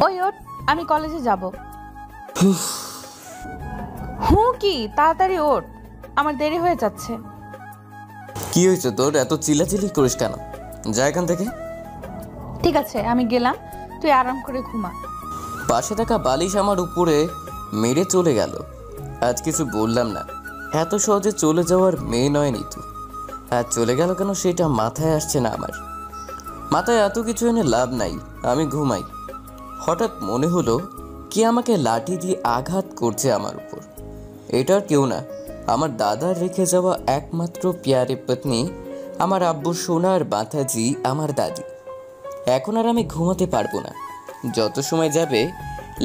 ওই ওঠ, আমি কলেজে যাব। কি তাড়াতাড়ি ওঠ, আমার দেরি হয়ে যাচ্ছে। কি হয়েছে তোর? এত চিল্লাচিল্লি করিস কেন? যা এখান থেকে। ঠিক আছে, আমি গেলাম, তুই আরাম করে ঘুমা। পাশে থাকা বালিশ আমার উপরে মেরে চলে গেল। আজ কিছু বললাম না, এত সহজে চলে যাওয়ার মেয়ে নয় নিতু। আজ চলে গেল কেন সেটা মাথায় আসছে না আমার। মাথায় এত কিছু এনে লাভ নাই, আমি ঘুমাই। হঠাৎ মনে হলো কি আমাকে লাঠি দিয়ে আঘাত করছে আমার উপর। এটার কেউ না, আমার দাদার রেখে যাওয়া একমাত্র প্যারে পত্নী, আমার আব্বুর সোনার মাথাজি, আমার দাদি। এখন আর আমি ঘুমাতে পারবো না। যত সময় যাবে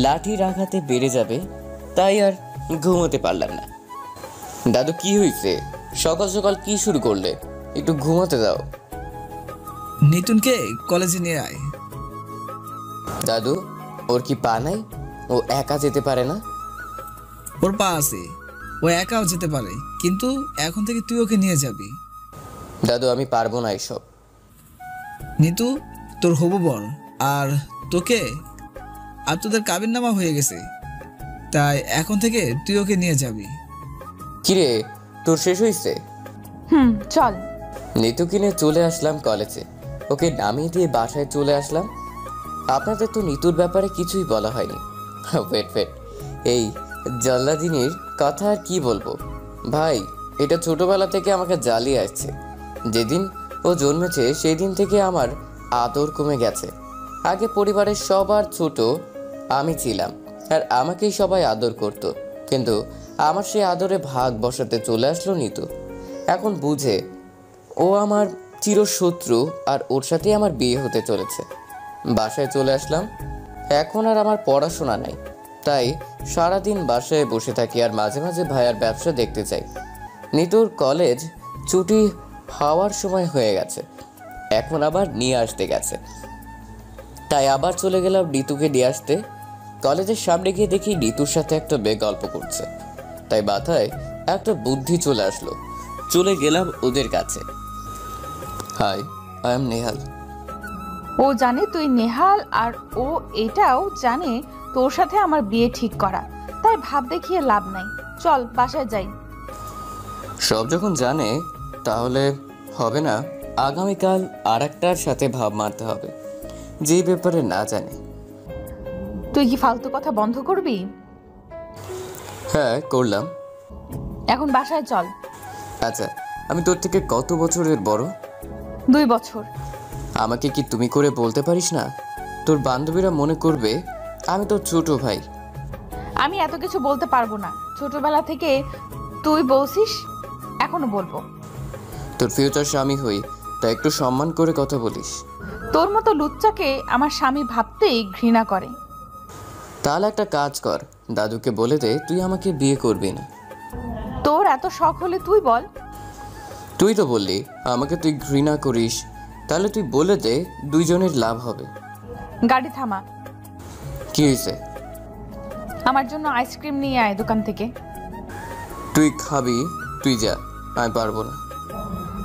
লাঠির আঘাতে বেড়ে যাবে, তাই আর ঘুমোতে পারলাম না। দাদু কি হয়েছে? সকাল সকাল কি শুরু করলে? একটু ঘুমাতে দাও। নিতুনকে কলেজে নিয়ে আয়। দাদু, ওর কি পা নাই? ও একা যেতে পারে না? ওর পা আছে, ও একাও যেতে পারে, কিন্তু এখন থেকে তুই ওকে নিয়ে যাবি। দাদু, আমি পারবো না এসব। নিতু তোর হবু বর আর তোকে, আর তোদের কাবিননামা হয়ে গেছে, তাই এখন থেকে তুই ওকে নিয়ে যাবি। কিরে, তোর শেষ হয়েছে? চল। নিতু কিনে চলে আসলাম কলেজে। ওকে নামিয়ে দিয়ে বাসায় চলে আসলাম। আপনাদের তো নিতুর ব্যাপারে কিছুই বলা হয়নি। ওয়েট, এই জল্লাদিনীর কথা আর কি বলবো ভাই। এটা ছোটবেলা থেকে আমাকে জ্বালিয়ে আসছে। যেদিন ও জন্মেছে সেই দিন থেকে আমার আদর কমে গেছে। আগে পরিবারের সবার ছোট আমি ছিলাম, আর আমাকেই সবাই আদর করত। কিন্তু আমার সেই আদরে ভাগ বসাতে চলে আসলো নিতু। এখন বুঝে ও আমার চিরশত্রু, আর ওর সাথেই আমার বিয়ে হতে চলেছে। বাসায় চলে আসলাম। এখন আর আমার পড়াশোনা নাই, তাই সারাদিন বাসায় বসে থাকি, আর মাঝে মাঝে ভাইয়ার ব্যবসা দেখতে চাই। নিতুর কলেজ ছুটি হওয়ার সময় হয়ে গেছে, এখন আবার নিয়ে আসতে গেছে, তাই আবার চলে গেলাম নিতুকে নিয়ে আসতে। কলেজের সামনে গিয়ে দেখি নিতুর সাথে একটা মেয়ে গল্প করছে, তাই মাথায় একটা বুদ্ধি চলে আসলো। চলে গেলাম ওদের কাছে। Hi, I am Nehal. ও জানে তুই নেহাল, আর ও এটাও জানে তোর সাথে আমার বিয়ে ঠিক করা, তাই ভাব দেখিয়ে লাভ নাই। চল বাসায় যাই। সব যখন জানে তাহলে হবে না। আগামীকাল আর একটার সাথে ভাব মারতে হবে, যেই ব্যাপারে না জানে। তুই কি ফালতু কথা বন্ধ করবি? হ্যাঁ, করলাম। এখন বাসায় চল। আচ্ছা, আমি তোর থেকে কত বছরের বড়? 2 বছর। আমাকে কি তুমি করে বলতে পারিস না? তোর বান্ধবীরা মনে করবে আমি তোর ছোট ভাই। আমি এত কিছু বলতে পারবো না, ছোটবেলা থেকে তুই বলছিস, এখনো বলবো। তোর ফিউচার স্বামী হই, তাই একটু সম্মান করে কথা বলিস। তোর মতো লুচ্চাকে আমার স্বামী ভাবতেই ঘৃণা করে। তাহলে একটা কাজ কর, দাদুকে বলে দে তুই আমাকে বিয়ে করবি না। তোর এত শখ হলে তুই বল। তুই তো বললি আমাকে তুই ঘৃণা করিস, তাহলে তুই বলে দে, দুইজনের লাভ হবে। গাড়ি থামা। কি হয়েছে? আমার জন্য আইসক্রিম নিয়ে আয় দোকান থেকে। তুই খাবি, তুই যা, আমি পারবো না।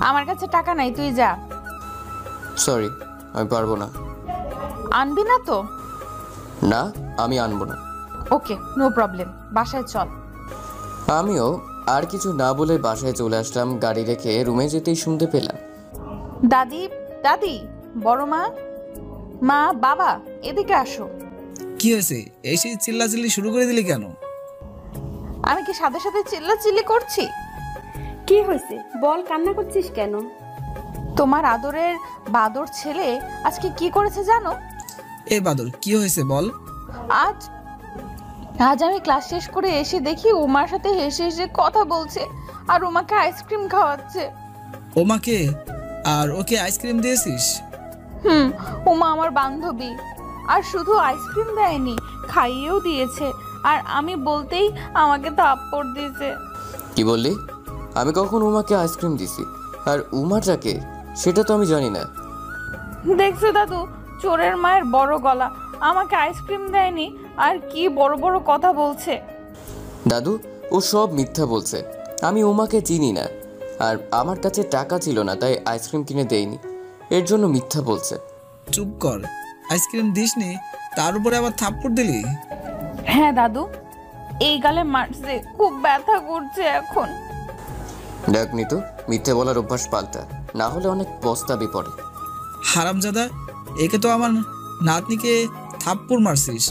আমার কাছে টাকা নাই, তুই যা। সরি, আমি পারবো না। আনবি না তো? না, আমি আনবো না। ওকে, নো প্রবলেম, বাসায় চল। আমিও আর কিছু না বলে বাসায় চলে আসলাম। গাড়ি রেখে রুমে যেতেই শুনতে পেলাম, দাদি, দাদি, বড় মা, মা, বাবা, এদিকে আসো। কি হয়েছে? এসে চিল্লাচিল্লি শুরু করে দিলি কেন? আমি কি সাথে সাথে চিল্লাচিল্লি করছি? কি হয়েছে বল, কান্না করছিস কেন? তোমার আদরের বাদর ছেলে আজকে কি করেছে জানো? এ বাদল, কি হয়েছে বল। আজ আজ আমি ক্লাস শেষ করে এসে দেখি উমার সাথে হেসে হেসে কথা বলছে, আর উমাকে আইসক্রিম খাওয়াচ্ছে। ওমাকে? আর ওকে আইসক্রিম দিয়েছিস? উমা আমার বান্ধবী, আর শুধু আইসক্রিম দেয়নি, খাইয়েও দিয়েছে, আর আমি বলতেই আমাকে থাপ্পড় দিয়েছে। কি বললি? আমি কখন উমাকে আইসক্রিম দিছি? আর উমা যাকে, সেটা তো আমি জানি না। দেখছো দাদু, চোরের মায়ের বড় গলা, আমাকে আইসক্রিম দেয়নি আর কি বড় বড় কথা বলছে। দাদু, ও সব মিথ্যা বলছে। আমি উমাকে চিনি না, আর আমার কাছে টাকা ছিল না, তাই আইসক্রিম কিনে দেইনি। এর জন্য মিথ্যা বলছে। চুপ কর, আইসক্রিম দিসনি, তার উপরে আবার থাপ্পড় দিলি। হ্যাঁ দাদু, এই গালে মারছে, খুব ব্যথা করছে এখন। দেখ নিতু, মিথ্যে বলার অভ্যাস পাল্টা, না হলে অনেক পস্তাবি পড়ে। হারামজাদা, একে তো আমার নাতনিকে থাপ্পড় মারছিস,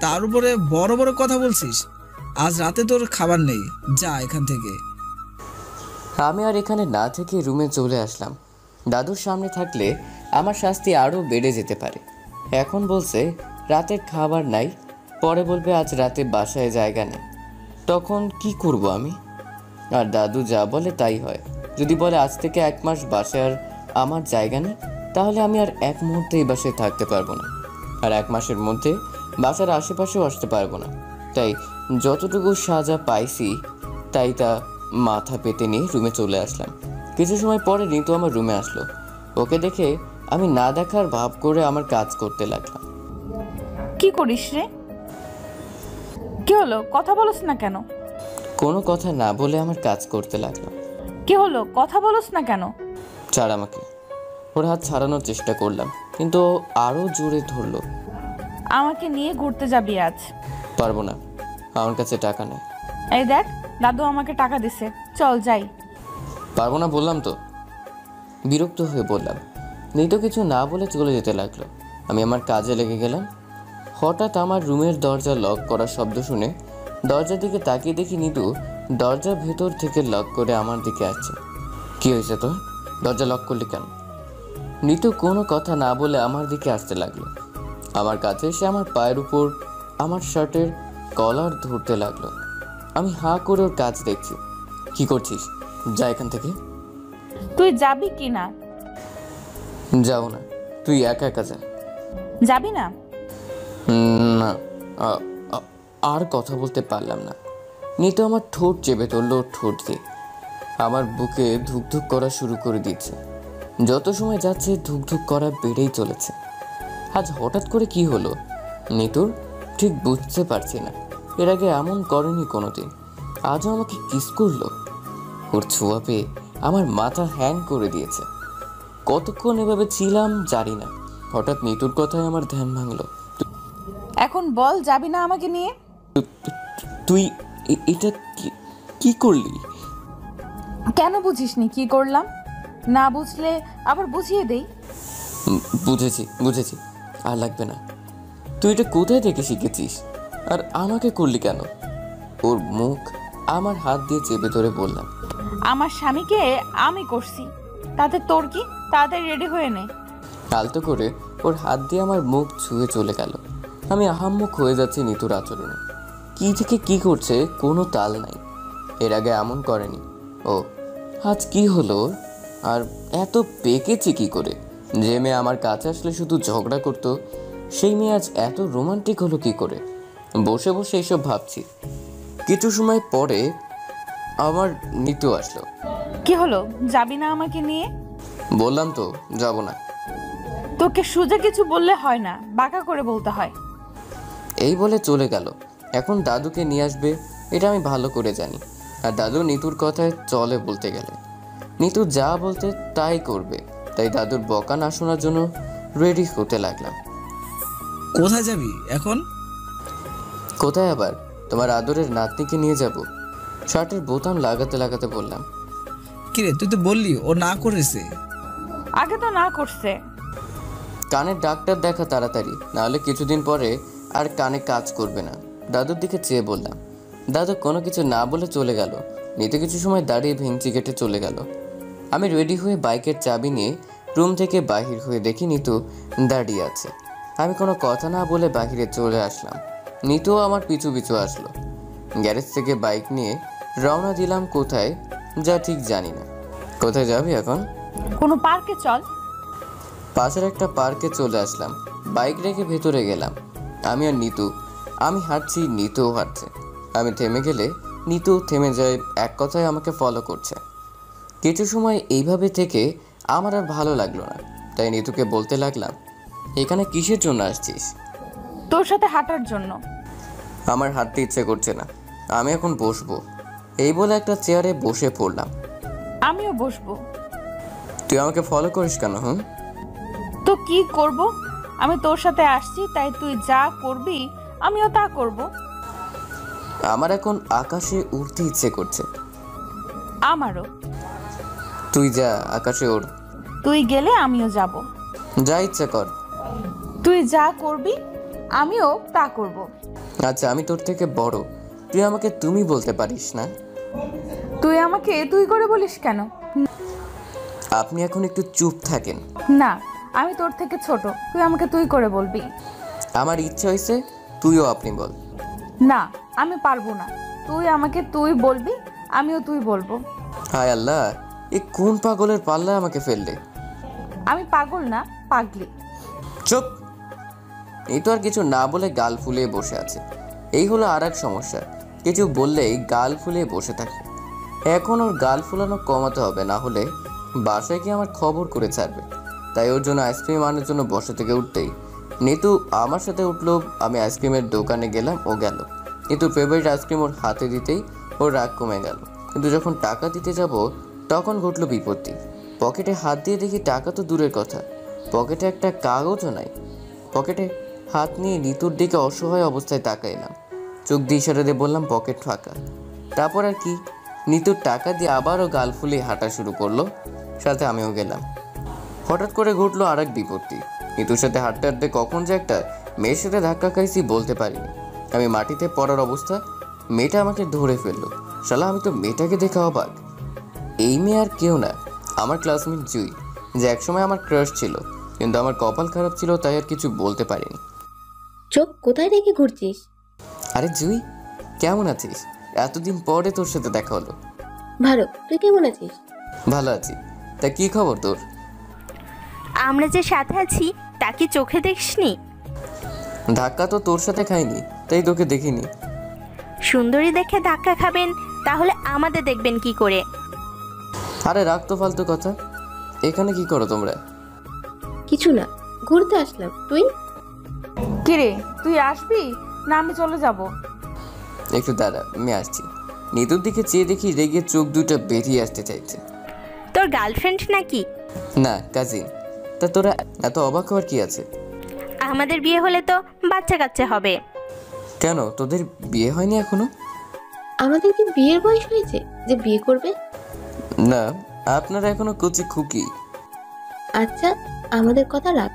তার উপরে বড় বড় কথা বলছিস। আজ রাতে তোর খাবার নেই, যা এখান থেকে। আমি আর এখানে না থেকে রুমে চলে আসলাম। দাদুর সামনে থাকলে আমার শাস্তি আরও বেড়ে যেতে পারে। এখন বলছে রাতের খাবার নাই, পরে বলবে আজ রাতে বাসায় জায়গা নেই। তখন কি করব আমি? আর দাদু যা বলে তাই হয়। যদি বলে আজ থেকে 1 মাস বাসায় আর আমার জায়গা নেই, তাহলে আমি আর 1 মুহূর্তে এই বাসায় থাকতে পারবো না। আর 1 মাসের মধ্যে বাসার আশেপাশেও আসতে পারবো না। তাই যতটুকু সাজা পাইছি তাই তা মাথা পেতে নিয়ে রুমে চলে আসলাম। কিছু সময় পরে ঋতু আমার রুমে আসলো। ওকে দেখে আমি না দেখার ভাব করে আমার কাজ করতে লাগলাম। কি করিস রে? কি হলো, কথা বলস না কেন? কোনো কথা না বলে আমার কাজ করতে লাগলাম। কি হলো, কথা বলস না কেন? ছাড় আমাকে। ওর হাত ছাড়ানোর চেষ্টা করলাম, কিন্তু ও আরও জোরে ধরলো। আমাকে নিয়ে ঘুরতে যাবি আজ? পারবো না, আমার কাছে টাকা নেই। এই দেখ, দাদু আমাকে টাকা দিছে, চল যাই। পারবো না বললাম তো। বিরক্ত হয়ে বললাম। নিতো কিছু না বলে চলে যেতে লাগলো। আমি আমার কাজে লেগে গেলাম। হঠাৎ আমার রুমের দরজা লক করার শব্দ শুনে দরজার দিকে তাকিয়ে দেখি নিতু দরজার ভেতর থেকে লক করে আমার দিকে আসছে। কি হয়েছে তোর? দরজা লক করলি কেন? নিতু কোনো কথা না বলে আমার দিকে আসতে লাগলো। আমার কাছে এসে আমার পায়ের উপর আমার শার্টের কলার ধরতে লাগলো। আমি হাঁ করে ওর কাজ দেখছি। কি করছিস? যা এখান থেকে। তুই যাবি কি না? যাও না, তুই একা একা যা। যাবি না? না। আর কথা বলতে পারলাম না। নিতু আমার ঠোঁট চেপে ধরলো, ঠোঁট দিয়ে আমার বুকে ধুকধুক করা শুরু করে দিচ্ছে। যত সময় যাচ্ছে ধুকধুক করা বেড়েই চলেছে। আজ হঠাৎ করে কি হলো নিতুর ঠিক বুঝতে পারছি না। এর আগে এমন করেনি কোনোদিন, আজও আমাকে কিস করলো। ওর ছোঁয়া পেয়ে আমার মাথা হ্যাং করে দিয়েছে। কতক্ষণ এভাবে ছিলাম জানি না। হঠাৎ নিতুর কথায় আমার ধ্যান ভাঙলো। এখন বল, যাবি না আমাকে নিয়ে? তুই এটা কি করলি? কেন বুঝিসনি কি করলাম? না বুঝলে আবার বুঝিয়ে দেই। বুঝেছি, আর লাগবে না। তুই এটা কোথায় থেকে শিখেছিস? আর আমাকে করলি কেন? ওর মুখ আমার হাত দিয়ে চেপে ধরে বললাম, আমার স্বামীকে আমি করছি, তাতে তোর কি? তাড়াতাড়ি রেডি হয়ে নে। আলতো করে ওর হাত দিয়ে আমার মুখ ছুঁয়ে চলে গেল। আমি আহাম্মক হয়ে যাচ্ছি নিতুর আচরণে। কি থেকে কি করছে কোনো তাল নাই। এর আগে এমন করেনি ও। আজ কি হলো? আর এত পেকেছে কি করে? যে মেয়ে আমার কাছে আসলে শুধু ঝগড়া করতো, সেই মেয়ে আজ এত রোমান্টিক হলো কি করে? বসে বসে এইসব ভাবছি। কিছু সময় পরে আমার নিতু আসলো। কি হলো, যাবি না আমাকে নিয়ে? বললাম তো যাব না। তোকে সোজা কিছু বললে হয় না, বাঁকা করে বলতে হয়। এই বলে চলে গেল। এখন দাদুকে নিয়ে আসবে এটা আমি ভালো করে জানি। আর দাদু নিতুর কথায় চলে বলতে গেলে নিতু যা বলতে তাই করবে। তাই দাদুর বকা না শোনার জন্য রেডি হতে লাগলাম। কোথায় যাবি এখন? কোথায় আবার? তোমার আদরের নাতনিকে নিয়ে যাব। শার্টের বোতাম লাগাতে লাগাতে বললাম। কিরে, তুই তো বললি ও না করেছে। আগে তো না করছে। কানের ডাক্তার দেখা তাড়াতাড়ি, নাহলে কিছুদিন পরে আর কানে কাজ করবে না। দাদুর দিকে চেয়ে বললাম। দাদু কোনো কিছু না বলে চলে গেল। নিতে কিছু সময় দাঁড়িয়ে ভেঙচি কেটে চলে গেল। আমি রেডি হয়ে বাইকের চাবি নিয়ে রুম থেকে বাহির হয়ে দেখি নিতু দাঁড়িয়ে আছে। আমি কোনো কথা না বলে বাহিরে চলে আসলাম। নিতুও আমার পিছু পিছু আসলো। গ্যারেজ থেকে বাইক নিয়ে রওনা দিলাম কোথায় যা ঠিক জানি না। কোথায় যাবি এখন? কোনো পার্কে চল। পাশের একটা পার্কে চলে আসলাম। বাইক রেখে ভেতরে গেলাম। আমি আর নিতু। আমি হাঁটছি, নিতুও হাঁটছে। আমি থেমে গেলে নিতু থেমে যায়। এক কথায় আমাকে ফলো করছে। কিছু সময় এইভাবে থেকে আমার আর ভালো লাগলো না। তাই নিতুকে বলতে লাগলাম, এখানে কিসের জন্য আসছিস? তোর সাথে হাঁটার জন্য। আমার হাঁটতে ইচ্ছে করছে না, আমি এখন বসবো। এই বলে একটা চেয়ারে বসে পড়লাম। আমিও বসবো। তুই আমাকে ফলো করিস কেন? তো কি করব? আমি তোর সাথে আসছি, তাই তুই যা করবি আমিও তা করব। আমার এখন আকাশে উড়তে ইচ্ছে করছে। আমারও। তুই যা, আকাশে ওড়। তুই গেলে আমিও যাব। যা ইচ্ছা কর। তুই যা করবি আমিও তা করব। আচ্ছা, আমি তোর থেকে বড়, তুই আমাকে তুমি বলতে পারিস না? তুই আমাকে তুই করে বলিস কেন? আপনি এখন একটু চুপ থাকেন। না, আমি তোর থেকে ছোট, তুই আমাকে তুই করে বলবি। আমার ইচ্ছে হয়েছে তুইও আপনি বল। না, আমি পারবো না। তুই আমাকে তুই বলবি, আমিও তুই বলবো। হায় আল্লাহ, এ কোন পাগলের পাল্লা আমাকে ফেললে? আমি পাগল না, পাগলি। চুপ। এই তো আর কিছু না বলে গাল ফুলিয়ে বসে আছে। এই হলো আর এক সমস্যা, কিছু বললেই গাল ফুলিয়ে বসে থাকে। এখন ওর গাল ফুলানো কমাতে হবে, না হলে বাসায় কি আমার খবর করে ছাড়বে। তাই ওর জন্য আইসক্রিম আনার জন্য বসা থেকে উঠতেই নিতু আমার সাথে উঠলো। আমি আইসক্রিমের দোকানে গেলাম, ও গেল। নিতুর ফেভারিট আইসক্রিম ওর হাতে দিতেই ওর রাগ কমে গেল। কিন্তু যখন টাকা দিতে যাব তখন ঘটলো বিপত্তি। পকেটে হাত দিয়ে দেখি টাকা তো দূরের কথা, পকেটে একটা কাগজও নাই। পকেটে হাত নিয়ে নিতুর দিকে অসহায় অবস্থায় তাকাইলাম। চোখ দিয়ে ইশারা দিয়ে বললাম পকেট ফাঁকা। তারপর আর কি, নিতুর টাকা দিয়ে আবারও গাল ফুলিয়ে হাঁটা শুরু করলো, সাথে আমিও গেলাম। হঠাৎ করে ঘটলো আর এক বিপত্তি। নিতুর সাথে হাঁটতে হাঁটতে কখন যে একটা মেয়ের সাথে ধাক্কা খাইছি বলতে পারিনি। আমি মাটিতে পড়ার অবস্থা, মেয়েটা আমাকে ধরে ফেললো। শালা, আমি তো মেয়েটাকে দেখে অবাক। এই মেয়ে আর কেউ না, আমার ক্লাসমেট জুই, যে একসময় আমার ক্রাশ ছিল, কিন্তু আমার কপাল খারাপ ছিল তাই আর কিছু বলতে পারিনি। চোখ কোথায় রেখে ঘুরছিস? আরে জুই, কেমন আছিস? এতদিন পরে তোর সাথে দেখা হলো। ভালো, তুই কেমন আছিস? ভালো আছি। তা কি খবর তোর? আমরা যে সাথে আছি তা কি চোখে দেখসনি? ধাক্কা তো তোর সাথে খাইনি, তাই তোকে দেখিনি। সুন্দরী দেখে ধাক্কা খাবেন, তাহলে আমাদের দেখবেন কি করে? আরে রাখ তো ফালতু কথা। এখানে কি করো তোমরা? কিছু না, ঘুরতে আসলাম। তুই? কিরে, তুই আসবি না আমি চলে যাব? একটু দাঁড়া, আমি আসছি। নিতুর দিকে চেয়ে দেখি রেগে চোখ দুটো বেরিয়ে আসতে চাইছে। তোর গার্লফ্রেন্ড নাকি? না, কাজিন। তা তোরা এত অবাক হওয়ার কি আছে? আমাদের বিয়ে হলে তো বাচ্চা কাচ্চা হবে। কেন, তোদের বিয়ে হয়নি এখনো? আমাদের কি বিয়ের বয়স হয়েছে যে বিয়ে করবে? না, আপনারা এখনো কচি খুকি। আচ্ছা, আমাদের কথা রাখ।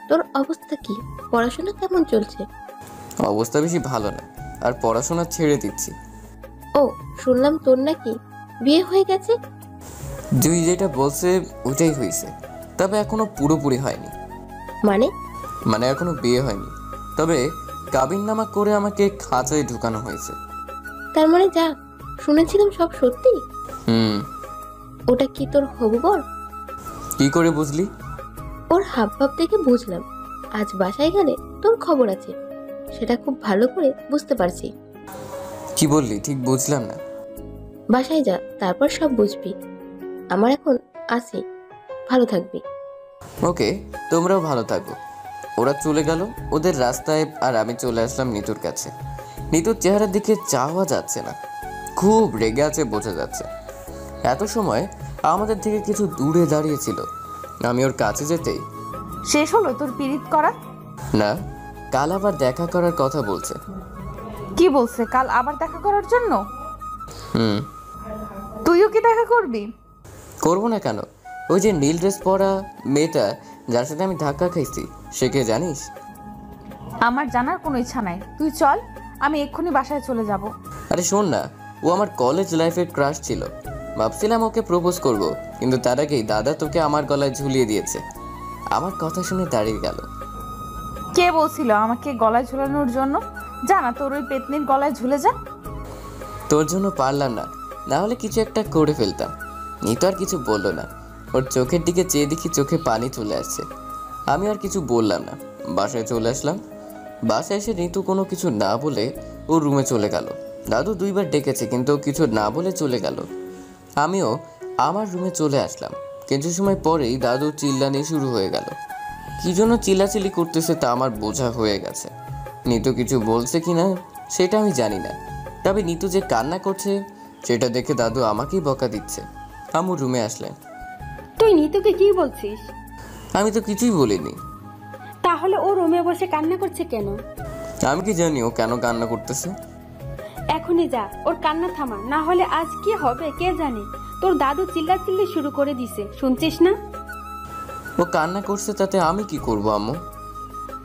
তোর অবস্থা কি? পড়াশোনা কেমন চলছে? অবস্থা বেশি ভালো না, আর পড়াশোনা ছেড়ে দিচ্ছি। ও, শুনলাম তোর নাকি বিয়ে হয়ে গেছে। জুই যেটা বলছে ওইটাই হয়েছে, তবে এখনো পুরোপুরি হয়নি। মানে এখনো বিয়ে হয়নি, তবে কাবিননামা করে আমাকে খাঁচায় ঢুকানো হয়েছে। তার মানে যা শুনেছিলাম সব সত্যি? হুম। ওটা কি তোর হবু বর? কি করে বুঝলি? ওর হাবভাব দেখে বুঝলাম। আজ বাসায় গেলে তোর খবর আছে, সেটা খুব ভালো করে বুঝতে পারছি। কি বললি ঠিক বুঝলাম না। বাসায় যা, তারপর সব বুঝবি। আমার এখন আসি, ভালো থাকবি। ওকে, তোমরাও ভালো থাকো। ওরা চলে গেল ওদের রাস্তায়, আর আমি চলে আসলাম নিতুর কাছে। নিতুর চেহারার দিকে চাওয়া যাচ্ছে না, খুব রেগে আছে বোঝা যাচ্ছে। এত সময় আমাদের থেকে কিছু দূরে দাঁড়িয়েছিল। আমি ওর কাছে যেতেই, শেষ হলো তোর পিরিত করা? না, কাল আবার দেখা করার কথা বলছে। কি বলছে? কাল আবার দেখা করার জন্য? হুম। তুইও কি দেখা করবি? করবো না কেন? ওই যে নীল ড্রেস পরা মেয়েটা যার সাথে আমি ধাক্কা খাইছি, সে কে জানিস? আমার জানার কোনো ইচ্ছা নাই, তুই চল, আমি এক্ষুনি বাসায় চলে যাব। আরে শোন না, ও আমার কলেজ লাইফের ক্রাশ ছিল। ভাবছিলাম ওকে প্রপোজ করব, কিন্তু তার আগেই দাদা তোকে আমার গলায় ঝুলিয়ে দিয়েছে। আমার কথা শুনে দাঁড়িয়ে গেল। কে বলছিল আমাকে গলায় ঝুলানোর জন্য? জানা তোর ওই পেতনির গলায় ঝুলে যা। তোর জন্য পারলাম না, না হলে কিছু একটা করে ফেলতাম। নিতো আর কিছু বললো না। ওর চোখের দিকে চেয়ে দেখি চোখে পানি চলে আসছে। আমি আর কিছু বললাম না, বাসায় চলে আসলাম। বাসায় এসে নিতু কোনো কিছু না বলে ওর রুমে চলে গেল। দাদু দুইবার ডেকেছে, কিন্তু কিছু না বলে চলে গেল। আমিও আমার রুমে চলে আসলাম। কিছু সময় পরেই দাদু চিল্লানি শুরু হয়ে গেল। কি জন্য চিল্লাচিল্লি করতেছে তা আমার বোঝা হয়ে গেছে। নিতু কিছু বলছে কিনা সেটা আমি জানি না, তবে নিতু যে কান্না করছে সেটা দেখে দাদু আমাকেই বকা দিচ্ছে। আম্মু রুমে আসলেন। তুই নিতুকে কি বলছিস? আমি তো কিছুই বলিনি। তা তাহলে ও রুমে বসে কান্না করছে কেন? আমি কি জানি ও কেন কান্না করতেছে? এখনই যা, ওর কান্না থামা, না হলে আজ কি হবে কে জানে। তোর দাদু চিল্লাচিল্লি শুরু করে দিছে, শুনছিস না? ও কান্না করছে তাতে আমি কি করব আম্মু?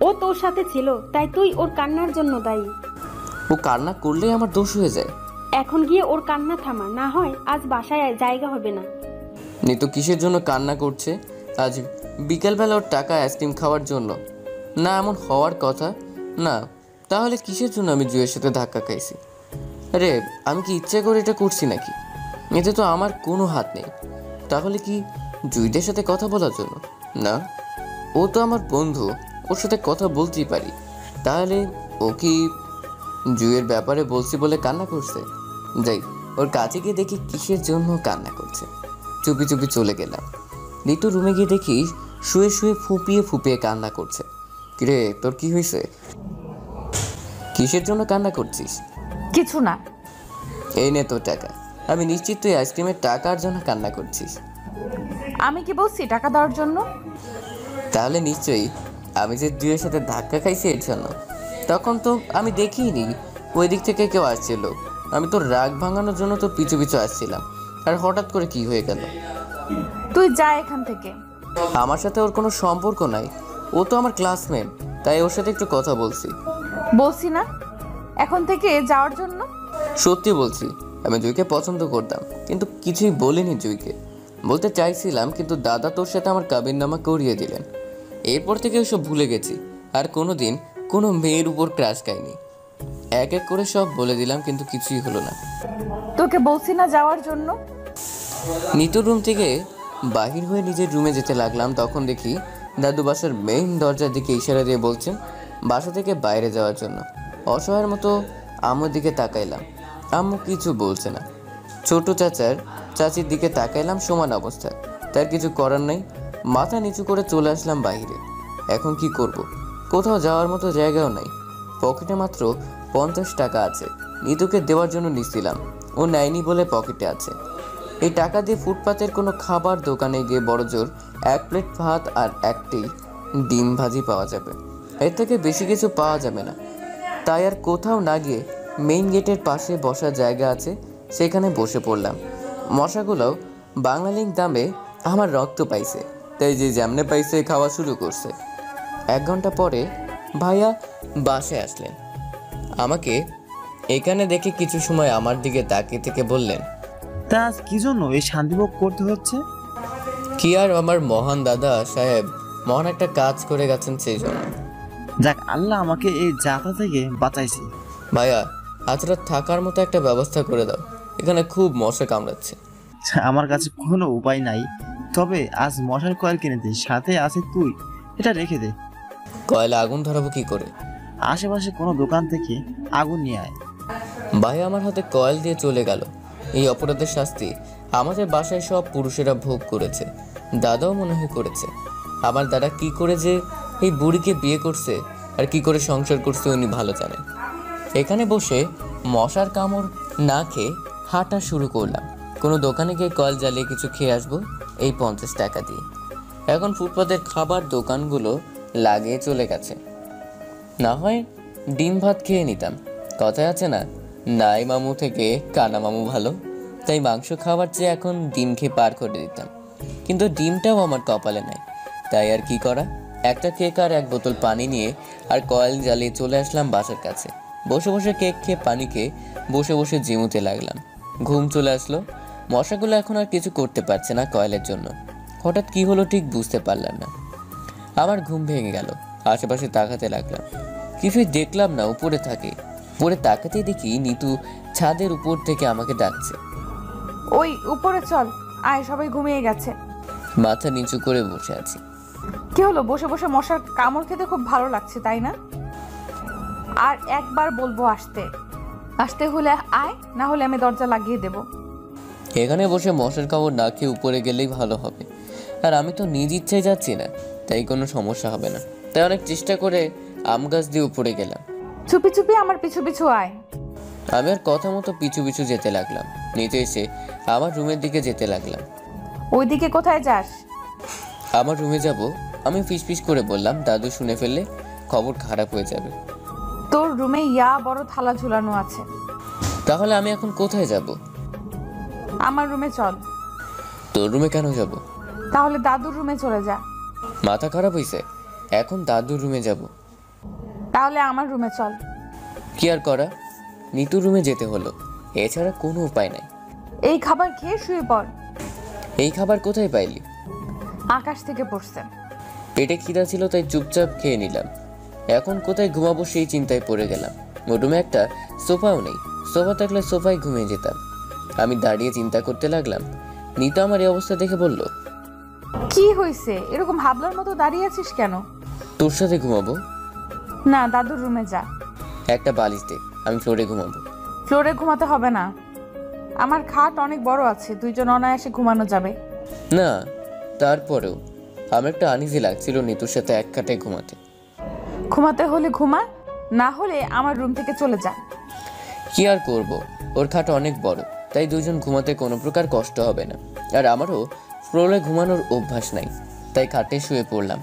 ও তোর সাথে ছিল, তাই তুই ওর কান্নার জন্য দায়ী। ও কান্না করলেই আমার দোষ হয়ে যায়। এখন গিয়ে ওর কান্না থামা, না হয় আজ বাসায় জায়গা হবে না। নিতু কিসের জন্য কান্না করছে? আজ বিকেলবেলা ওর টাকা আইসক্রিম খাওয়ার জন্য? না, এমন হওয়ার কথা না। তাহলে কিসের জন্য আমি জুয়ের সাথে ধাক্কা খাইছি? আরে আমি কি ইচ্ছে করে এটা করছি নাকি? এতে তো আমার কোনো হাত নেই। তাহলে কি জুইদের সাথে কথা বলার জন্য? না, ও তো আমার বন্ধু, ওর সাথে কথা বলতেই পারি। তাহলে ও কি জুয়ের ব্যাপারে বলছি বলে কান্না করছে? যাই ওর কাছে গিয়ে দেখি কিসের জন্য কান্না করছে। চুপি চুপি চলে গেলাম। নিতু রুমে গিয়ে দেখি শুয়ে শুয়ে ফুপিয়ে ফুপিয়ে কান্না করছে। কিরে তোর কি হয়েছে? কিসের জন্য কান্না করছিস? কিছু না। এই নে তোর টাকা। আমি নিশ্চিত তুই আইসক্রিমের টাকার জন্য কান্না করছিস। আমি কি বলছি টাকা দেওয়ার জন্য? তাহলে নিশ্চয়ই আমি যে জুয়ের সাথে ধাক্কা খাইছি এর জন্য। তখন তো আমি দেখিনি ওই দিক থেকে কেউ আসছিল। আমি তোর রাগ ভাঙানোর জন্য তোর পিছু পিছু আসছিলাম, আর হঠাৎ করে কি হয়ে গেল? তুই যা এখান থেকে। আমার সাথে ওর কোনো সম্পর্ক নাই, ও তো আমার ক্লাসমেট, তাই ওর সাথে একটু কথা বলছি। বলছি না এখন থেকে যাওয়ার জন্য? সত্যি বলছি, আমি জুইকে পছন্দ করতাম, কিন্তু কিছুই বলিনি জুইকে। বলতে চাইছিলাম, কিন্তু দাদা তোর সাথে আমার কাবিননামা করিয়ে দিলেন। এরপর থেকে ওসব ভুলে গেছি, আর কোনো দিন কোনো মেয়ের উপর ক্রাশ খাইনি। এক এক করে সব বলে দিলাম, কিন্তু কিছুই হলো না। তোকে বলছি না যাওয়ার জন্য? নিতুর রুম থেকে বাহির হয়ে নিজের রুমে যেতে লাগলাম, তখন দেখি দাদু বাসার মেইন দরজার দিকে ইশারা দিয়ে বলছেন বাসা থেকে বাইরে যাওয়ার জন্য। অসহায়ের মতো আম্মুর দিকে তাকাইলাম, আম্মু কিছু বলছে না। ছোট চাচার চাচির দিকে তাকাইলাম সমান অবস্থায়, তার কিছু করার নাই। মাথা নিচু করে চলে আসলাম বাইরে। এখন কি করব? কোথাও যাওয়ার মতো জায়গাও নাই। পকেটে মাত্র 50 টাকা আছে, নিতুকে দেওয়ার জন্য নিচ্ছিলাম, ও নেয়নি বলে পকেটে আছে। এই টাকা দিয়ে ফুটপাতের কোনো খাবার দোকানে গিয়ে বড়জোর 1 প্লেট ভাত আর একটি ডিম ভাজি পাওয়া যাবে, এর থেকে বেশি কিছু পাওয়া যাবে না। তাই আর কোথাও না গিয়ে মেইন গেটের পাশে বসার জায়গা আছে, সেখানে বসে পড়লাম। মশাগুলোও বাংলালিং দামে আমার রক্ত পাইছে, তাই যে যেমনে পাইছে খাওয়া শুরু করছে। 1 ঘন্টা পরে ভাইয়া বাসায় আসলেন। আমাকে এখানে দেখে কিছু সময় আমার দিকে তাকিয়ে থেকে বললেন, তা আজ কি জন্য এই শান্তিভোগ করতে হচ্ছে? কি আর, আমার মহান দাদা সাহেব মহান একটা কাজ করে গেছেন, সেই জন্য। যাক, আল্লাহ আমাকে এই যাতা থেকে বাঁচাইছে। ভাইয়া আজ রাত থাকার মতো একটা ব্যবস্থা করে দাও, এখানে খুব মশা কামড়াচ্ছে। আমার কাছে কোনো উপায় নাই, তবে আজ মশার কয়েল কিনেছি, সাথে আছে তুই, এটা রেখে দে। কয়লা আগুন ধরাবো কি করে? আশেপাশে কোনো দোকান থেকে আগুন নিয়ে আয়। ভাইয়া আমার হাতে কয়েল দিয়ে চলে গেল। এই অপরাধের শাস্তি আমাদের বাসায় সব পুরুষেরা ভোগ করেছে, দাদাও মনে হয় করেছে। আমার দাদা কি করে যে এই বুড়িকে বিয়ে করছে আর কি করে সংসার করছে উনি ভালো জানেন। এখানে বসে মশার কামড় না খেয়ে হাঁটা শুরু করলাম। কোনো দোকানে গিয়ে কয়েল জ্বালিয়ে কিছু খেয়ে আসবো এই 50 টাকা দিয়ে। এখন ফুটপাতের খাবার দোকানগুলো লাগিয়ে চলে গেছে, না হয় ডিম ভাত খেয়ে নিতাম। কথায় আছে না, নাই মামু থেকে কানা মামু ভালো, তাই মাংস খাওয়ার চেয়ে এখন ডিম খেয়ে পার করে দিতাম। কিন্তু ডিমটাও আমার কপালে নাই, তাই আর কি করা। একটা কেক আর 1 বোতল পানি নিয়ে আর কয়েল জ্বালিয়ে চলে আসলাম বাসার কাছে। বসে বসে কেক খেয়ে পানি খেয়ে বসে বসে জিমুতে লাগলাম। ঘুম চলে আসলো। মশাগুলো এখন আর কিছু করতে পারছে না কয়েলের জন্য। হঠাৎ কি হলো ঠিক বুঝতে পারলাম না। আমার ঘুম ভেঙে গেল। আশেপাশে তাকাতে লাগলাম, কিছুই দেখলাম না। উপরে থাকে, উপরে তাকাতেই দেখি নিতু ছাদের উপর থেকে আমাকে ডাকছে, ওই উপরে চল, আয়, সবাই ঘুমিয়ে গেছে। মাথা নিচু করে বসে আছি। কি হলো? বসে বসে মশার কামড় খেতে খুব ভালো লাগছে, তাই না? আর একবার বলবো আসতে, আসতে হলে আয়, না হলে আমি দরজা লাগিয়ে দেব। এখানে বসে মশার কামড় না খেয়ে উপরে গেলেই ভালো হবে, আর আমি তো নিজ ইচ্ছায় যাচ্ছি না, তাই কোনো সমস্যা হবে না। তাই অনেক চেষ্টা করে আম গাছ দিয়ে উপরে গেলাম। চুপি চুপি আমার পিছু পিছু আয়। আমি আর কথা মতো পিছু পিছু যেতে লাগলাম। নিচে এসে আমার রুমের দিকে যেতে লাগলাম। ওইদিকে কোথায় যাস? আমার রুমে যাব, আমি ফিসফিস করে বললাম, দাদু শুনে ফেললে খবর খারাপ হয়ে যাবে। তোর রুমে বড় থালা ঝুলানো আছে। তাহলে আমি এখন কোথায় যাব? আমার রুমে চল। তোর রুমে কেন যাব? তাহলে দাদুর রুমে চলে যা। মাথা খারাপ হয়েছে? এখন দাদুর রুমে যাব? তাহলে আমার রুমে চল। কি আর করা, নিতুর রুমে যেতে হলো, এছাড়া কোনো উপায় নাই। এই খাবার খেয়ে শুয়ে পড়। এই খাবার কোথায় পাইলি? আকাশ থেকে পড়ছে। পেটে খিদা ছিল তাই চুপচাপ খেয়ে নিলাম। এখন কোথায় ঘুমাবো সেই চিন্তায় পড়ে গেলাম। ওর রুমে একটা সোফাও নেই, সোফা থাকলে সোফায় ঘুমিয়ে যেতাম। আমি দাঁড়িয়ে চিন্তা করতে লাগলাম। নিতু আমার এই অবস্থা দেখে বলল, কি হয়েছে? এরকম হাবলার মতো দাঁড়িয়ে আছিস কেন? তোর সাথে ঘুমাবো। না, দাদুর রুমে যা। একটা বালিশ দে, আমি ফ্লোরে ঘুমাবো। ফ্লোরে ঘুমাতে হবে না, আমার খাট অনেক বড় আছে, দুইজন অনায়াসে ঘুমানো যাবে। না, তারপরেও আমার একটা আনইজি লাগছিল নিতুর সাথে এক খাটে ঘুমাতে। ঘুমাতে হলে ঘুমা, না হলে আমার রুম থেকে চলে যা। কি আর করব, ওর খাট অনেক বড়, তাই দুজন ঘুমাতে কোনো প্রকার কষ্ট হবে না। আর আমারও ফ্লোরে ঘুমানোর অভ্যাস নাই, তাই খাটে শুয়ে পড়লাম।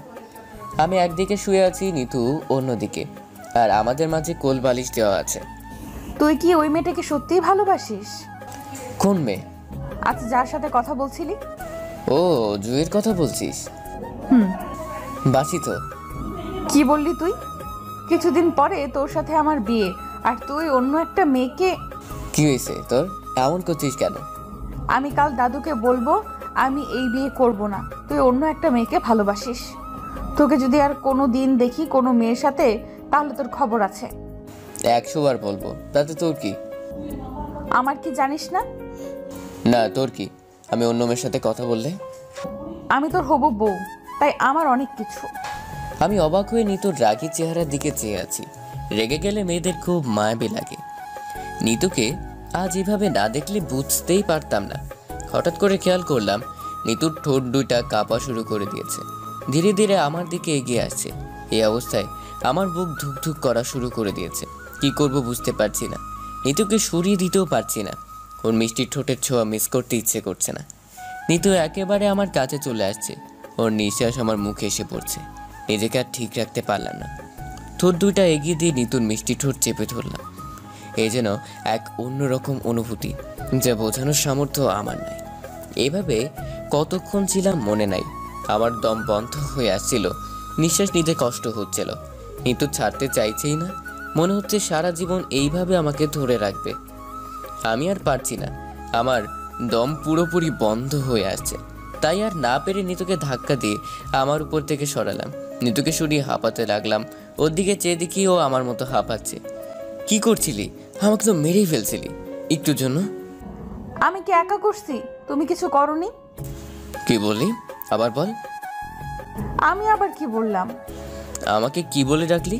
আমি একদিকে শুয়ে আছি, নিতু অন্যদিকে, আর আমাদের মাঝে কোল বালিশ দেওয়া আছে। তুই কি ওই মেয়েটাকে সত্যিই ভালোবাসিস? কোন মেয়ে? আচ্ছা, যার সাথে কথা বলছিলি? ও, জুয়ের কথা বলছিস? বাসি তো। কি বললি তুই? কিছুদিন পরে তোর সাথে আমার বিয়ে, আর তুই অন্য একটা মেয়েকে। কি হয়েছে তোর, এমন করছিস কেন? আমি কাল দাদুকে বলবো আমি এই বিয়ে করব না, তুই অন্য একটা মেয়েকে ভালোবাসিস। তোকে যদি আর কোনো দিন দেখি কোনো মেয়ের সাথে, তাহলে তোর খবর আছে। 100 বার বলবো, তাতে তোর কি? আমার কি জানিস না? না, তোর কি? আমি অন্য মেয়ের সাথে কথা বললে? আমি তোর হবু বউ, তাই আমার অনেক কিছু। আমি অবাক হয়ে নিতুর রাগী চেহারার দিকে চেয়ে আছি। রেগে গেলে মেয়েদের খুব মায়াবী লাগে। নিতুকে আজ এভাবে না দেখলে বুঝতেই পারতাম না। হঠাৎ করে খেয়াল করলাম নিতুর ঠোঁট দুইটা কাঁপা শুরু করে দিয়েছে, ধীরে ধীরে আমার দিকে এগিয়ে আসছে। এই অবস্থায় আমার বুক ধুকধুক করা শুরু করে দিয়েছে। কি করব বুঝতে পারছি না। নিতুকে সরিয়ে দিতেও পারছি না। ওর মিষ্টি ঠোঁটের ছোঁয়া মিস করতে ইচ্ছে করছে না। নিতু একেবারে আমার কাছে চলে আসছে, ওর নিঃশ্বাস আমার মুখে এসে পড়ছে। নিজেকে আর ঠিক রাখতে পারলাম না। ঠোঁট দুইটা এগিয়ে দিয়ে নিতুর মিষ্টি ঠোঁট চেপে ধরলাম। এই যেন এক অন্যরকম অনুভূতি, যা বোঝানোর সামর্থ্য আমার নাই। এইভাবে কতক্ষণ ছিলাম মনে নাই। আমার দম বন্ধ হয়ে আসছিল, নিঃশ্বাস নিতে কষ্ট হচ্ছিল। নিতু ছাড়তে চাইছেই না, মনে হচ্ছে সারা জীবন এইভাবে আমাকে ধরে রাখবে। আমি আর পারছি না, আমার দম পুরোপুরি বন্ধ হয়ে আসছে। তাই আর না পেরে নিতুকে ধাক্কা দিয়ে আমার উপর থেকে সরালাম। নিতুকে সরিয়ে হাঁপাতে লাগলাম। ওর দিকে চেয়ে দেখি ও আমার মতো হাঁপাচ্ছে। কি করছিলি? আমাকে তো মেরেই ফেলছিলি একটুর জন্য। আমি কি একা করছি? তুমি কিছু করনি। কি বললি? আবার বল। আমি আবার কি বললাম? আমাকে কি বলে ডাকলি?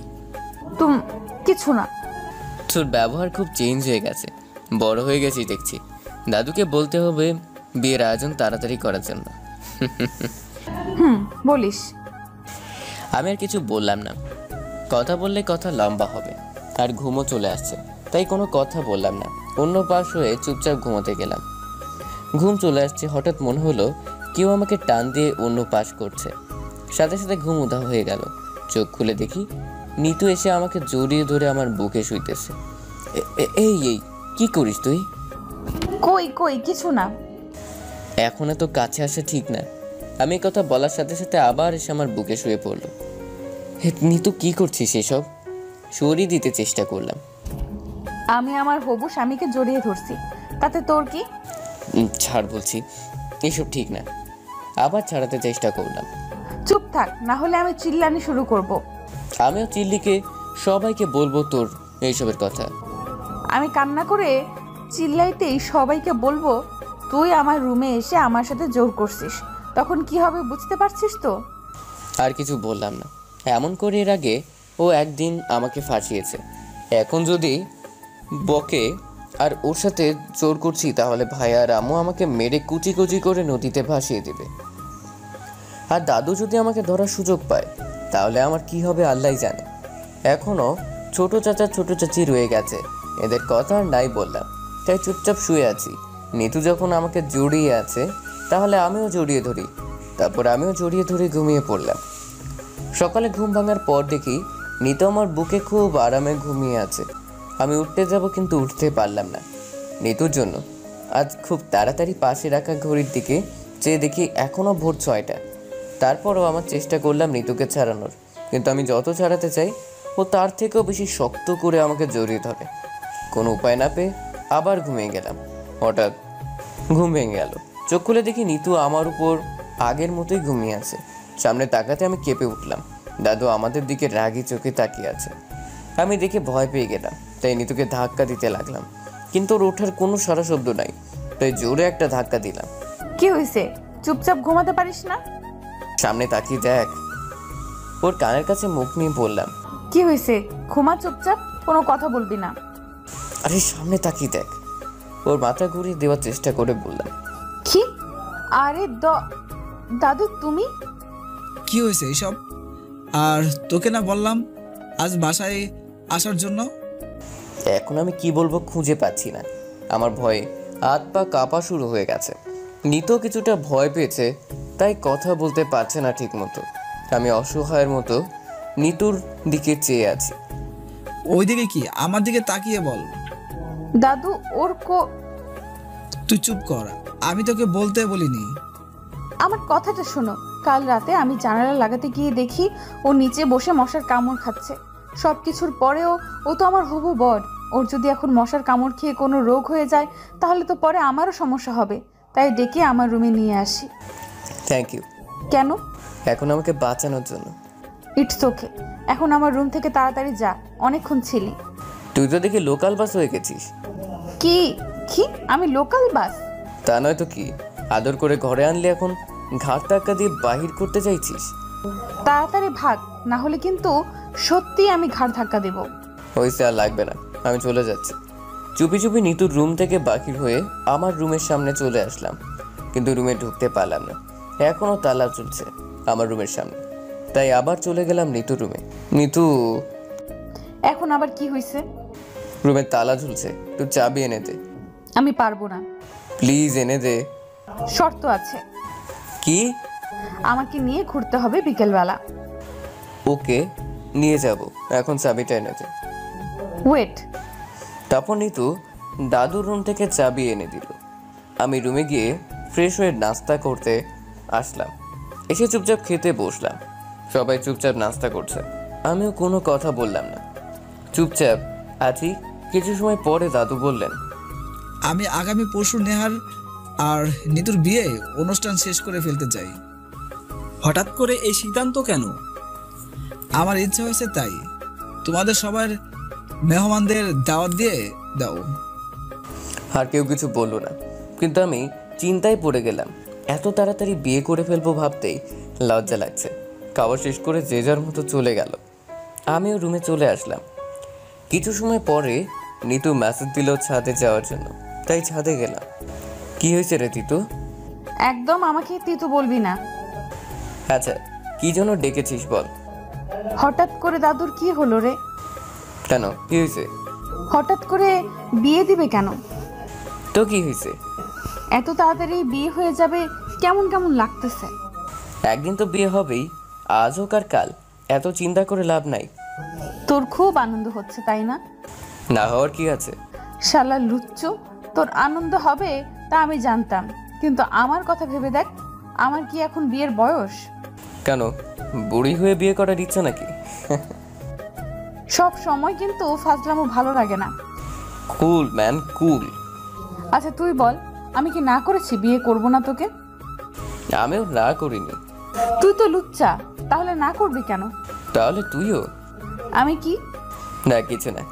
কিছু না। তোর ব্যবহার খুব চেঞ্জ হয়ে গেছে, বড় হয়ে গেছিস দেখছি। দাদুকে বলতে হবে বিয়ের আয়োজন তাড়াতাড়ি করার জন্য। বলিস। আমি আর কিছু বললাম না, কথা বললে কথা লম্বা হবে, আর ঘুমও চলে আসছে, তাই কোনো কথা বললাম না। অন্য পাশ হয়ে চুপচাপ ঘুমোতে গেলাম। ঘুম চলে আসছে, হঠাৎ মনে হলো কেউ আমাকে টান দিয়ে অন্য পাশ করছে। সাথে সাথে ঘুম উধাও হয়ে গেল। চোখ খুলে দেখি নিতু এসে আমাকে জড়িয়ে ধরে আমার বুকে শুইতেছে। এই এই কি করিস তুই? কই কিছু না। এখন এত কাছে আসা ঠিক না। আমি কথা বলার সাথে সাথে আবার এসে আমার বুকে শুয়ে পড়লো। নিতু কি করছিস এসব? সরিয়ে দিতে চেষ্টা করলাম। আমি আমার হবু স্বামীকে জড়িয়ে ধরছি, তাতে তোর কি? ছাড় বলছি, এসব ঠিক না। আবার ছাড়াতে চেষ্টা করলাম। চুপ থাক, না হলে আমি চিল্লানি শুরু করব। আমিও চিল্লিকে সবাইকে বলবো তোর এইসবের কথা। আমি কান্না করে চিল্লাইতেই সবাইকে বলবো তুই আমার রুমে এসে আমার সাথে জোর করছিস, তখন কি হবে বুঝতে পারছিস তো? আর কিছু বললাম না। এমন করে এর আগে ও একদিন আমাকে ফাঁসিয়েছে। এখন যদি বকে আর ওর সাথে জোর করছি, তাহলে ভাই আর আম্মু আমাকে মেরে কুচি কুচি করে নদীতে ভাসিয়ে দিবে। আর দাদু যদি আমাকে ধরার সুযোগ পায়, তাহলে আমার কি হবে আল্লাহ জানে। এখনও ছোট চাচা ছোট চাচি রয়ে গেছে, এদের কথা আর নাই বললাম, তাই চুপচাপ শুয়ে আছি। নিতু যখন আমাকে জড়িয়ে আছে, তাহলে আমিও জড়িয়ে ধরি। তারপর আমিও জড়িয়ে ধরে ঘুমিয়ে পড়লাম। সকালে ঘুম ভাঙার পর দেখি নিতু আমার বুকে খুব আরামে ঘুমিয়ে আছে। আমি উঠতে যাব কিন্তু উঠতে পারলাম না নিতুর জন্য। আজ খুব তাড়াতাড়ি পাশে রাখা ঘড়ির দিকে চেয়ে দেখি এখনও ভোর 6টা। তারপরও আমার চেষ্টা করলাম নিতুকে ছাড়ানোর, কিন্তু আমি যত ছাড়াতে চাই ও তার থেকেও বেশি শক্ত করে আমাকে জড়িয়ে ধরে। কোনো উপায় না পেয়ে আবার ঘুমিয়ে গেলাম। হঠাৎ ঘুম ভেঙে গেল। চোখ খুলে দেখি নিতু আমার উপর আগের মতোই ঘুমিয়ে আছে। সামনে তাকাতে আমি কেঁপে উঠলাম। দাদু আমাদের দিকে রাগি চোখে তাকিয়ে আছে। আমি দেখে ভয় পেয়ে গেলাম, তাই নিতুকে ধাক্কা দিতে লাগলাম, কিন্তু ওর ওঠার কোনো সারা শব্দ নাই। তাই জোরে একটা ধাক্কা দিলাম। কি হয়েছে? চুপচাপ ঘুমাতে পারিস না? সামনে তাকিয়ে দেখ। ওর কানের কাছে মুখ নিয়ে বললাম, কি হয়েছে? ঘুমা চুপচাপ, কোনো কথা বলবি না। আরে সামনে তাকিয়ে দেখ। ওর মাথা ঘুরিয়ে দেওয়ার চেষ্টা করে বললাম, কি? আরে দাদু তুমি? কি হয়েছে এসব? আর তোকে না বললাম আজ বাসায় আসার জন্য? এখন আমি কি বলবো খুঁজে পাচ্ছি না। আমার ভয়ে হাত পা কাঁপা শুরু হয়ে গেছে। নিতো কিছুটা ভয় পেয়েছে, তাই কথা বলতে পারছে না ঠিক মতো। আমি অসহায়ের মতো নিতুর দিকে চেয়ে আছি। ওইদিকে কি? আমার দিকে তাকিয়ে বল। দাদু ওর তুই চুপ কর, আমি তোকে বলতে বলিনি। আমার কথাটা শোনো। কাল রাতে আমি জানালা লাগাতে গিয়ে দেখি ও নিচে বসে মশার কামড় খাচ্ছে। সব কিছুর পরেও ও তো আমার হবু বর। ওর যদি এখন মশার কামড় খেয়ে কোনো রোগ হয়ে যায় তাহলে তো পরে আমারও সমস্যা হবে। তাই ডেকে আমার রুমে নিয়ে আসি। Thank you. কেন? এখন আমাকে বাঁচানোর জন্য। It's okay. এখন আমার রুম থেকে তাড়াতাড়ি যা, অনেকক্ষণ ছিলি। তুই তো দেখি লোকাল বাস হয়ে গেছিস। কি কি? আমি লোকাল বাস? তা নয় তো কি, আদর করে ঘরে আনলে এখন ঘাট ধাক্কা দিয়ে বাহির করতে চাইছিস? তাড়াতাড়ি ভাগ, না হলে কিন্তু সত্যি আমি ঘাড় ধাক্কা দেব। হয়েছে, আর লাগবে না, আমি চলে যাচ্ছি। চুপি চুপি নিতুর রুম থেকে বাহির হয়ে আমার রুমের সামনে চলে আসলাম, কিন্তু রুমে ঢুকতে পারলাম না। এখনও তালা চলছে আমার রুমের সামনে, তাই আবার চলে গেলাম নিতুর রুমে। নিতু, এখন আবার কি হয়েছে? রুমের তালা ঝুলছে, একটু চাবি এনে দে। আমি পারবো না। প্লিজ এনে দে। শর্ত আছে। কি? আমাকে নিয়ে ঘুরতে হবে বিকেলবেলা। ওকে, নিয়ে যাব, এখন চাবিটা এনে দে। ওয়েট। তারপর নিতু দাদুর রুম থেকে চাবি এনে দিল। আমি রুমে গিয়ে ফ্রেশ হয়ে নাস্তা করতে আসলাম। এসে চুপচাপ খেতে বসলাম। সবাই চুপচাপ নাস্তা করছে, আমিও কোনো কথা বললাম না, চুপচাপ আছি। কিছু সময় পরে দাদু বললেন, আমি আগামী পরশু নেহার আর নিতুর বিয়ে অনুষ্ঠান শেষ করে ফেলতে চাই। হঠাৎ করে এই সিদ্ধান্ত কেন? আমার ইচ্ছা হয়েছে তাই। তোমাদের সবার মেহমানদের দাওয়াত দিয়ে দাও। আর কেউ কিছু বললো না, কিন্তু আমি চিন্তায় পড়ে গেলাম। এত তাড়াতাড়ি বিয়ে করে ফেলবো ভাবতেই লজ্জা লাগছে। খাওয়া শেষ করে যে যার মতো চলে গেল। আমিও রুমে চলে আসলাম। কিছু সময় পরে নিতু মেসেজ দিল ছাদে যাওয়ার জন্য, তাই ছাদে গেলাম। কি হয়েছে রে তিতু? একদম আমাকে তিতু বলবি না। আচ্ছা, কি জন্য ডেকেছিস বল। হঠাৎ করে দাদুর কি হলো রে? কেন, কি হয়েছে? হঠাৎ করে বিয়ে দিবে কেন? তো কি হয়েছে? এত তাড়াতাড়ি বিয়ে হয়ে যাবে কেমন কেমন লাগতেছে। একদিন তো বিয়ে হবেই, আজ হোক আর কাল, এত চিন্তা করে লাভ নাই। তোর খুব আনন্দ হচ্ছে তাই না? না হওয়ার কি আছে? শালা লুচ্চু, তোর আনন্দ হবে তা আমি জানতাম, কিন্তু আমার কথা ভেবে দেখ, আমার কি এখন বিয়ের বয়স? কেন, বুড়ি হয়ে বিয়ে করার ইচ্ছা নাকি? সব সময় কিন্তু ফাজলামো ভালো লাগে না। কুল ম্যান, কুল। আচ্ছা তুই বল, আমি কি না করেছি বিয়ে করব না তোকে? আমিও না করিনি। তুই তো লুচ্চা, তাহলে না করবি কেন? তাহলে তুইও? আমি কি? না, কিছু না।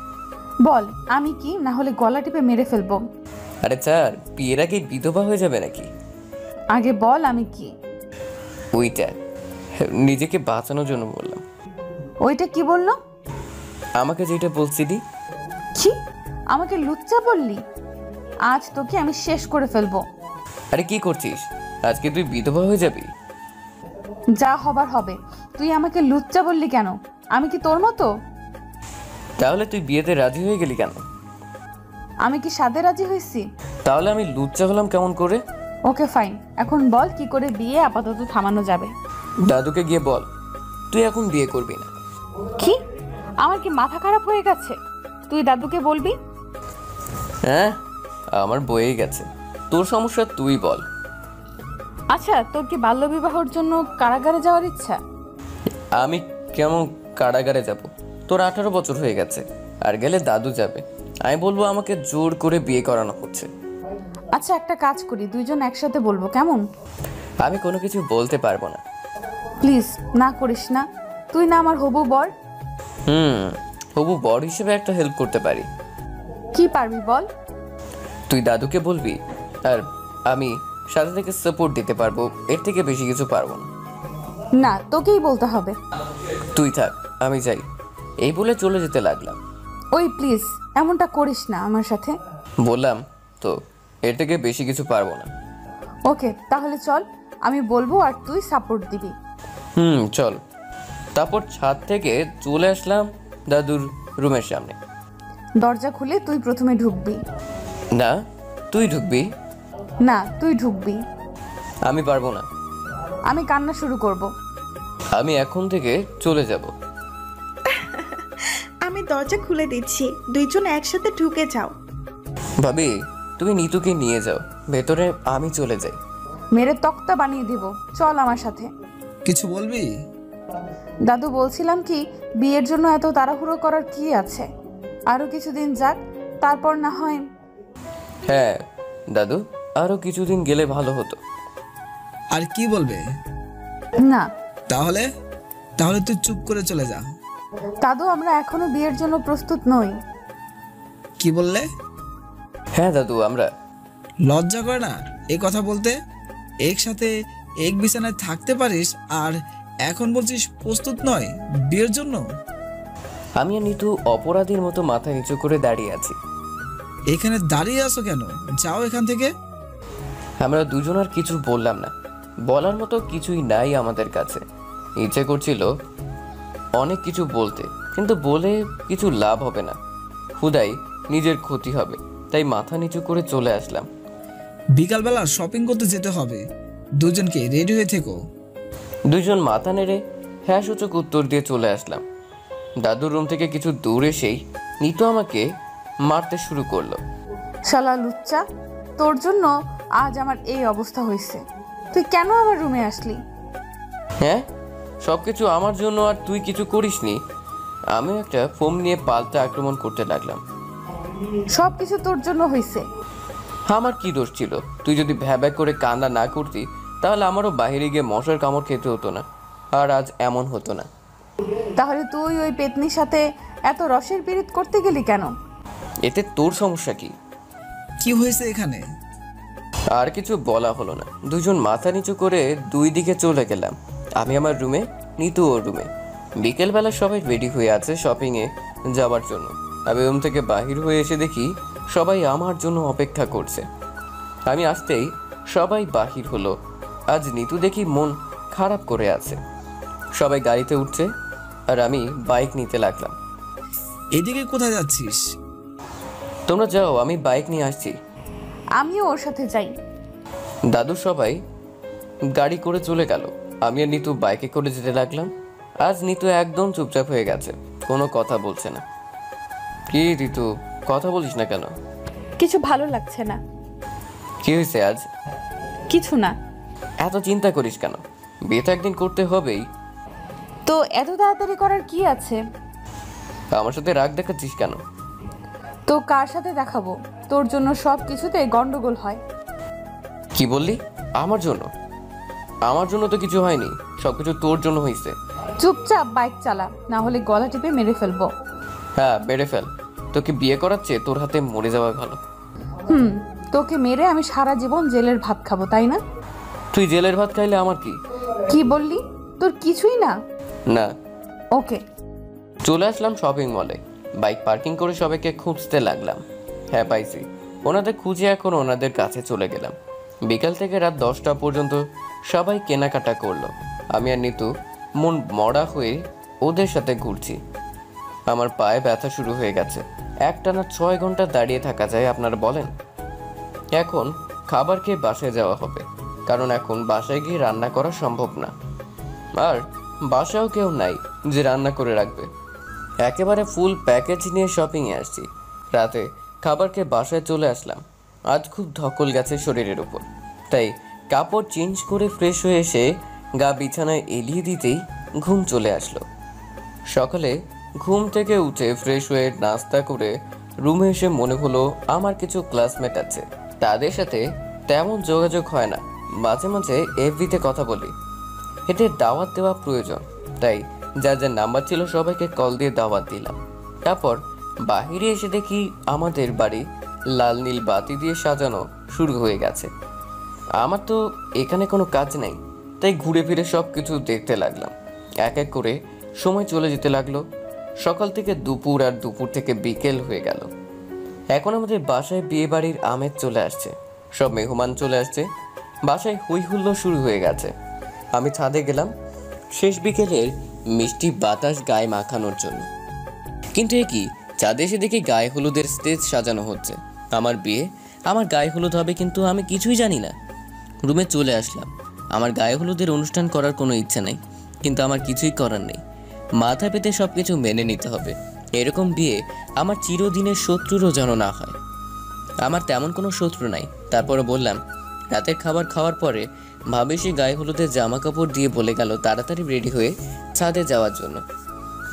বল আমি কি, না হলে গলা টিপে মেরে ফেলবো। আরে স্যার, বিয়ের আগে বিধবা হয়ে যাবে নাকি? আগে বল আমি কি? ওইটা নিজেকে বাঁচানোর জন্য বললাম। ওইটা কি বললো? আমাকে যেটা বলছিলি। কি? আমাকে লুচ্চা বললি? আজ তোকে আমি শেষ করে ফেলবো। আরে কি করছিস? আজকে তুই বিধবা হয়ে যাবি? যা হবার হবে। তুই আমাকে লুচ্চা বললি কেন? আমি কি তোর মতো? তাহলে তুই বিয়েতে রাজি হয়ে গেলি কেন? আমি কি সাধে রাজি হয়েছি? তাহলে আমি লুচ্চা হলাম কেমন করে? ওকে ফাইন, এখন বল কি করে বিয়ে আপাতত থামানো যাবে। দাদুকে গিয়ে বল তুই এখন বিয়ে করবি না। কি? আমার কি মাথা খারাপ হয়ে গেছে? তুই দাদুকে বলবি? হ্যাঁ, আমার বয়েই গেছে। তোর সমস্যা তুই বল। আচ্ছা, তোর কি বাল্যবিবাহর জন্য কারাগারে যাওয়ার ইচ্ছা? আমি কেমন কারাগারে যাব? তোর 18 বছর হয়ে গেছে, আর গেলে দাদু যাবে। আমি বলবো আমাকে জোর করে বিয়ে করানো হচ্ছে। আচ্ছা, একটা কাজ করি, দুইজন একসাথে বলবো, কেমন? আমি কোনো কিছু বলতে পারবো না। প্লিজ না করিস না, তুই না আমার হবু বর। হবু বর হিসেবে একটা হেল্প করতে পারি। কি পারবি বল? তুই দাদুকে বলবি, আর আমি সাথে থেকে সাপোর্ট দিতে পারবো। এর থেকে বেশি কিছু পারবো না। না, তোকেই বলতে হবে। তুই থাক, আমি যাই। এই বলে চলে যেতে লাগলাম। ওই প্লিজ এমনটা করিস না আমার সাথে। বললাম তো, এর থেকে বেশি কিছু পারবো না। ওকে, তাহলে চল, আমি বলবো আর তুই সাপোর্ট দিবি। চল। তারপর ছাদ থেকে চলে আসলাম দাদুর রুমের সামনে। দরজা খুলে তুই প্রথমে ঢুকবি। না, তুই ঢুকবি। না, তুই ঢুকবি। আমি পারবো না। আমি কান্না শুরু করব। আমি এখন থেকে চলে যাব। আমি দরজা খুলে দিচ্ছি, দুইজন একসাথে ঢুকে যাও। ভাবি, তুমি নিতুকে নিয়ে যাও ভেতরে, আমি চলে যাই। মেরে তক্তা বানিয়ে দিব, চল আমার সাথে। কিছু বলবি? দাদু, বলছিলাম কি, বিয়ের জন্য এত তাড়াহুড়ো করার কি আছে? আরো কিছুদিন যাক, তারপর না হয়। হ্যাঁ দাদু, আরো কিছুদিন গেলে ভালো হতো। আর কি বলবে? না। তাহলে তাহলে তুই চুপ করে চলে যা। দাদু, আমরা এখনো বিয়ের জন্য প্রস্তুত নই। কি বললে? হ্যাঁ দাদু, আমরা। লজ্জা করে না এই কথা বলতে? একসাথে এক বিছানায় থাকতে পারিস, আর এখন বলছিস প্রস্তুত নয় বিয়ের জন্য? আমি আর নিতু অপরাধীর মতো মাথা নিচু করে দাঁড়িয়ে আছি। এখানে দাঁড়িয়ে আছো কেন? যাও এখান থেকে। আমরা দুজন আর কিছু বললাম না। বলার মতো কিছুই নাই আমাদের কাছে। ইচ্ছে করছিল অনেক কিছু বলতে, কিন্তু বলে কিছু লাভ হবে না, হুদাই নিজের ক্ষতি হবে। তাই মাথা নিচু করে চলে আসলাম। বিকালবেলা শপিং করতে যেতে হবে, দুজনকে রেডি হয়ে থেকো। দুজন মাথা নেড়ে হ্যাঁ সূচক উত্তর দিয়ে চলে আসলাম। দাদুর রুম থেকে কিছু দূর এসেই নিতু আমাকে মারতে শুরু করলো। শালা লুচ্চা, তোর জন্য আজ আমার এই অবস্থা হয়েছে। তুই কেন আমার রুমে আসলি? হ্যাঁ, সব কিছু আমার জন্য, আর তুই কিছু করিসনি। আমিও একটা ফোন নিয়ে পাল্টা আক্রমণ করতে লাগলাম। সব কিছু তোর জন্য হয়েছে। আমার কি দোষ ছিল? তুই যদি ভ্যাব্যাক করে কান্না না করতি, তাহলে আমারও বাইরে গিয়ে মশার কামড় খেতে হতো না, আর আজ এমন হতো না। তাহলে তুই ওই পেতনির সাথে এত রসের পীড়িত করতে গেলি কেন? এতে তোর সমস্যা কি? কি হয়েছে এখানে? আর কিছু বলা হলো না। দুজন মাথা নিচু করে দুই দিকে চলে গেলাম। আমি আমার রুমে, নিতু ওর রুমে। বিকেলবেলা সবাই রেডি হয়ে আছে শপিংয়ে যাওয়ার জন্য। আমি রুম থেকে বাহির হয়ে এসে দেখি সবাই আমার জন্য অপেক্ষা করছে। আমি আসতেই সবাই বাহির হলো। আজ নিতু দেখি মন খারাপ করে আছে। সবাই গাড়িতে উঠছে, আর আমি বাইক নিতে লাগলাম। এদিকে কোথায় যাচ্ছিস? তোমরা যাও, আমি বাইক নিয়ে আসছি। আমিও ওর সাথে যাই। দাদু সবাই গাড়ি করে চলে গেল। আমি আর নিতু বাইকে করে যেতে লাগলাম। আজ নিতু একদম চুপচাপ হয়ে গেছে, কোনো কথা বলছে না। কি ঋতু, কথা বলিস না কেন? কিছু ভালো লাগছে না। কি হয়েছে আজ? কিছু না। এত চিন্তা করিস কেন? বিয়ে তো একদিন করতে হবেই। তো এত তাড়াতাড়ি করার কি আছে? আমার সাথে রাগ দেখাচ্ছিস কেন? তো কার সাথে দেখাবো? তোর জন্য সব কিছুতে গন্ডগোল হয়। কি বললি? আমার জন্য? আমার জন্য তো কিছু হয়নি, সবকিছু তোর জন্য হয়েছে। চুপচাপ বাইক চালা, না হলে গলা টিপে মেরে ফেলবো। হ্যাঁ, মেরে ফেল। তোকে বিয়ে করাচ্ছে তোর হাতে মরে যাওয়া ভালো। তোকে মেরে আমি সারা জীবন জেলের ভাত খাবো, তাই না? তুই জেলের ভাত খাইলে আমার কি? কি বললি? তোর কিছুই না। না। ওকে। চলে আসলাম শপিং মলে। বাইক পার্কিং করে সবাইকে খুঁজতে লাগলাম। হ্যাঁ, পাইছি। ওনাদের খুঁজে এখন ওনাদের কাছে চলে গেলাম। বিকাল থেকে রাত 10টা পর্যন্ত সবাই কেনাকাটা করলো। আমি আর নিতু মন মরা হয়ে ওদের সাথে ঘুরছি। আমার পায়ে ব্যথা শুরু হয়ে গেছে। একটানা 6 ঘন্টা দাঁড়িয়ে থাকা যায় আপনারা বলেন? এখন খাবার খেয়ে বাসায় যাওয়া হবে, কারণ এখন বাসায় গিয়ে রান্না করা সম্ভব না। আর বাসাও কেউ নাই যে রান্না করে রাখবে। একেবারে ফুল প্যাকেজ নিয়ে শপিংয়ে আসছি। রাতে খাবার খেয়ে বাসায় চলে আসলাম। আজ খুব ধকল গেছে শরীরের উপর, তাই কাপড় চেঞ্জ করে ফ্রেশ হয়ে এসে গা বিছানায় এলিয়ে দিতেই ঘুম চলে আসলো। সকালে ঘুম থেকে উঠে ফ্রেশ হয়ে নাস্তা করে রুমে এসে মনে হলো আমার কিছু ক্লাসমেট আছে, তাদের সাথে তেমন যোগাযোগ হয় না, মাঝে মাঝে এফবিতে কথা বলি। এদের দাওয়াত দেওয়া প্রয়োজন, তাই যার যার নাম্বার ছিল সবাইকে কল দিয়ে দাওয়াত দিলাম। তারপর বাহিরে এসে দেখি আমাদের বাড়ি লাল নীল বাতি দিয়ে সাজানো শুরু হয়ে গেছে। আমার তো এখানে কোনো কাজ নেই, তাই ঘুরে ফিরে সব কিছু দেখতে লাগলাম। এক এক করে সময় চলে যেতে লাগলো। সকাল থেকে দুপুর, আর দুপুর থেকে বিকেল হয়ে গেল। এখন আমাদের বাসায় বিয়ে বাড়ির আমেজ চলে আসছে, সব মেহমান চলে আসছে, বাসায় হই হুল্লো শুরু হয়ে গেছে। আমি ছাদে গেলাম শেষ বিকেলের মিষ্টি বাতাস গায়ে মাখানোর জন্য। কিন্তু এ কি, ছাদে এসে দেখি গায়ে হলুদের স্টেজ সাজানো হচ্ছে। আমার বিয়ে, আমার গায়ে হলুদ হবে, কিন্তু আমি কিছুই জানি না। রুমে চলে আসলাম। আমার গায়ে হলুদের অনুষ্ঠান করার কোনো ইচ্ছা নেই, কিন্তু আমার কিছুই করার নেই। মাথা পেতে সব কিছু মেনে নিতে হবে। এরকম বিয়ে আমার চিরদিনের শত্রুরও যেন না হয়। আমার তেমন কোনো শত্রু নাই। তারপরে বললাম, রাতের খাবার খাওয়ার পরে ভাবি সে গায়ে হলুদের জামা কাপড় দিয়ে বলে গেল তাড়াতাড়ি রেডি হয়ে ছাদে যাওয়ার জন্য।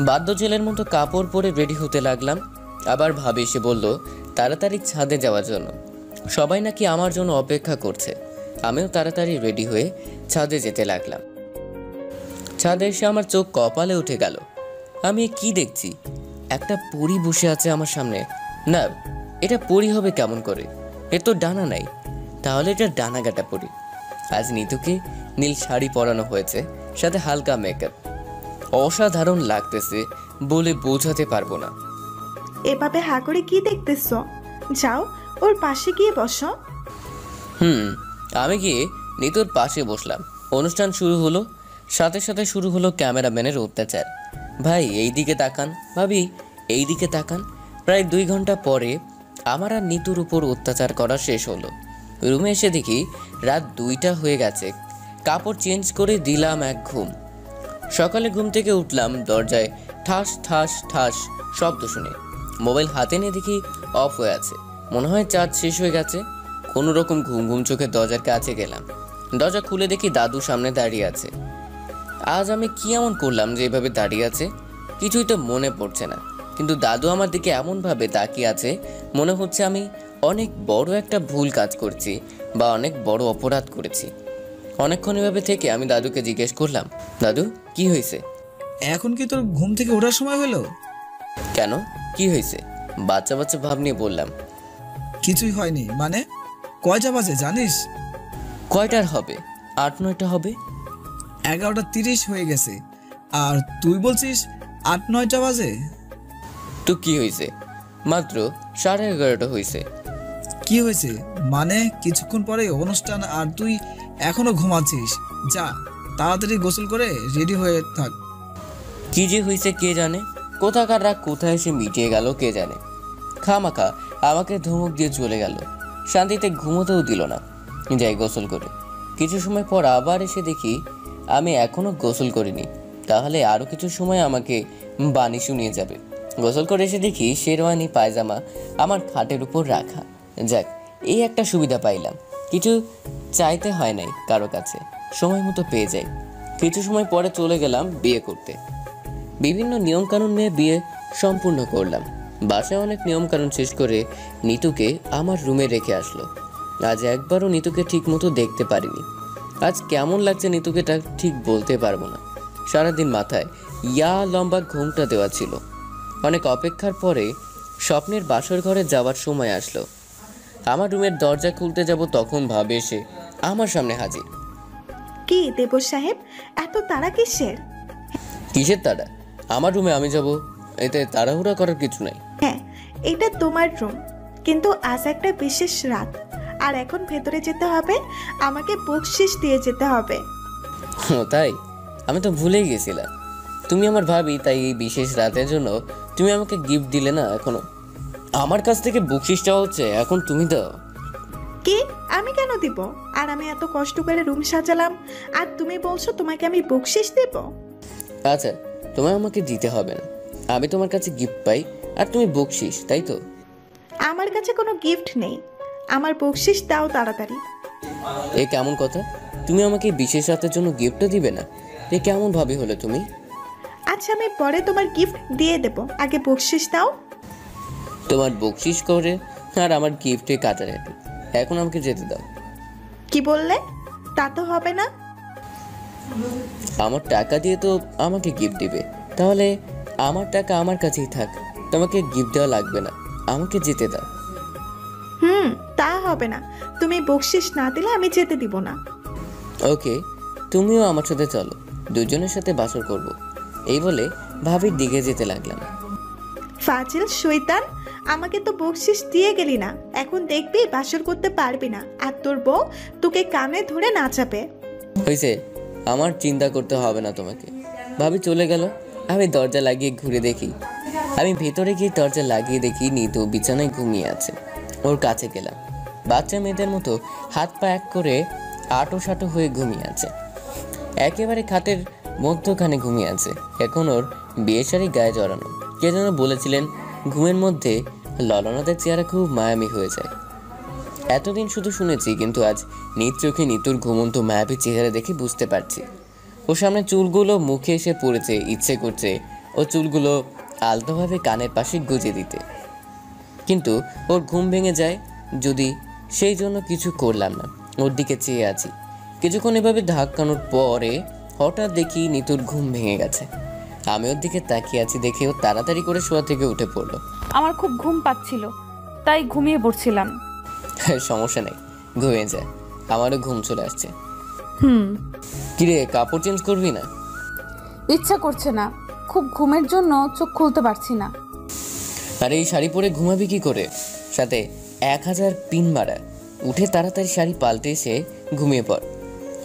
বাদ্য ছেলের মতো কাপড় পরে রেডি হতে লাগলাম। আবার ভাবি এসে বলল তাড়াতাড়ি ছাদে যাওয়ার জন্য। সবাই নাকি আমার জন্য অপেক্ষা করছে। আমিও তাড়াতাড়ি রেডি হয়ে ছাদে যেতে লাগলাম। ছাদে এসে আমার চোখ কপালে উঠে গেল। আমি কি দেখছি? একটা পরী বসে আছে আমার সামনে। না, এটা পরী হবে কেমন করে? এর তো ডানা নাই, তাহলে এটা ডানা কাটা পরী। আজ নিতুকে নীল শাড়ি পরানো হয়েছে, সাথে হালকা মেকআপ। অসাধারণ লাগতেছে বলে বোঝাতে পারবো না। এভাবে হা করে কি দেখতেছো? যাও ওর পাশে গিয়ে বসো। আমি গিয়ে নিতুর পাশে বসলাম। অনুষ্ঠান শুরু হলো, সাথে সাথে শুরু হলো ক্যামেরাম্যানের অত্যাচার। ভাই এই দিকে তাকান, ভাবি এই দিকে তাকান। প্রায় 2 ঘন্টা পরে আমার আর নিতুর উপর অত্যাচার করা শেষ হলো। রুমে এসে দেখি রাত 2টা হয়ে গেছে। কাপড় চেঞ্জ করে দিলাম এক ঘুম। সকালে ঘুম থেকে উঠলাম, দরজায় ঠাস ঠাস ঠাস শব্দ শুনে মোবাইল হাতে নিয়ে দেখি অফ হয়ে আছে। মনে হয় চার্জ শেষ হয়ে গেছে। কোনো রকম ঘুম ঘুম চোখে দরজার কাছে গেলাম। দরজা খুলে দেখি দাদু সামনে দাঁড়িয়ে আছে। আজ আমি কি এমন করলাম যে এভাবে দাঁড়িয়ে আছে? কিছুই তো মনে পড়ছে না, কিন্তু দাদু আমার দিকে এমনভাবে তাকিয়ে আছে মনে হচ্ছে আমি অনেক বড় একটা ভুল কাজ করছি বা অনেক বড় অপরাধ করেছি। অনেকক্ষণ এভাবে থেকে আমি দাদুকে জিজ্ঞেস করলাম, দাদু কি হয়েছে? এখন কি তোর ঘুম থেকে ওঠার সময় হলো? কেন, কি হয়েছে? বাচ্চা বাচ্চা ভাব নিয়ে বললাম। কিছুই হয়নি। মানে কয়টা বাজে জানিস? কয়টার হবে? 8-9টা হবে। 11:30 হয়ে গেছে, আর তুই বলছিস 8-9টা বাজে? তো কি হয়েছে? মাত্র 11:30 হয়েছে। কি হয়েছে মানে? কিছুক্ষণ পরে অনুষ্ঠান আর তুই এখনো ঘুমাচ্ছিস। যা তাড়াতাড়ি গোসল করে রেডি হয়ে থাক। কি যে হয়েছে কে জানে, কোথাকার রাগ কোথায় এসে মিটিয়ে গেল কে জানে। খামাখা আমাকে ধমক দিয়ে চলে গেল, শান্তিতে ঘুমোতেও দিল না। যাই গোসল করে। কিছু সময় পর আবার এসে দেখি আমি এখনো গোসল করিনি, তাহলে আরও কিছু সময় আমাকে বাণী শুনিয়ে যাবে। গোসল করে এসে দেখি শেরওয়ানি পায়জামা আমার খাটের উপর রাখা। যাক, এই একটা সুবিধা পাইলাম, কিছু চাইতে হয় নাই কারো কাছে, সময় মতো পেয়ে যাই। কিছু সময় পরে চলে গেলাম বিয়ে করতে। বিভিন্ন নিয়মকানুন নিয়ে বিয়ে সম্পূর্ণ করলাম। বাসায় অনেক নিয়মকানুন শেষ করে নিতুকে আমার রুমে রেখে আসলো। আজ একবারও নিতুকে ঠিক মতো দেখতে পারিনি। আজ কেমন লাগছে নিতুকে তা ঠিক বলতে পারবো না। সারাদিন মাথায় লম্বা ঘোমটা দেওয়া ছিল। অনেক অপেক্ষার পরে স্বপ্নের বাসর ঘরে যাওয়ার সময় আসলো। আমার রুমের দরজা খুলতে যাব, তখন ভাবে এসে আমার সামনে হাজির। কি দেবর সাহেব, এত তাড়া কিসের? কিসের তাড়া? আমার রুমে আমি যাব, এতে তাড়াহুড়া করার কিছু নাই। হ্যাঁ, এটা তোমার রুম, কিন্তু আজ একটা বিশেষ রাত, আর এখন ভেতরে যেতে হবে। আমাকে বকশিশ দিয়ে যেতে হবে। তাই? আমি তো ভুলেই গেছিলাম তুমি আমার ভাবি, তাই এই বিশেষ রাতের জন্য তুমি আমাকে গিফট দিলে না। এখনো আমার কাছ থেকে বকশিশ চাওয়া হচ্ছে, এখন তুমি দাও। কি? আমি কেন দিব? আর আমি এত কষ্ট করে রুম সাজালাম, আর তুমি বলছো তোমাকে আমি বকশিশ দেব? আচ্ছা, তোমার আমাকে দিতে হবে না, আমি তোমার কাছে গিফট পাই আর তুমি বকশিস, তাই তো? আমার কাছে কোনো গিফট নেই, আমার বকশিস দাও তাড়াতাড়ি। এ কেমন কথা? তুমি আমাকে বিশেষ রাতের জন্য গিফটও দিবে না? এ কেমন ভাবে হলো তুমি? আচ্ছা আমি পরে তোমার গিফট দিয়ে দেব, আগে বকশিস দাও। তোমার বকশিস করে আর আমার গিফটে কাটাকাটি, এখন আমাকে যেতে দাও। কি বললে? তা তো হবে না। আমার টাকা দিয়ে তো আমাকে গিফট দিবে, তাহলে আমার টাকা আমার কাছেই থাক, তোমাকে গিফট দেওয়া লাগবে না, আমাকে যেতে দাও। তা হবে না, তুমি বকশিস না দিলে আমি যেতে দিব না। ওকে, তুমিও আমার সাথে চলো, দুজনের সাথে বাসর করব। এই বলে ভাবির দিকে যেতে লাগলাম। ফাজিল শয়তান, আমাকে তো বকশিস দিয়ে গেলি না, এখন দেখবি বাসর করতে পারবি না, আর তোর বউ তোকে কানে ধরে নাচাবে। হয়েছে, আমার চিন্তা করতে হবে না তোমাকে। ভাবি চলে গেল, আমি দরজা লাগিয়ে ঘুরে দেখি, আমি ভেতরে গিয়ে দরজা লাগিয়ে দেখি নিতু বিছানায় ঘুমিয়ে আছে। ওর কাছে গেলাম, বাচ্চা মেয়েদের মতো হাত পা এক করে আটো সাটো হয়ে ঘুমিয়ে আছে, একেবারে খাটের মধ্যখানে ঘুমিয়ে আছে। এখন ওর বিয়ে শাড়ি গায়ে জড়ানো। কে যেন বলেছিলেন ঘুমের মধ্যে ললনাদের চেহারা খুব মায়াবী হয়ে যায়। এতদিন শুধু শুনেছি, কিন্তু আজ নিজ চোখে নিতুর ঘুমন্ত মায়াবী চেহারা দেখে বুঝতে পারছি। ওর সামনে চুলগুলো মুখে এসে পড়েছে, ইচ্ছে করছে ও চুলগুলো আলতোভাবে কানের পাশে গুজে দিতে, কিন্তু ওর ঘুম ভেঙে যায় যদি, সেই জন্য কিছু করলাম না। ওর দিকে চেয়ে আছি কিছুক্ষণ। এভাবে ধাক্কানোর পরে হঠাৎ দেখি নিতুর ঘুম ভেঙে গেছে। আমি ওর দিকে তাকিয়ে আছি দেখে ও তাড়াতাড়ি করে শোয়া থেকে উঠে পড়লো। আমার খুব ঘুম পাচ্ছিল, তাই ঘুমিয়ে পড়ছিলাম। সমস্যা নেই, ঘুমিয়ে যায়, আমারও ঘুম চলে আসছে। হুম। কিরে, কাপড় চেঞ্জ করবি না? ইচ্ছা করছে না, খুব ঘুমের জন্য চোখ খুলতে পারছি না। আরে এই শাড়ি পরে ঘুমাবি কি করে? সাথে 1000 পিন মারা। উঠে তাড়াতাড়ি শাড়ি পাল্টে এসে ঘুমিয়ে পড়।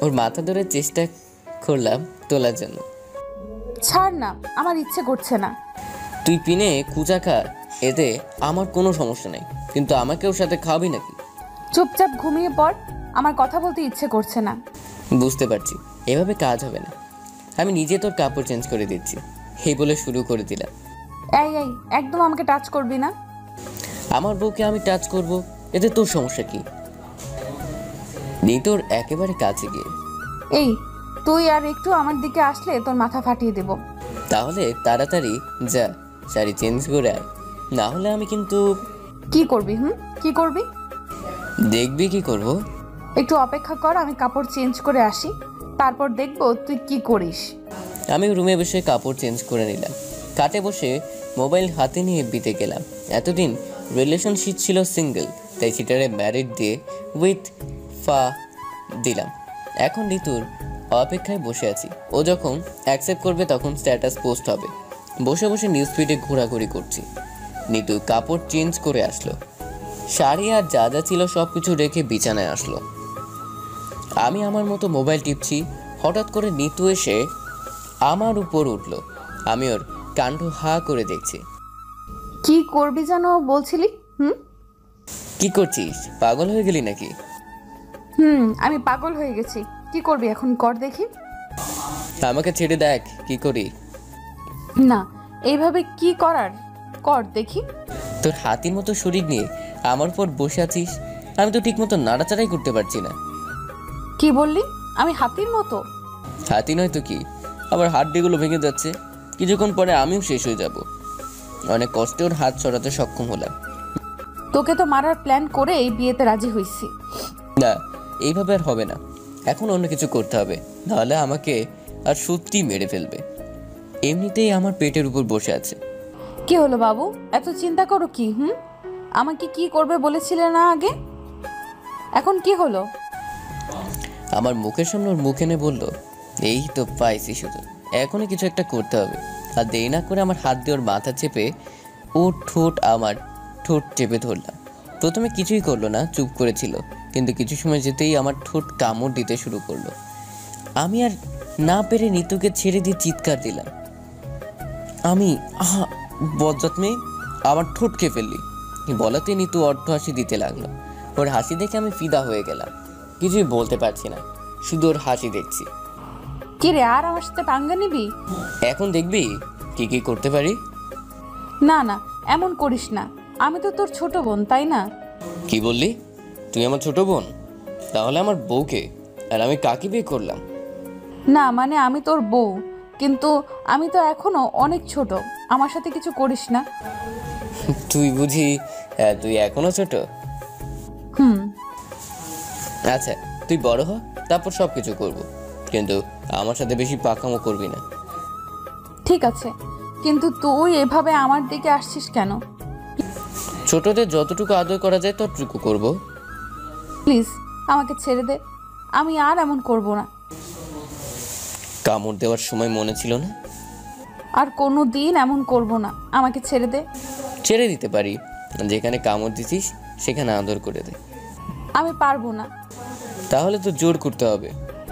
ওর মাথা ধরে চেষ্টা করলাম তোলার জন্য। ছাড় না, আমার ইচ্ছে করছে না। তুই পিনে কুচা খা, এতে আমার কোনো সমস্যা নেই, কিন্তু আমাকে ওর সাথে খাওয়াবি নাকি? চুপচাপ ঘুমিয়ে পড়, আমার কথা বলতে ইচ্ছে করছে না। বুঝতে পারছি, এভাবে কাজ হবে না, আমি নিজে তোর কাপড় চেঞ্জ করে দিচ্ছি, এই বলে শুরু করে দিলাম। এই এই, একদম আমাকে টাচ করবি না। আমার বউকে আমি টাচ করব, এতে তোর সমস্যা কি? নিতোর একেবারে কাছে গিয়ে, এই তুই আর একটু আমার দিকে আসলে তোর মাথা ফাটিয়ে দেব। তাহলে তাড়াতাড়ি যা, শাড়ি চেঞ্জ করে আয়, না হলে আমি কিন্তু। কি করবি? কি করবি? দেখবি কি করব। একটু অপেক্ষা কর, আমি কাপড় চেঞ্জ করে আসি, তারপর দেখবো তুই কি করিস। আমি রুমে বসে কাপড় চেঞ্জ করে নিলাম, কাটে বসে মোবাইল হাতে নিয়ে বিতে গেলাম। এতদিন রিলেশনশিপ ছিল সিঙ্গেল, তাই সেটারে ম্যারিড দিয়ে উইথ ফা দিলাম। এখন ঋতুর অপেক্ষায় বসে আছি, ও যখন অ্যাকসেপ্ট করবে তখন স্ট্যাটাস পোস্ট হবে। বসে বসে নিউজ ফিডে ঘোরাঘুরি করছি। নিতু কাপড় চেঞ্জ করে আসলো, শাড়ি আর যা যা ছিল সব কিছু রেখে বিছানায় আসলো। আমি আমার মতো মোবাইল টিপছি, হঠাৎ করে নিতু এসে আমার উপর উঠলো। আমি ওর কাণ্ড হা করে দেখছি। কি করবি যেন বলছিলি? কি করছিস? পাগল হয়ে গেলি নাকি? আমি পাগল হয়ে গেছি। কি করবি এখন, কর দেখি। আমাকে ছেড়ে দেখ কি করি। না, এইভাবে কি করার, কর দেখি। তোর হাতির মতো শরীর নিয়ে আমার উপর বসে আছিস, আমি তো ঠিক মতো নাড়াচাড়াই করতে পারছি না। কি বললি? আমি হাতির মতো? হাতি নয় তো কি, আবার হাড্ডিগুলো ভেঙে যাচ্ছে, কিছুক্ষণ পরে আমিও শেষ হয়ে যাব। অনেক কষ্টে ওর হাত সরাতে সক্ষম হলাম। তোকে তো মারার প্ল্যান করে এই বিয়েতে রাজি হইছি। না, এইভাবে আর হবে না, এখন অন্য কিছু করতে হবে, নাহলে আমাকে আর সত্যি মেরে ফেলবে। এমনিতেই আমার পেটের উপর বসে আছে। কি হলো বাবু, এত চিন্তা করো কি? আমাকে কি করবে বলেছিলে না আগে, এখন কি হলো? আমার মুখের সামনে ওর মুখ এনে বলল, এই তো পাইছি শুধু, এখনই কিছু একটা করতে হবে। আর দেরি না করে আমার হাত দিয়ে ওর মাথা চেপে ওর ঠোঁট আমার ঠোঁট চেপে ধরলাম। প্রথমে কিছুই করলো না, চুপ করেছিল, কিন্তু কিছু সময় যেতেই আমার ঠোঁট কামড় দিতে শুরু করলো। আমি আর না পেরে নিতুকে ছেড়ে দিয়ে চিৎকার দিলাম, আমি বজ্জাত মেয়ে, আমার ঠোঁট খেয়ে ফেললি। বলাতে নিতু অর্থ হাসি দিতে লাগলো। ওর হাসি দেখে আমি ফিদা হয়ে গেলাম, কিছুই বলতে পারছি না, শুধু ওর হাসি দেখছি। কি রে, আর আমার সাথে পাঙ্গা নিবি? এখন দেখবি কি কি করতে পারি। না না, এমন করিস না। আমি তো তোর ছোট বোন, তাই না? কি বললি? তুই আমার ছোট বোন? তাহলে আমার বউকে আর আমি কাকে বিয়ে করলাম? না মানে আমি তোর বউ, কিন্তু আমি তো এখনো অনেক ছোট। আমার সাথে কিছু করিস না। তুই বুঝি তুই এখনো ছোট? হুম। আচ্ছা, তুই বড় হ, তারপর সব কিছু করবো, কিন্তু আমার সাথে বেশি পাকামো করবি না। ঠিক আছে, কিন্তু তুই এভাবে আমার দিকে আসছিস কেন? ছোটদের যতটুকু আদর করা যায় ততটুকু করব। প্লিজ আমাকে ছেড়ে দে, আমি আর এমন করব না। কামড় দেওয়ার সময় মনে ছিল না? আর কোনো দিন এমন করব না, আমাকে ছেড়ে দে। ছেড়ে দিতে পারি, যেখানে কামড় দিছিস সেখানে আদর করে দে। আমি পারবো না। তাহলে তো জোর করতে হবে।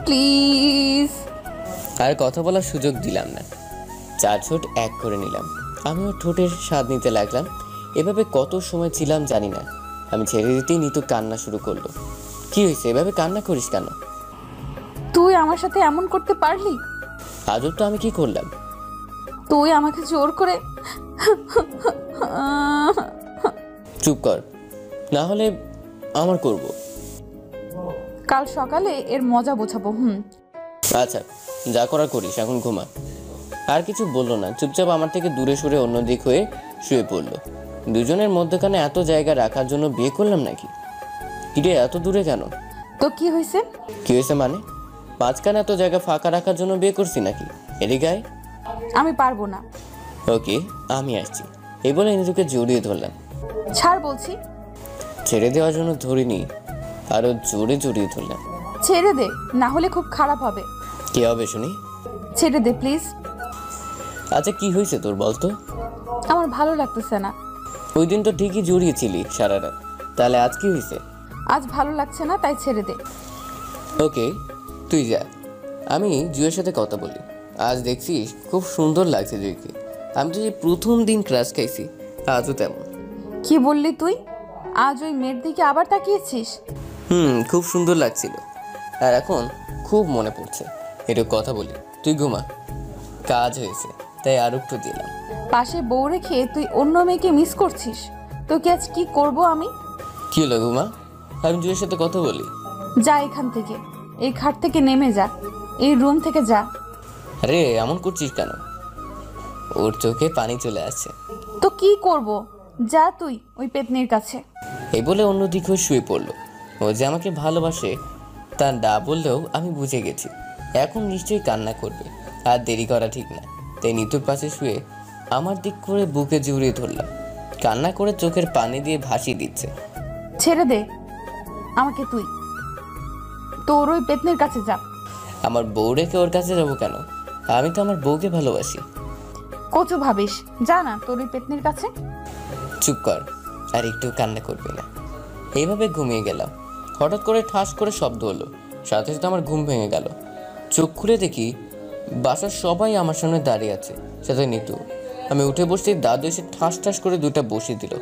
প্লিজ। আর কথা বলার সুযোগ দিলাম না, 4 ঠোঁট এক করে নিলাম। আমিও ঠোঁটের স্বাদ নিতে লাগলাম। এভাবে কত সময় ছিলাম জানি না। আমি ছেড়ে দিতেই নিতু কান্না শুরু করলো। কি হয়েছে, এভাবে কান্না করিস কেন? তুই আমার সাথে এমন করতে পারলি? আজব তো, আমি কি করলাম? তুই আমাকে জোর করে। চুপ কর, না হলে আমার করব। কাল সকালে এর মজা বোঝাবো। আচ্ছা, যা করার করিস, এখন ঘুমা। আর কিছু বললো না, চুপচাপ আমার থেকে দূরে সরে অন্য দিক হয়ে শুয়ে পড়লো। দুজনের মধ্যখানে এত জায়গা রাখার জন্য বিয়ে করলাম নাকি? কিরে, এত দূরে কেন? তো কি হয়েছে? কি হয়েছে মানে? মাঝখানে এত জায়গা ফাঁকা রাখার জন্য বিয়ে করছি নাকি? এদিকে আয়। আমি পারবো না। ওকে, আমি আসছি, এই বলে নিজেকে জড়িয়ে ধরলাম। ছাড় বলছি। ছেড়ে দেওয়ার জন্য ধরিনি, আরো জোরে জড়িয়ে ধরলাম। ছেড়ে দে, না হলে খুব খারাপ হবে। কি হবে শুনি? ছেড়ে দে প্লিজ। আচ্ছা, কি হয়েছে তোর বলতো? আমার ভালো লাগতেছে না। ওই দিন তো ঠিকই জড়িয়েছিলি সারা রাত, তাহলে আজ কি হয়েছে? আজ ভালো লাগছে না, তাই ছেড়ে দে। ওকে, তুই যা, আমি জুয়ের সাথে কথা বলি। আজ দেখছিস খুব সুন্দর লাগছে জুইকে। আমি তো যে প্রথম দিন ক্রাশ খাইছি, আজও তেমন। কি বললি তুই? আজ ওই মেয়ের দিকে আবার তাকিয়েছিস? খুব সুন্দর লাগছিল, আর এখন খুব মনে পড়ছে। একটু কথা বলি, তুই ঘুমা। কাজ হয়েছে তাই আর একটু দিলাম। পাশে বউ রেখে তুই অন্য মেয়েকে মিস করছিস? তোকে আজ কি করব আমি? কি হলো ঘুমা, আমি জুয়ের সাথে কথা বলি। যা এখান থেকে, এই খাট থেকে নেমে যা, এই রুম থেকে যা। আরে এমন করছিস কেন? ওর চোখে পানি চলে আসছে। তো কি করব? যা তুই ওই পেতনির কাছে। এই বলে অন্যদিক হয়ে শুয়ে পড়লো। ও যে আমাকে ভালোবাসে তা না বললেও আমি বুঝে গেছি। এখন নিশ্চয়ই কান্না করবে, আর দেরি করা ঠিক না। তাই নিতুর পাশে শুয়ে আমার দিক করে বুকে জড়িয়ে ধরলাম। কান্না করে চোখের পানি দিয়ে ভাসিয়ে দিচ্ছে। ছেড়ে দে আমাকে, তুই তোর ওই পেতনির কাছে যা। আমার বউ রেখে ওর কাছে যাবো কেন? আমি তো আমার বউকে ভালোবাসি। কচু ভাবিস, যা না তোর ওই পেতনির কাছে। চুপ কর, আর একটু কান্না করবি না। এইভাবে ঘুমিয়ে গেলাম। হঠাৎ করে ঠাস করে শব্দ হলো, সাথে সাথে আমার ঘুম ভেঙে গেল। চোখ খুলে দেখি বাসার সবাই আমার সামনে দাঁড়িয়ে আছে, সাথে নিতু। আমি উঠে বসতে দাদু এসে ঠাস ঠাস করে দুটা বসিয়ে দিল।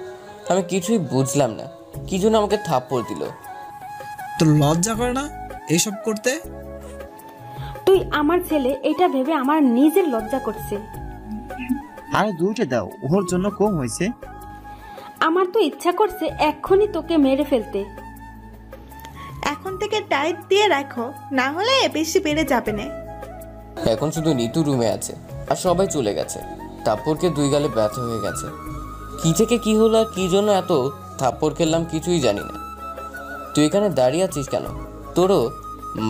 আমি কিছুই বুঝলাম না কি জন্য আমাকে থাপ্পড় দিল। তোর লজ্জা করে না এইসব করতে? তুই আমার ছেলে, এটা ভেবে আমার নিজের লজ্জা করছে। আরে দুইটা দাও, ওর জন্য কম হয়েছে। আমার তো ইচ্ছা করছে এক্ষুনি তোকে মেরে ফেলতে। এখন থেকে টাইট দিয়ে রাখো, না হলে বেশি বেড়ে যাবে না। এখন শুধু নিতু রুমে আছে, আর সবাই চলে গেছে। থাপ্পড়কে 2 গালে ব্যথা হয়ে গেছে। কি থেকে কি হলো আর কি জন্য এত থাপ্পড় খেললাম কিছুই জানি না। তুই এখানে দাঁড়িয়ে আছিস কেন? তোরও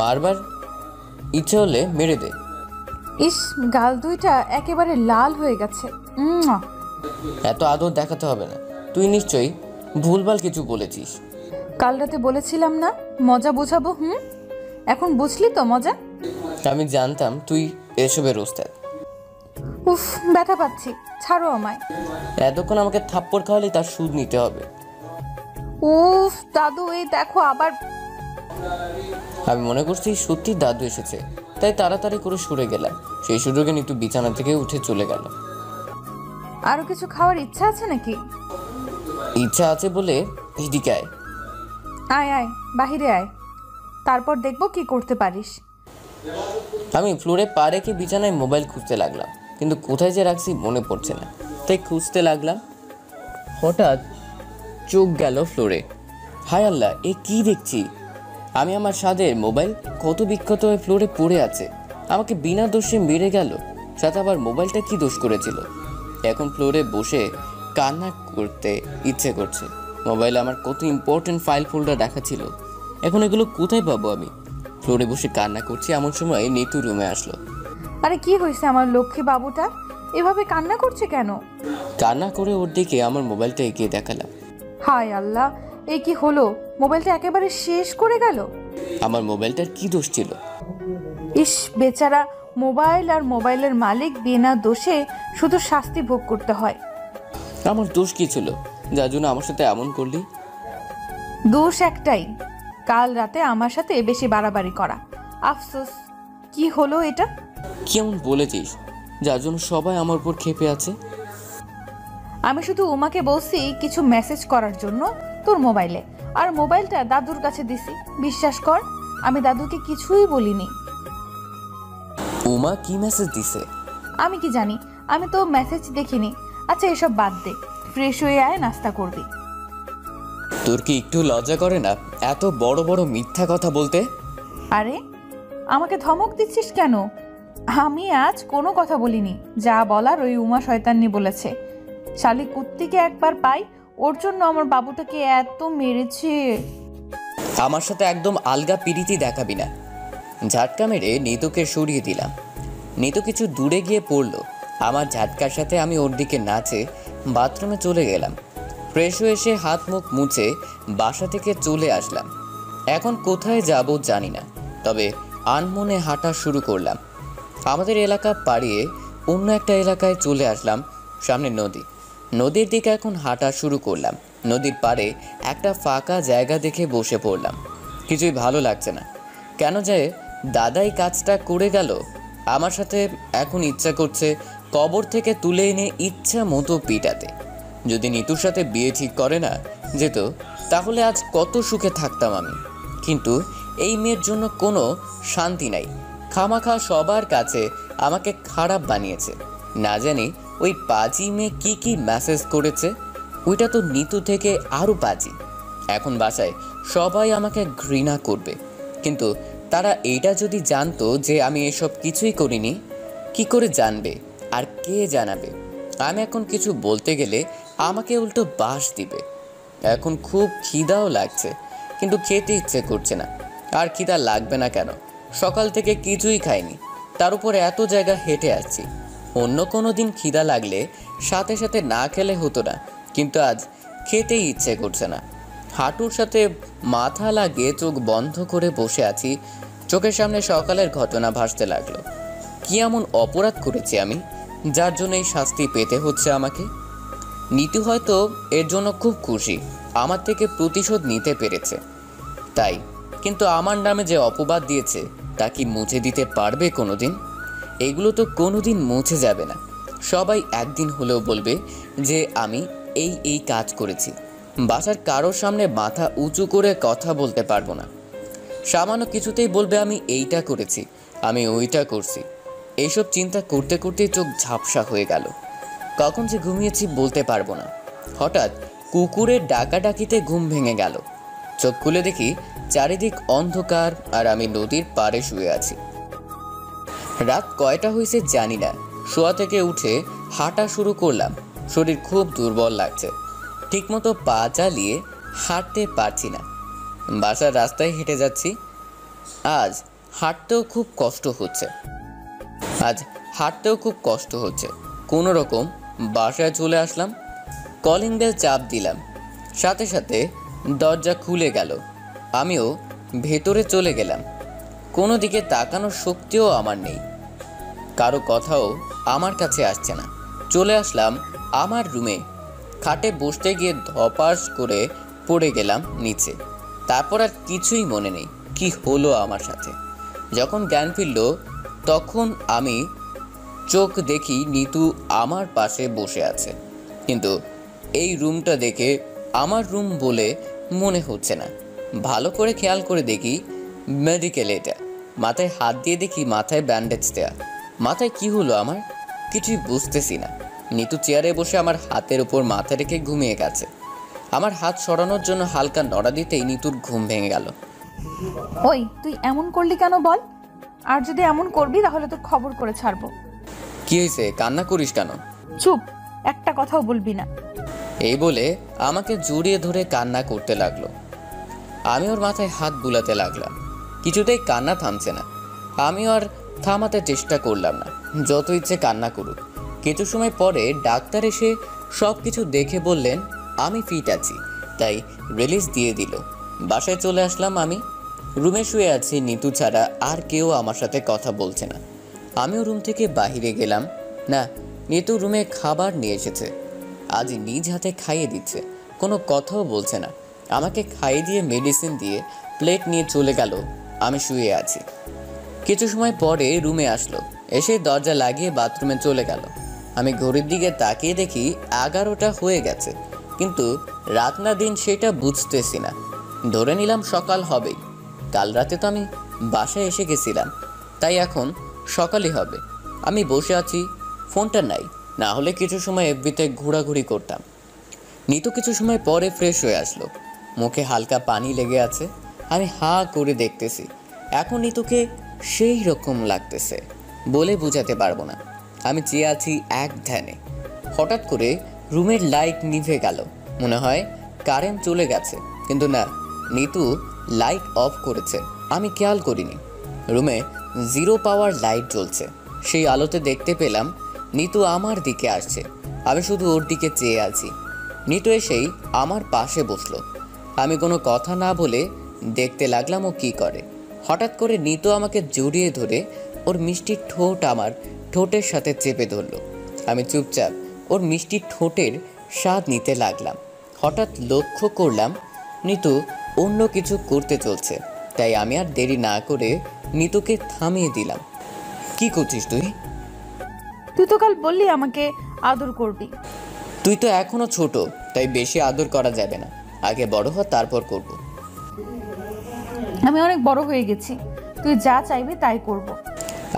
মারবার ইচ্ছে হলে মেরে দে। ইস, গাল দুইটা একেবারে লাল হয়ে গেছে। এত আদর দেখাতে হবে না। তুই নিশ্চয়ই ভুলভাল কিছু বলেছিস। কাল রাতে বলেছিলাম না মজা বোঝাবো? এখন বুঝলি তো মজা? আমি জানতাম তুই এসবের ওস্তাদ। উফ, ব্যথা পাচ্ছি, ছাড়ো আমায়। এতক্ষণ আমাকে থাপ্পড় খাওয়ালে তার সুদ নিতে হবে। উফ দাদু, এই দেখো আবার। আমি মনে করছি সত্যি দাদু এসেছে, তাই তাড়াতাড়ি করে সরে গেলাম। সেই সুযোগে নিতু বিছানা থেকে উঠে চলে গেল। আরো কিছু খাওয়ার ইচ্ছা আছে নাকি? ইচ্ছা আছে বলে এদিকে আয়। আয় আয়, বাহিরে আয়, তারপর দেখবো কি করতে পারিস। আমি ফ্লোরে পা রেখে বিছানায় মোবাইল খুঁজতে লাগলাম, কিন্তু কোথায় যে রাখছি মনে পড়ছে না, তাই খুঁজতে লাগলাম। হঠাৎ চোখ গেল ফ্লোরে। হায় আল্লাহ, এ কি দেখছি আমি? আমার সাদের মোবাইল কত বিক্ষত হয়ে ফ্লোরে পড়ে আছে। আমাকে বিনা দোষে মেরে গেল, সাথে আবার মোবাইলটা কি দোষ করেছিল? এখন ফ্লোরে বসে কান্না করতে ইচ্ছে করছে। মোবাইলে আমার কত ইম্পর্টেন্ট ফাইল ফোল্ডার রাখা ছিল, এখন এগুলো কোথায় পাবো আমি? ফ্লোরে বসে কান্না করছি, এমন সময় নিতু রুমে আসলো। আরে কি হয়েছে আমার লক্ষ্মী বাবুটা? এভাবে কান্না করছে কেন? কান্না করে ওর দিকে আমার মোবাইলটা এগিয়ে দেখালাম। হায় আল্লাহ, এই কি হলো? মোবাইলটা একেবারে শেষ করে গেল। আমার মোবাইলটার কি দোষ ছিল? ইস বেচারা, মোবাইল আর মোবাইলের মালিক বিনা দোষে শুধু শাস্তি ভোগ করতে হয়। আমার দোষ কি ছিল যার জন্য আমার সাথে এমন করলি? দোষ একটাই, কাল রাতে আমার সাথে বেশি বাড়াবাড়ি করা। আফসোস। কি হলো এটা? কেমন বলেছিস যার জন্য সবাই আমার উপর ক্ষেপে আছে? আমি শুধু উমাকে বলছি কিছু মেসেজ করার জন্য তোর মোবাইলে, আর মোবাইলটা দাদুর কাছে দিছি। বিশ্বাস কর, আমি দাদুকে কিছুই বলিনি। উমা কি মেসেজ দিছে? আমি কি জানি, আমি তো মেসেজ দেখিনি। আচ্ছা এসব বাদ দে, ফ্রেশ হয়ে আয়, নাস্তা করবি। তোর কি একটু লজ্জা করে না এত বড় বড় মিথ্যা কথা বলতে? আরে আমাকে ধমক দিচ্ছিস কেন? আমি আজ কোনো কথা বলিনি, যা বলার ওই উমা শয়তানি বলেছে। শালি কুত্তিকে একবার পাই, ওর জন্য আমার বাবুটাকে এত মেরেছে। আমার সাথে একদম আলগা পিরিতি দেখাবি না। ঝাটকা মেরে নিতুকে সরিয়ে দিলাম। নিতু কিছু দূরে গিয়ে পড়লো। আমার ঝাটকার সাথে আমি ওর দিকে নাচে বাথরুমে চলে গেলাম। ফ্রেশ হয়ে এসে হাত মুখ মুছে বাসা থেকে চলে আসলাম। এখন কোথায় যাব জানি না, তবে আনমনে হাঁটা শুরু করলাম। আমাদের এলাকা পাড়িয়ে অন্য একটা এলাকায় চলে আসলাম। সামনে নদী, নদীর দিকে এখন হাঁটা শুরু করলাম। নদীর পাড়ে একটা ফাঁকা জায়গা দেখে বসে পড়লাম। কিছুই ভালো লাগছে না, কেন যায় দাদাই কাজটা করে গেল। আমার সাথে এখন ইচ্ছা করছে কবর থেকে তুলে এনে ইচ্ছা মতো পিটাতে। যদি নিতুর সাথে বিয়ে ঠিক করে না যেত, তাহলে আজ কত সুখে থাকতাম আমি। কিন্তু এই মেয়ের জন্য কোনো শান্তি নাই। খামাখা সবার কাছে আমাকে খারাপ বানিয়েছে। না জানি ওই পাজি মেয়ে কি কি মেসেজ করেছে, ওইটা তো নিতু থেকে আরও পাজি। এখন বাসায় সবাই আমাকে ঘৃণা করবে, কিন্তু তারা এইটা যদি জানতো যে আমি এসব কিছুই করিনি, কি করে জানবে আর কে জানাবে? আমি এখন কিছু বলতে গেলে আমাকে উল্টো বাস দিবে। এখন খুব খিদাও লাগছে, কিন্তু খেতে ইচ্ছে করছে না। আর খিদা লাগবে না কেন? সকাল থেকে কিছুই খাইনি, তার উপর এত জায়গা হেঁটে আসছি। অন্য কোনো দিন খিদা লাগলে সাথে সাথে না খেলে হতো না, কিন্তু আজ খেতেই ইচ্ছে করছে না। হাঁটুর সাথে মাথা লাগিয়ে চোখ বন্ধ করে বসে আছি। চোখের সামনে সকালের ঘটনা ভাসতে লাগলো। কি এমন অপরাধ করেছি আমি যার জন্য এই শাস্তি পেতে হচ্ছে আমাকে? নিতু হয়তো এর জন্য খুব খুশি, আমার থেকে প্রতিশোধ নিতে পেরেছে তাই। কিন্তু আমার নামে যে অপবাদ দিয়েছে তা কি মুছে দিতে পারবে কোনোদিন? এগুলো তো কোনোদিন মুছে যাবে না। সবাই একদিন হলেও বলবে যে আমি এই কাজ করেছি। বাসার কারোর সামনে মাথা উঁচু করে কথা বলতে পারবো না। সামান্য কিছুতেই বলবে আমি এইটা করেছি, আমি ওইটা করছি। এইসব চিন্তা করতে করতেই চোখ ঝাপসা হয়ে গেল। কখন যে ঘুমিয়েছি বলতে পারবো না। হঠাৎ কুকুরের ডাকাডাকিতে ঘুম ভেঙে গেল। চোখ খুলে দেখি চারিদিক অন্ধকার, আর আমি নদীর পাড়ে শুয়ে আছি। রাত কয়টা হয়েছে জানি না। শোয়া থেকে উঠে হাঁটা শুরু করলাম। শরীর খুব দুর্বল লাগছে, ঠিকমতো পা চালিয়ে হাঁটতে পারছি না। বাসার রাস্তায় হেঁটে যাচ্ছি। আজ হাঁটতেও খুব কষ্ট হচ্ছে। কোনো রকম বাসায় চলে আসলাম। কলিং বেল চাপ দিলাম, সাথে সাথে দরজা খুলে গেল। আমিও ভেতরে চলে গেলাম। কোনো দিকে তাকানোর শক্তিও আমার নেই, কারো কথাও আমার কাছে আসছে না। চলে আসলাম আমার রুমে। খাটে বসতে গিয়ে ধপাস করে পড়ে গেলাম নিচে। তারপর আর কিছুই মনে নেই কি হলো আমার সাথে। যখন জ্ঞান ফিরল তখন আমি চোখ দেখি নিতু আমার পাশে বসে আছে, কিন্তু এই রুমটা দেখে আমার রুম বলে মনে হচ্ছে না। ভালো করে খেয়াল করে দেখি মেডিকেল এটা, মাথায় হাত দিয়ে দেখি মাথায় ব্যান্ডেজ দেয়া। মাথায় কি হলো আমার কিছুই বুঝতেছি না। নিতু চেয়ারে বসে আমার হাতের উপর মাথা রেখে ঘুমিয়ে গেছে। আমার হাত সরানোর জন্য হালকা নড়া দিতেই নিতুর ঘুম ভেঙে গেল। ওই তুই এমন করলি কেন বল? আর যদি এমন করবি তাহলে তোর খবর করে ছাড়বো। কি হয়েছে, কান্না করিস কেন? চুপ, একটা কথাও বলবি না। এই বলে আমাকে জড়িয়ে ধরে কান্না করতে লাগলো। আমি ওর মাথায় হাত বুলাতে লাগলাম। কিছুতেই কান্না থামছে না। আমিও আর থামাতে চেষ্টা করলাম না, যত ইচ্ছে কান্না করুক। কিছু সময় পরে ডাক্তার এসে সব কিছু দেখে বললেন আমি ফিট আছি, তাই রিলিজ দিয়ে দিল। বাসায় চলে আসলাম। আমি রুমে শুয়ে আছি, নিতু ছাড়া আর কেউ আমার সাথে কথা বলছে না। আমিও রুম থেকে বাইরে গেলাম। না, নিতু রুমে খাবার নিয়ে এসেছে, আজ নিজ হাতে খাইয়ে দিচ্ছে, কোনো কথাও বলছে না। আমাকে খাইয়ে দিয়ে মেডিসিন দিয়ে প্লেট নিয়ে চলে গেল। আমি শুয়ে আছি। কিছু সময় পরে রুমে আসলো, এসে দরজা লাগিয়ে বাথরুমে চলে গেল। আমি ঘড়ির দিকে তাকিয়ে দেখি 11টা হয়ে গেছে, কিন্তু রাত না দিন সেটা বুঝতেছি না। ধরে নিলাম সকাল হবেই। কাল রাতে তো আমি বাসায় এসে গেছিলাম, তাই এখন সকালই হবে। আমি বসে আছি, ফোনটা নাই, না হলে কিছু সময় এফবিতে ঘোরাঘুরি করতাম। নিতু কিছু সময় পরে ফ্রেশ হয়ে আসলো, মুখে হালকা পানি লেগে আছে। আমি হাঁ করে দেখতেছি। এখন নিতুকে সেই রকম লাগতেছে, বলে বোঝাতে পারবো না। আমি চেয়ে আছি এক ধ্যানে। হঠাৎ করে রুমের লাইট নিভে গেল, মনে হয় কারেন্ট চলে গেছে, কিন্তু না, নিতু লাইট অফ করেছে। আমি খেয়াল করিনি। রুমে 0 পাওয়ার লাইট জ্বলছে। সেই আলোতে দেখতে পেলাম নিতু আমার দিকে আসছে। আমি শুধু ওর দিকে চেয়ে আছি। নিতু এসেই আমার পাশে বসলো। আমি কোনো কথা না বলে দেখতে লাগলাম ও কি করে। হঠাৎ করে নিতু আমাকে জড়িয়ে ধরে ওর মিষ্টি ঠোঁট আমার ঠোঁটের সাথে চেপে ধরলো। আমি চুপচাপ ওর মিষ্টি ঠোঁটের স্বাদ নিতে লাগলাম। হঠাৎ লক্ষ্য করলাম নিতু অন্য কিছু করতে চলছে, তাই আমি আর দেরি না করে নিতুকে থামিয়ে দিলাম। কি করছিস তুই? তুই তো কাল বললি আমাকে আদর করবি। তুই তো এখনো ছোট, তাই বেশি আদর করা যাবে না। আগে বড় হ, তারপর করব। আমি অনেক বড় হয়ে গেছি, তুই যা চাইবি তাই করব।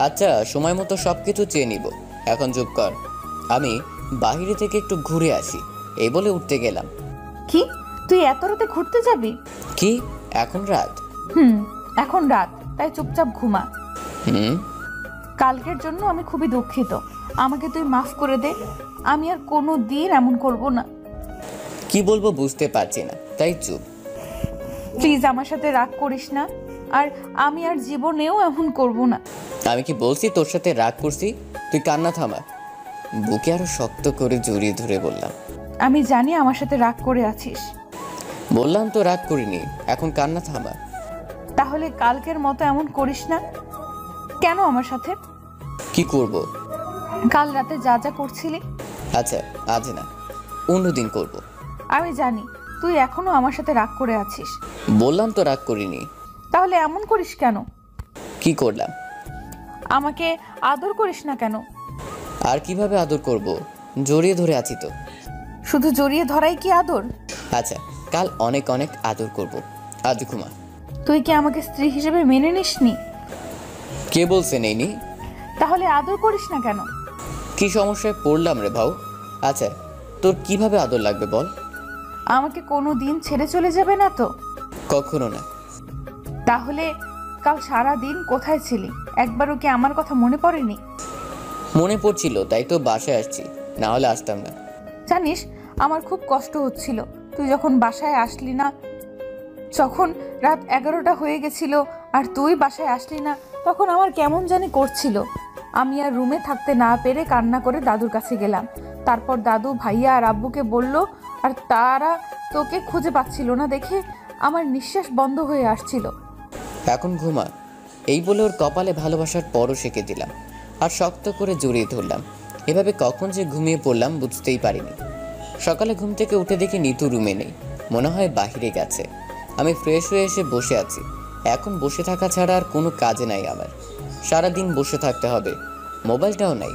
আচ্ছা, সময় মতো সব কিছু চেয়ে নিব। এখন চুপ কর, আমি বাইরে থেকে একটু ঘুরে আসি। এই বলে উঠতে গেলাম। কি, তুই এত রাতে ঘুরতে যাবি? কি, এখন রাত? এখন রাত, তাই চুপচাপ ঘুমা। কালকের জন্য আমি খুবই দুঃখিত, আমাকে তুই মাফ করে দে। আমি আর কোনো দিন এমন করব না। কি বলবো বুঝতে পারছি না, তাই চুপ। প্লিজ আমার সাথে রাগ করিস না, আর আমি আর জীবনেও এমন করব না। আমি কি বলছি তোর সাথে রাগ করছি? তুই কান্না থামা। বুকে আরো শক্ত করে জড়িয়ে ধরে বললাম, আমি জানি আমার সাথে রাগ করে আছিস। বললাম তো রাগ করিনি, এখন কান্না থামা। তাহলে কালকের মতো এমন করিস না কেন আমার সাথে? কি করব? কাল রাতে যা যা করছিলি। আচ্ছা, আজ না, অন্যদিন করব। আমি জানি তুই এখনো আমার সাথে রাগ করে আছিস। বললাম তো রাগ করিনি। তাহলে এমন করিস কেন? কি করলাম? আমাকে আদর করিস না কেন? আর কিভাবে আদর করব? জড়িয়ে ধরে আছি তো। শুধু জড়িয়ে ধরাই কি আদর? আচ্ছা, কাল অনেক অনেক আদর করব। আজ ঘুমা। তুই কি আমাকে স্ত্রী হিসেবে মেনে নিসনি? কে বলছে নেইনি? তাহলে আদর করিস না কেন? কি সমস্যায় পড়লাম রে ভাউ? আচ্ছা, তোর কিভাবে আদর লাগবে বল? আমাকে কোনো দিন ছেড়ে চলে যাবে না তো? কখনো না। তাহলে কাল সারা দিন কোথায় ছিলি? একবারও কি আমার কথা মনে পড়েনি? মনে পড়ছিল, তাই তো বাসায় আসছি, না হলে আসতাম না। জানিস, আমার খুব কষ্ট হচ্ছিল তুই যখন বাসায় আসলি না। যখন রাত 11টা হয়ে গেছিল আর তুই বাসায় আসলি না, তখন আমার কেমন জানি করছিল। আমি আর রুমে থাকতে না পেরে কান্না করে দাদুর কাছে গেলাম। তারপর দাদু ভাইয়া আর আব্বুকে বলল, আর তারা তোকে খুঁজে পাচ্ছিল না দেখে আমার নিঃশ্বাস বন্ধ হয়ে আসছিল। এখন ঘুমা। এই বলে ওর কপালে ভালোবাসার পরশ এঁকে দিলাম আর শক্ত করে জড়িয়ে ধরলাম। এভাবে কখন যে ঘুমিয়ে পড়লাম বুঝতেই পারিনি। সকালে ঘুম থেকে উঠে দেখি নিতু রুমে নেই, মনে হয় বাহিরে গেছে। আমি ফ্রেশ হয়ে এসে বসে আছি। এখন বসে থাকা ছাড়া আর কোনো কাজে নাই আমার। সারাদিন বসে থাকতে হবে, মোবাইলটাও নাই।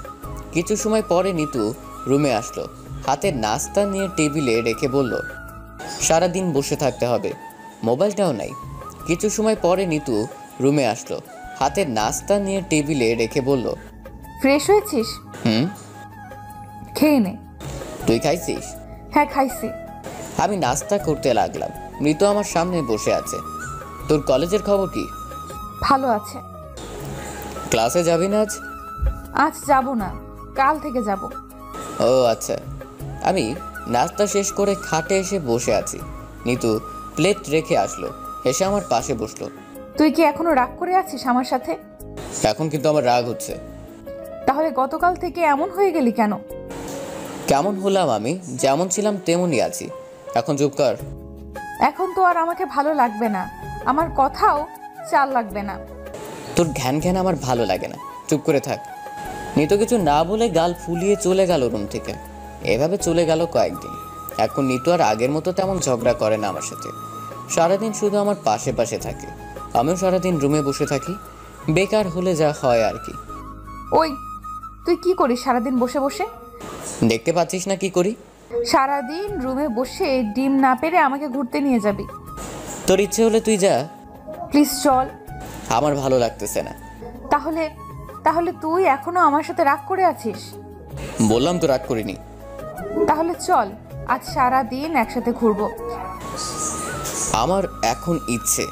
কিছু সময় পরে নিতু রুমে আসলো, হাতে নাস্তা নিয়ে টেবিলে রেখে বলল, সারাদিন বসে থাকতে হবে, মোবাইলটাও নাই। কিছু সময় পরে নিতু রুমে আসলো, হাতে নাস্তা নিয়ে টেবিলে রেখে বলল, ফ্রেশ হয়েছিস? হুম। খেয়ে নে। তুই খাইছিস? হ্যাঁ খাইছি। আমি নাস্তা করতে লাগলাম। মৃত আমার সামনে বসে আছে। তোর কলেজের খবর কি? ভালো আছে। ক্লাসে যাবি না আজ? আজ যাব না, কাল থেকে যাব। ও আচ্ছা। আমি নাস্তা শেষ করে খাটে এসে বসে আছি। নিতু প্লেট রেখে আসলো, এসে আমার পাশে বসলো। তুই কি এখনো রাগ করে আছিস আমার সাথে? এখন কিন্তু আমার রাগ হচ্ছে। তাহলে গতকাল থেকে এমন হয়ে গেলি কেন? কেমন হলাম? আমি যেমন ছিলাম তেমনই আছি। এখন চুপ কর। এখন তো আর আমাকে ভালো লাগবে না, আমার কথাও চাল লাগবে না। তোর ঘ্যান ঘ্যান আমার ভালো লাগে না, চুপ করে থাক। নিতু কিছু না বলে গাল ফুলিয়ে চলে গেল রুম থেকে। এভাবে চলে গেল কয়েকদিন। এখন নিতু আর আগের মতো তেমন ঝগড়া করে না আমার সাথে। সারাদিন শুধু আমার পাশে পাশে থাকে। আমিও সারাদিন রুমে বসে থাকি, বেকার হলে যা হয় আর কি। ওই তুই কি করিস সারাদিন বসে বসে? দেখতে পাচ্ছিস না কি করি? সারাদিন রুমে বসে ডিম না পেরে আমাকে ঘুরতে নিয়ে যাবি। তোর ইচ্ছে হলে তুই যা। প্লিজ চল। আমার ভালো লাগতেছে না। তাহলে তাহলে তুই এখনো আমার সাথে রাগ করে আছিস? বললাম তো রাগ করিনি। তাহলে চল, আজ সারা দিন একসাথে ঘুরবো। আমার এখন ইচ্ছে।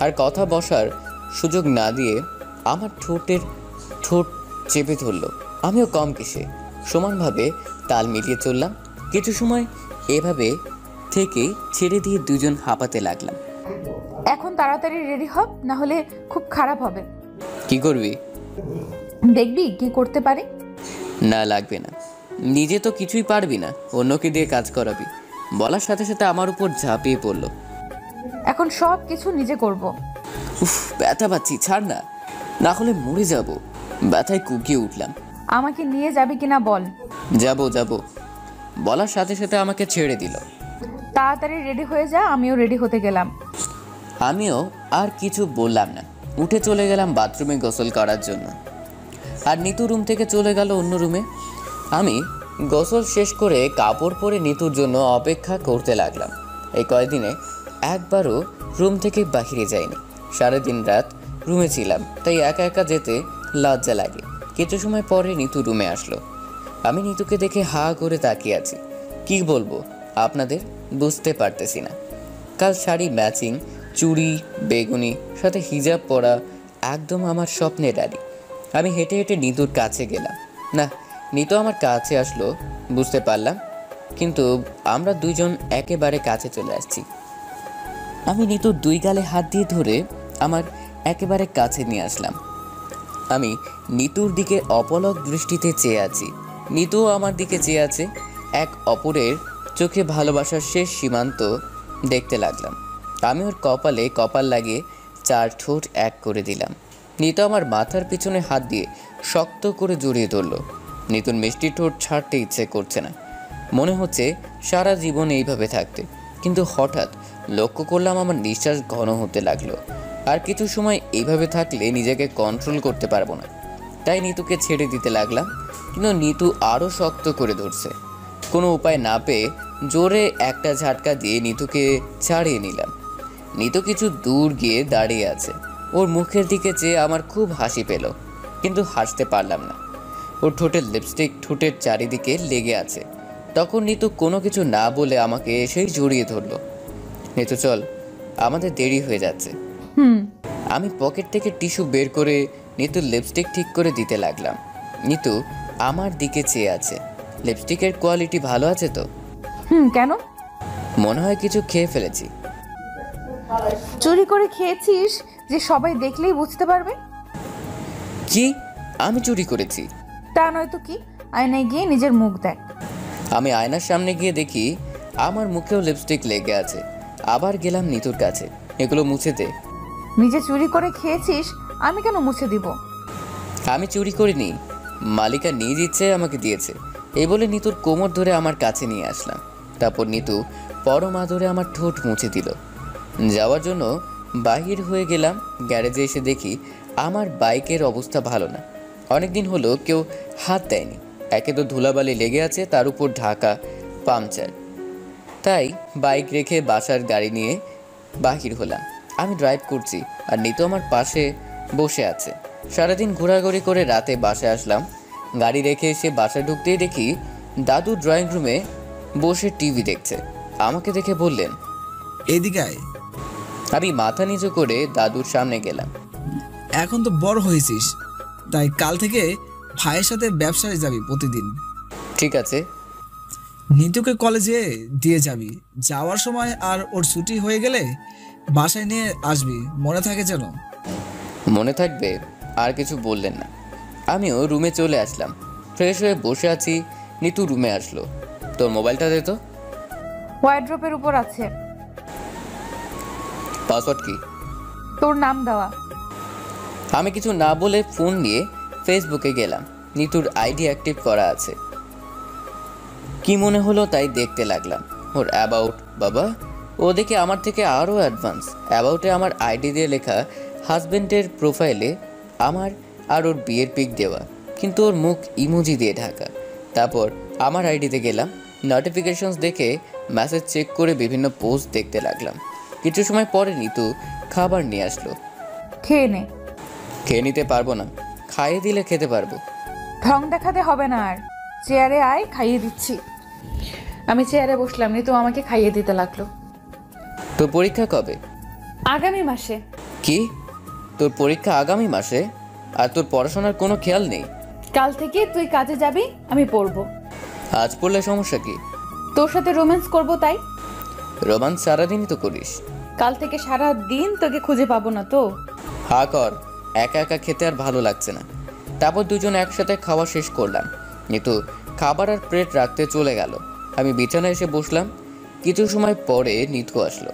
আর কথা বসার সুযোগ না দিয়ে আমার ঠোঁট চেপে ধরলো। আমিও কম কিসে সমানভাবে তাল মিলিয়ে চললাম। কিছু সময় এভাবে থেকে ছেড়ে দিয়ে দুজন হাঁপাতে লাগলাম। এখন তাড়াতাড়ি রেডি হ, না হলে খুব খারাপ হবে। কি করবি? দেখবি কি করতে পারি। না লাগবে না, নিজে তো কিছুই পারবি না, অন্যকে দিয়ে কাজ করাবি। বলার সাথে সাথে আমার উপর ঝাঁপিয়ে পড়লো। এখন সব কিছু নিজে করব। উফ, ব্যথা পাচ্ছি, ছাড় না, না হলে মরে যাব। ব্যথায় কুকিয়ে উঠলাম। আমাকে নিয়ে যাবি কিনা বল। যাব। বলার সাথে সাথে আমাকে ছেড়ে দিল। তাড়াতাড়ি রেডি হয়ে যা, আমিও রেডি হতে গেলাম। আমিও আর কিছু বললাম না, উঠে চলে গেলাম বাথরুমে গোসল করার জন্য। আর নিতু রুম থেকে চলে গেল অন্য রুমে। আমি গোসল শেষ করে কাপড় পরে নিতুর জন্য অপেক্ষা করতে লাগলাম। এই কয়েকদিনে একবারও রুম থেকে বাহিরে যাইনি। সারাদিন রাত রুমে ছিলাম, তাই একা একা যেতে লজ্জা লাগে। কিছু সময় পরে নিতু রুমে আসলো। আমি নিতুকে দেখে হা করে তাকিয়ে আছি। কি বলবো আপনাদের বুঝতে পারতেছি না। কাল শাড়ি ম্যাচিং, চুড়ি বেগুনি, সাথে হিজাব পরা, একদম আমার স্বপ্নের রানী। আমি হেঁটে হেঁটে নিতুর কাছে গেলাম। না, নিতু আমার কাছে আসলো বুঝতে পারলাম, কিন্তু আমরা দুইজন একেবারে কাছে চলে আসছি। আমি নিতুর দুই গালে হাত দিয়ে ধরে আমার একেবারে কাছে নিয়ে আসলাম। আমি নিতুর দিকে অপলক দৃষ্টিতে চেয়ে আছি, নিতুও আমার দিকে চেয়ে আছে। এক অপরের চোখে ভালোবাসার শেষ সীমান্ত দেখতে লাগলাম। আমি ওর কপালে কপাল লাগিয়ে 4 ঠোঁট এক করে দিলাম। নিতু আমার মাথার পিছনে হাত দিয়ে শক্ত করে জড়িয়ে ধরল। নিতুর মিষ্টি ঠোঁট ছাড়তে ইচ্ছে করছে না, মনে হচ্ছে সারা জীবন এইভাবে থাকতে। কিন্তু হঠাৎ লক্ষ্য করলাম আমার নিঃশ্বাস ঘন হতে লাগলো। আর কিছু সময় এইভাবে থাকলে নিজেকে কন্ট্রোল করতে পারবো না, তাই নিতুকে ছেড়ে দিতে লাগলাম। কিন্তু নিতু আরও শক্ত করে ধরছে। কোনো উপায় না পেয়ে জোরে একটা ঝাটকা দিয়ে নিতুকে ছাড়িয়ে নিলাম। নিতু কিছু দূর গিয়ে দাঁড়িয়ে আছে। ওর মুখের দিকে চেয়ে আমার খুব হাসি পেল, কিন্তু হাসতে পারলাম না। ওর ঠোঁটের লিপস্টিক ঠোঁটের চারিদিকে লেগে আছে। তখন নিতু কোনো কিছু না বলে আমাকে এসেই জড়িয়ে ধরলো। নিতু চল, আমাদের দেরি হয়ে যাচ্ছে। আমি পকেট থেকে টিস্যু বের করে নিতুর লিপস্টিক ঠিক করে দিতে লাগলাম। নিতু আমার দিকে চেয়ে আছে। লিপস্টিকের কোয়ালিটি ভালো আছে তো? কেন? মনে হয় কিছু খেয়ে ফেলেছি। চুরি করে খেয়েছিস যে সবাই দেখলেই বুঝতে পারবে। কি? আমি চুরি করেছি? তা নয় তো কি, আয়নায় গিয়ে নিজের মুখ দেখ। আমি আয়নার সামনে গিয়ে দেখি আমার মুখেও লিপস্টিক লেগে আছে। আবার গেলাম নিতুর কাছে, এগুলো মুছে দে। নিজে চুরি করে খেয়েছিস, আমি কেন মুছে দিব? আমি চুরি করিনি, মালিকা নিজ ইচ্ছে আমাকে দিয়েছে। এই বলে নিতুর কোমর ধরে আমার কাছে নিয়ে আসলাম। তারপর নিতু পরম আদরে আমার ঠোঁট মুছে দিল। যাওয়ার জন্য বাহির হয়ে গেলাম। গ্যারেজে এসে দেখি আমার বাইকের অবস্থা ভালো না। অনেকদিন হলো কেউ হাত দেয়নি। একে তো ধুলাবালি লেগে আছে, তার উপর ঢাকা পাংচার। তাই বাইক রেখে বাসার গাড়ি নিয়ে বাহির হলাম। আমি ড্রাইভ করছি আর নিতু আমার পাশে বসে আছে। সারাদিন ঘোরাঘুরি করে রাতে বাসায় আসলাম। গাড়ি রেখে এসে বাসায় ঢুকতেই দেখি দাদু ড্রয়িং রুমে বসে টিভি দেখছে। আমাকে দেখে বললেন, এদিকে আয়। আমি মাথা নিচু করে দাদুর সামনে গেলাম। এখন তো বড় হয়েছিস, তাই কাল থেকে ভাইয়ের সাথে ব্যবসায় যাবি প্রতিদিন। ঠিক আছে। নিতুকে কলেজে দিয়ে যাবি, যাওয়ার সময় আর ওর ছুটি হয়ে গেলে বাসায় নিয়ে আসবি, মনে থাকে যেন। মনে থাকবে। আর কিছু বললেন না। আমিও রুমে চলে আসলাম। ফ্রেশ হয়ে বসে আছি, নিতু রুমে আসলো। তোর মোবাইলটা দে তো। ওয়ার্ড্রপের উপর আছে। পাসওয়ার্ড কি? তোর নাম দেওয়া। আমি কিছু না বলে ফোন নিয়ে ফেসবুকে গেলাম। নিতুর আইডি অ্যাক্টিভ করা আছে। কি মনে হলো তাই দেখতে লাগলাম। ওর অ্যাবাউট, বাবা ও দেখে আমার থেকে আরও অ্যাডভান্স। অ্যাবাউটে আমার আইডি দিয়ে লেখা, হাজব্যান্ডের প্রোফাইলে আমার আর ওর বিয়ের পিক দেওয়া, কিন্তু ওর মুখ ইমোজি দিয়ে ঢাকা। তারপর আমার আইডিতে গেলাম, নোটিফিকেশনস দেখে মেসেজ চেক করে বিভিন্ন পোস্ট দেখতে লাগলাম। কিছু সময় পরে নিতু খাবার নিয়ে আসলো। খেয়ে নে। খেয়ে নিতে পারবো না, খাইয়ে দিলে খেতে পারবো। ঢং দেখাতে হবে না আর। চেয়ারে আয়, খাইয়ে দিচ্ছি। আমি চেয়ারে বসলাম, নিতু আমাকে খাইয়ে দিতে লাগলো। তোর পরীক্ষা কবে? আগামী মাসে। কি, তোর পরীক্ষা আগামী মাসে? আর তোর পড়াশোনার কোনো খেয়াল নেই? কাল থেকে তুই কাজে যাবি, আমি পড়বো। আজ পড়লে সমস্যা কি? তোর সাথে রোম্যান্স করবো তাই। রোমান্স সারাদিনই তো করিস। কাল থেকে সারা দিন তোকে খুঁজে পাবো না তো। হা কর, একা একা খেতে আর ভালো লাগছে না। তারপর দুজন একসাথে খাওয়া শেষ করলাম। কিন্তু খাবার আর প্লেট রাখতে চলে গেল। আমি বিছানায় এসে বসলাম। কিছু সময় পরে নিতু আসলো।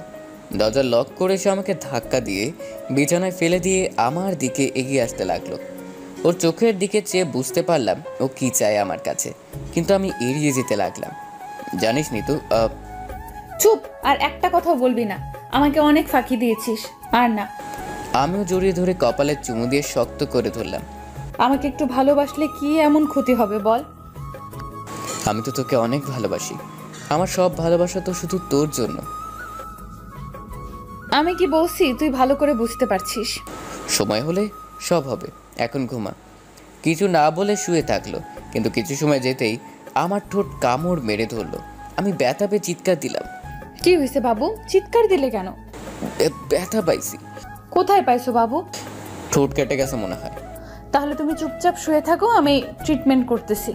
দরজা লক করে সে আমাকে ধাক্কা দিয়ে বিছানায় ফেলে দিয়ে আমার দিকে এগিয়ে আসতে লাগলো। ওর চোখের দিকে চেয়ে বুঝতে পারলাম ও কি চায় আমার কাছে, কিন্তু আমি এড়িয়ে যেতে লাগলাম। জানিস নিতু, চুপ, আর একটা কথাও বলবি না। আমাকে অনেক ফাঁকি দিয়েছিস। আর না। আমিও জড়িয়ে ধরে কপালে চুমু দিয়ে শক্ত করে ধরলাম। আমাকে একটু ভালোবাসলে কি এমন ক্ষতি হবে বল? আমি তো তোকে অনেক ভালোবাসি। আমার সব ভালোবাসা তো শুধু তোর জন্য। আমি কি বলছি তুই ভালো করে বুঝতে পারছিস। সময় হলে সব হবে, এখন ঘুমা। কিছু না বলে শুয়ে থাকলো, কিন্তু কিছু সময় যেতেই আমার ঠোঁট কামড় মেরে ধরলো। আমি ব্যথা পেয়ে চিৎকার দিলাম। কি হয়েছে বাবু, চিৎকার দিলে কেন? ব্যথা পাইছি। কোথায় পাইছো বাবু? ঠোঁট কেটে গেছে মনে হয়। তাহলে তুমি চুপচাপ শুয়ে থাকো, আমি ট্রিটমেন্ট করতেছি।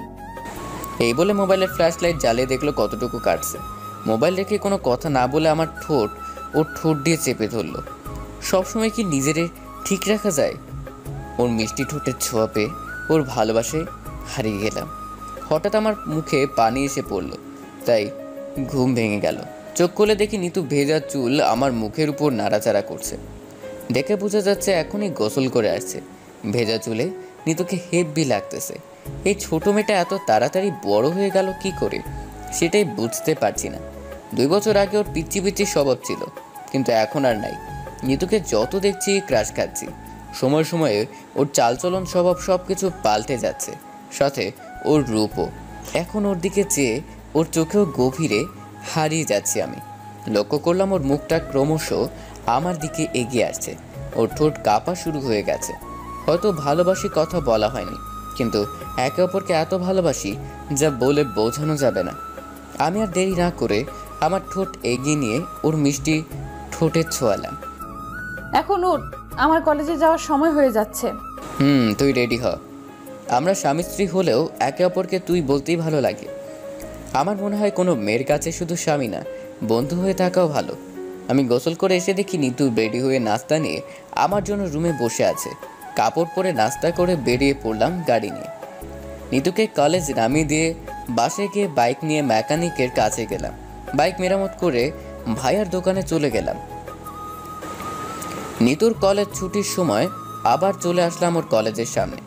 এই বলে মোবাইলের ফ্ল্যাশ লাইট জ্বালিয়ে দেখলো কতটুকু কাটছে। মোবাইল রেখে কোনো কথা না বলে আমার ঠোঁট ওর ঠোঁট দিয়ে চেপে ধরলো। সবসময় কি নিজের ঠিক রাখা যায়? ওর মিষ্টি ঠোঁটের ছোঁয়া পেয়ে ওর ভালোবাসে হারিয়ে গেলাম। হঠাৎ আমার মুখে পানি এসে পড়লো, তাই ঘুম ভেঙে গেল। চোখ খুলে দেখি নিতু ভেজা চুল আমার মুখের উপর নাড়াচাড়া করছে। দেখে বোঝা যাচ্ছে এখনই গোসল করে আসছে। ভেজা চুলে নিতুকে হেব্বি লাগতেছে। এই ছোট মেয়েটা এত তাড়াতাড়ি বড় হয়ে গেল কি করে, সেটাই বুঝতে পারছি না। 2 বছর আগে ওর পিচ্ছি পিচ্ছি স্বভাব ছিল, কিন্তু এখন আর নাই। নিতুকে যত দেখছি ক্রাশ খাচ্ছি। সময় সময়ে ওর চালচলন স্বভাব সব কিছু পাল্টে যাচ্ছে, সাথে ওর রূপও। এখন ওর দিকে চেয়ে ওর চোখেও গভীরে হারিয়ে যাচ্ছি আমি। লক্ষ্য করলাম ওর মুখটা ক্রমশ আমার দিকে এগিয়ে আসছে। ওর ঠোঁট কাঁপা শুরু হয়ে গেছে। হয়তো ভালোবাসি কথা বলা হয়নি, কিন্তু একে অপরকে এত ভালোবাসি যা বলে বোঝানো যাবে না। আমি আর দেরি না করে আমার ঠোঁট এগিয়ে নিয়ে ওর মিষ্টি ঠোঁটে ছোঁয়ালাম। এখন ওর আমার কলেজে যাওয়ার সময় হয়ে যাচ্ছে। তুই রেডি হ। আমরা স্বামী স্ত্রী হলেও একে অপরকে তুই বলতেই ভালো লাগে। আমার মনে হয় কোনো মেয়ের কাছে শুধু স্বামী না, বন্ধু হয়ে থাকাও ভালো। আমি গোসল করে এসে দেখি নিতু রেডি হয়ে নাস্তা নিয়ে আমার জন্য রুমে বসে আছে। কাপড় পরে নাস্তা করে বেরিয়ে পড়লাম গাড়ি নিয়ে। নিতুকে কলেজ নামিয়ে দিয়ে বাসে গিয়ে বাইক নিয়ে মেকানিকের কাছে গেলাম। বাইক মেরামত করে ভাইয়ার দোকানে চলে গেলাম। নিতুর কলেজ ছুটির সময় আবার চলে আসলাম ওর কলেজের সামনে।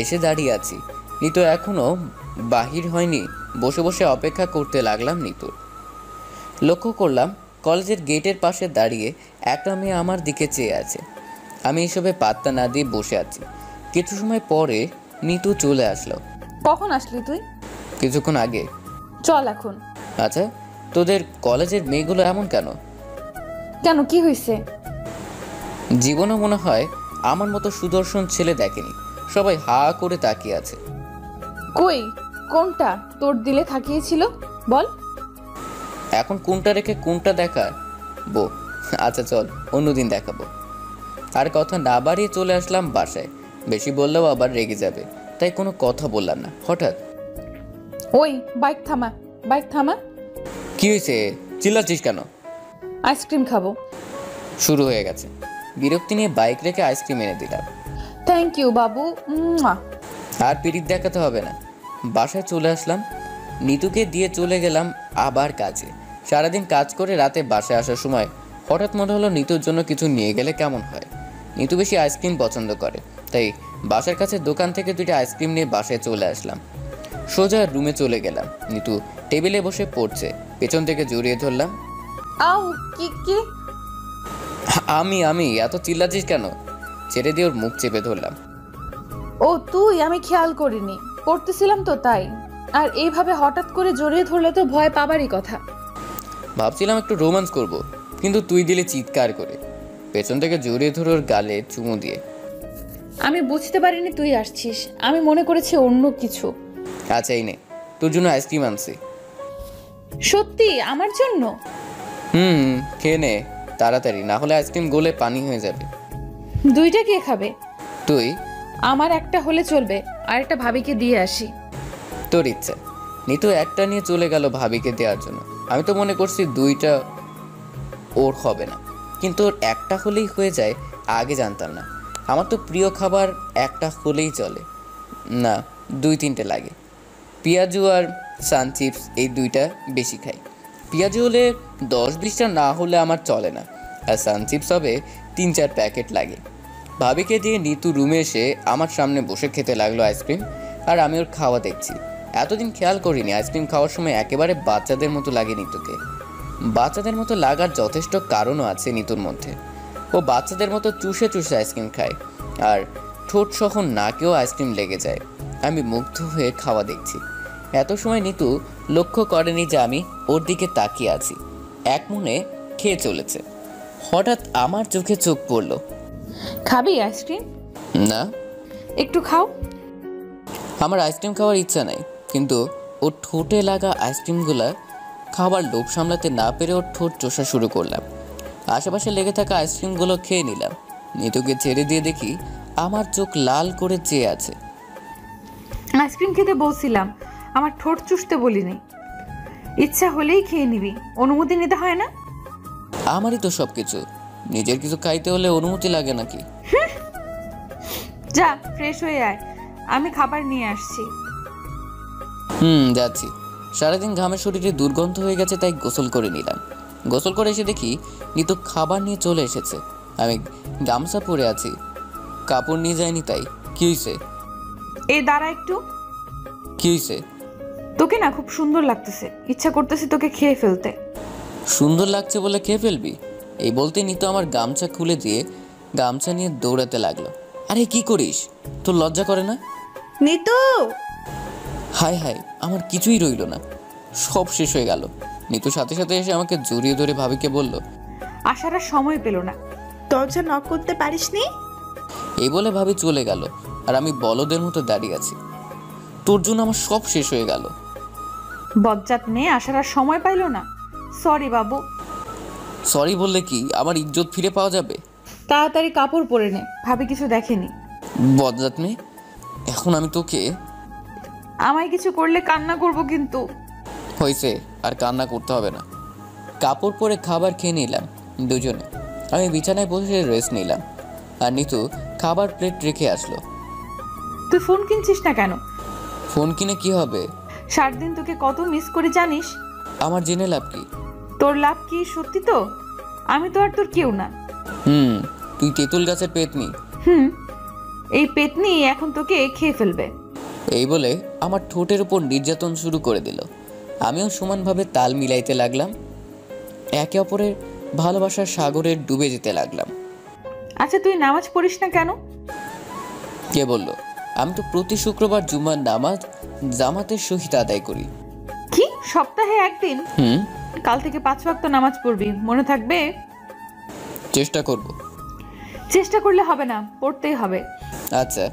এসে দাঁড়িয়ে আছি। নিতু এখনও বাহির হয়নি। বসে বসে অপেক্ষা করতে লাগলাম নিতুর। লক্ষ্য করলাম কলেজের গেটের পাশে দাঁড়িয়ে একটা মেয়ে আমার দিকে চেয়ে আছে। আমি এসবে পাত্তা না দিয়ে বসে আছি। কিছু সময় পরে নিতু চলে আসলো। কখন আসলি তুই? কিছুক্ষণ আগে। চল এখন। আচ্ছা, তোদের কলেজের মেয়েগুলো এমন কেন? কেন, কি হয়েছে? জীবনও মনে হয় আমার মতো সুদর্শন ছেলে দেখেনি। সবাই হা করে তাকিয়ে আছে। কই কোনটা তোর দিলে থাকিয়েছিল বল? এখন কোনটা রেখে কোনটা দেখার বো? আচ্ছা চল অন্যদিন দেখাবো। আর কথা না বাড়িয়ে চলে আসলাম বাসায়। বেশি বললেও আবার রেগে যাবে, তাই কোনো কথা বললাম না। হঠাৎ ওই বাইক থামা, বাইক থামা। কি হয়েছে, চিল্লাচ্ছিস কেন? আইসক্রিম খাবো। শুরু হয়ে গেছে। বিরক্তি নিয়ে বাইক রেখে আইসক্রিম এনে দিলাম। থ্যাংক ইউ বাবু। আর পিরিত দেখাতে হবে না। বাসায় চলে আসলাম, নিতুকে দিয়ে চলে গেলাম আবার কাজে। সারাদিন কাজ করে রাতে বাসায় আসার সময় হঠাৎ মনে হলো নিতুর জন্য কিছু নিয়ে গেলে কেমন হয়। নিতু বেশি আইসক্রিম পছন্দ করে, তাই বাসার কাছে দোকান থেকে 2টা আইসক্রিম নিয়ে বাসায় চলে আসলাম। সোজা রুমে চলে গেলাম। নিতু টেবিলে বসে পড়ছে, পেছন থেকে জড়িয়ে ধরলাম। আউ কি কি? আমি এত চিল্লাচ্ছিস কেন? ছেড়ে দিয়ে ওর মুখ চেপে ধরলাম। ও তুই? আমি খেয়াল করিনি, পড়তেছিলাম তো তাই। আর এইভাবে হঠাৎ করে জড়িয়ে ধরলে তো ভয় পাবারই কথা। ভাবছিলাম একটু রোম্যান্স করব, কিন্তু তুই দিলে চিৎকার করে। পেছন থেকে জড়িয়ে ধরে ওর গালে চুমু দিয়ে। আমি বুঝতে পারিনি তুই আসছিস, আমি মনে করেছি অন্য কিছু। আচ্ছা এই নে, তোর জন্য আইসক্রিম আনছি। সত্যি আমার জন্য? খেয়ে নে তাড়াতাড়ি, না হলে আইসক্রিম গলে পানি হয়ে যাবে। 2টা কে খাবে? তুই? আমার একটা হলে চলবে, আর একটা ভাবিকে দিয়ে আসি। তোর ইচ্ছা। নিতু একটা নিয়ে চলে গেল ভাবিকে দেওয়ার জন্য। আমি তো মনে করছি 2টা ওর হবে না, কিন্তু ওর একটা হলেই হয়ে যায়। আগে জানতাম না। আমার তো প্রিয় খাবার একটা হলেই চলে না, 2-3টে লাগে। পেঁয়াজু আর সান চিপস, এই 2টা বেশি খাই। পেঁয়াজু হলে 10-20টা না হলে আমার চলে না, আর সান চিপস হবে 3-4 প্যাকেট লাগে। ভাবিকে দিয়ে নিতু রুমে এসে আমার সামনে বসে খেতে লাগলো আইসক্রিম, আর আমি ওর খাওয়া দেখছি। এতদিন খেয়াল করিনি আইসক্রিম খাওয়ার সময় একেবারে বাচ্চাদের মতো লাগে নিতুকে। বাচ্চাদের মতো লাগার যথেষ্ট কারণও আছে নিতুর মধ্যে। ও বাচ্চাদের মতো চুষে চুষে আইসক্রিম খায়, আর ঠোঁট সহ নাকেও আইসক্রিম লেগে যায়। আমি মুগ্ধ হয়ে খাওয়া দেখছি। এত সময় নিতু লক্ষ্য করেনি যে আমি ওর দিকে তাকিয়ে আছি। এক মনে খেয়ে চলেছে। হঠাৎ আমার চোখে চোখ পড়ল। খাবি আইসক্রিম? না। একটু খাও। আমার আইসক্রিম খাওয়ার ইচ্ছা নাই, কিন্তু ওর ঠোঁটে লাগা আইসক্রিমগুলা খাবার লোভ সামলাতে না পেরে ওর ঠোঁট চোষা শুরু করলাম। আশেপাশে লেগে থাকা আইসক্রিমগুলো খেয়ে নিলাম। নিতুকে ছেড়ে দিয়ে দেখি আমার চোখ লাল করে চেয়ে আছে। আইসক্রিম খেতে বলছিলাম, আমার ঠোঁট চুষতে বলিনি। ইচ্ছা হলেই খেয়ে নিবি, অনুমতি নিতে হয় না? আমারই তো সব কিছু, নিজের কিছু খাইতে হলে অনুমতি লাগে নাকি? যা ফ্রেশ হয়ে আয়, আমি খাবার নিয়ে আসছি। যাচ্ছি। সারাদিন ঘামে শরীরে দুর্গন্ধ হয়ে গেছে, তাই গোসল করে নিলাম। গোসল করে এসে দেখি নিতু খাবার নিয়ে চলে এসেছে। আমি গামছা পরে আছি, কাপড় নিয়ে যায়নি। তাই কি হয়েছে? এই দাঁড়া একটু। কি হয়েছে? তোকে না খুব সুন্দর লাগতেছে, ইচ্ছা করতেছে তোকে খেয়ে ফেলতে। সুন্দর লাগছে বলে খেয়ে ফেলবি? এই বলতে নিতু আমার গামছা খুলে দিয়ে গামছা নিয়ে দৌড়াতে লাগলো। আরে কি করিস? তোর লজ্জা করে না? নিতু! হায় হায়, আমার কিছুই রইল না, সব শেষ হয়ে গেল। নিতু সাথে সাথে এসে আমাকে জড়িয়ে ধরে ভাবিকে বলল। আসার আর সময় পেল না। দরজা নক করতে পারিসনি? এই বলে ভাবি চলে গেল, আর আমি বলদের মতো দাঁড়িয়ে আছি। তোর জন্য আমার সব শেষ হয়ে গেল। বজ্জাত মেয়ে আসার আর সময় পাইল না। সরি বাবু। সরি বললে কি আমার ইজ্জত ফিরে পাওয়া যাবে? তাড়াতাড়ি কাপড় পরে নে, ভাবি কিছু দেখেনি। বজ্জাত মেয়ে, এখন আমি তোকে। আমায় কিছু করলে কান্না করব কিন্তু। হয়েছে, আর কান্না করতে হবে না। কাপড় পরে খাবার খেয়ে নিলাম দুজনে। আমি বিছানায় বসে রেস্ট নিলাম, আর নিতু খাবার প্লেট রেখে আসলো। তুই ফোন কিনছিস না কেন? ফোন কিনে কি হবে? সারাদিন তোকে কত মিস করে জানিস? আমার জেনে লাভ কি? তোর লাভ কি? সত্যি তো আমি তো আর তোর কেউ না। তুই তেঁতুল গাছের পেতনি। এই পেতনি এখন তোকে খেয়ে ফেলবে। এই বলে আমার ঠোঁটের উপর নির্যাতন শুরু করে দিল। আমিও সমানভাবে তাল মিলাইতে লাগলাম। একে অপরের ভালোবাসার সাগরে ডুবে যেতে লাগলাম। আচ্ছা তুই নামাজ পড়িস না কেন? কে বলল? আমি তো প্রতি শুক্রবার জুমার নামাজ জামাতের সহিত আদায় করি। কি সপ্তাহে একদিন? কাল থেকে 5 ওয়াক্ত নামাজ পড়বি, মনে থাকবে? চেষ্টা করব। চেষ্টা করলে হবে না, পড়তেই হবে। আচ্ছা।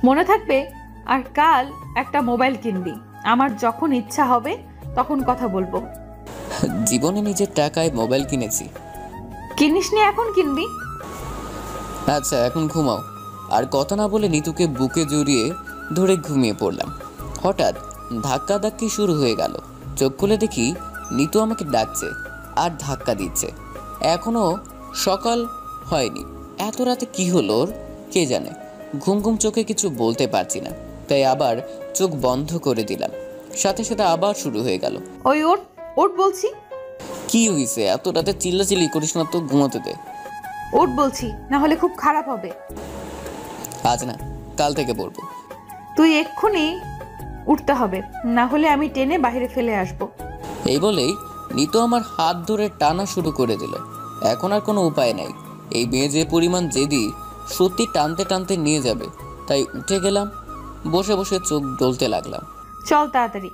মনে থাকবে। আর কাল একটা মোবাইল কিনবি। আমার যখন ইচ্ছা হবে তখন কথা বলবো। জীবনে নিজের টাকায় মোবাইল কিনেছি। কিনিস নি, এখন কিনবি। আচ্ছা এখন ঘুমাও। আর কথা না বলে নিতুকে বুকে জড়িয়ে ধরে ঘুমিয়ে পড়লাম। হঠাৎ ধাক্কাধাক্কি শুরু হয়ে গেল। চোখ খুলে দেখি নিতু আমাকে ডাকছে আর ধাক্কা দিচ্ছে। এখনো সকাল হয়নি, এত রাতে কি হলো ওর কে জানে। ঘুম ঘুম চোখে কিছু বলতে পারছি না, তাই আবার চোখ বন্ধ করে দিলাম। সাথে সাথে আবার শুরু হয়ে গেল। ওই ওঠ ওঠ বলছি। কি হয়েছে? এত রাতে চিল্লাচিল্লি করিস না তো, ঘুমাতে দে। ওঠ বলছি, না হলে খুব খারাপ হবে। আজ না, কাল থেকে বলবো। তুই এক্ষুনি উঠতে হবে, না হলে আমি টেনে বাইরে ফেলে আসবো। এই বলেই নিতু আমার হাত ধরে টানা শুরু করে দিল। এখন আর কোনো উপায় নাই। এই মেয়ে যে পরিমাণ জেদি, সত্যি টানতে টানতে নিয়ে যাবে। তাই উঠে গেলাম, বসে বসে চোখ ডলতে লাগলাম। চল তাড়াতাড়ি।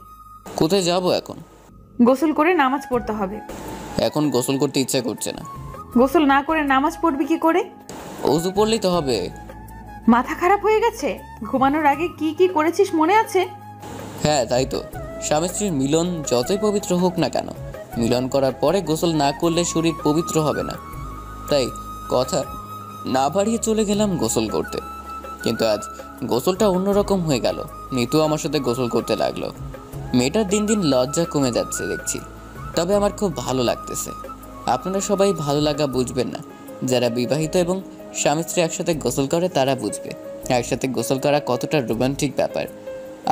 কোথায় যাব এখন? গোসল করে নামাজ পড়তে হবে। এখন গোসল করতে ইচ্ছা করছে না। গোসল না করে নামাজ পড়বি কি করে? অজু পড়লেই তো হবে। মাথা খারাপ হয়ে গেছে? ঘুমানোর আগে কি কি করেছিস মনে আছে? হ্যাঁ তাই তো। স্বামী স্ত্রীর মিলন যতই পবিত্র হোক না কেন, মিলন করার পরে গোসল না করলে শরীর পবিত্র হবে না। তাই কথা না বাড়িয়ে চলে গেলাম গোসল করতে। কিন্তু আজ গোসলটা অন্যরকম হয়ে গেল। নিতু আমার সাথে গোসল করতে লাগলো। মেয়েটার দিন দিন লজ্জা কমে যাচ্ছে দেখছি, তবে আমার খুব ভালো লাগতেছে। আপনারা সবাই ভালো লাগা বুঝবেন না, যারা বিবাহিত এবং স্বামী স্ত্রী একসাথে গোসল করে তারা বুঝবে একসাথে গোসল করা কতটা রোমান্টিক ব্যাপার।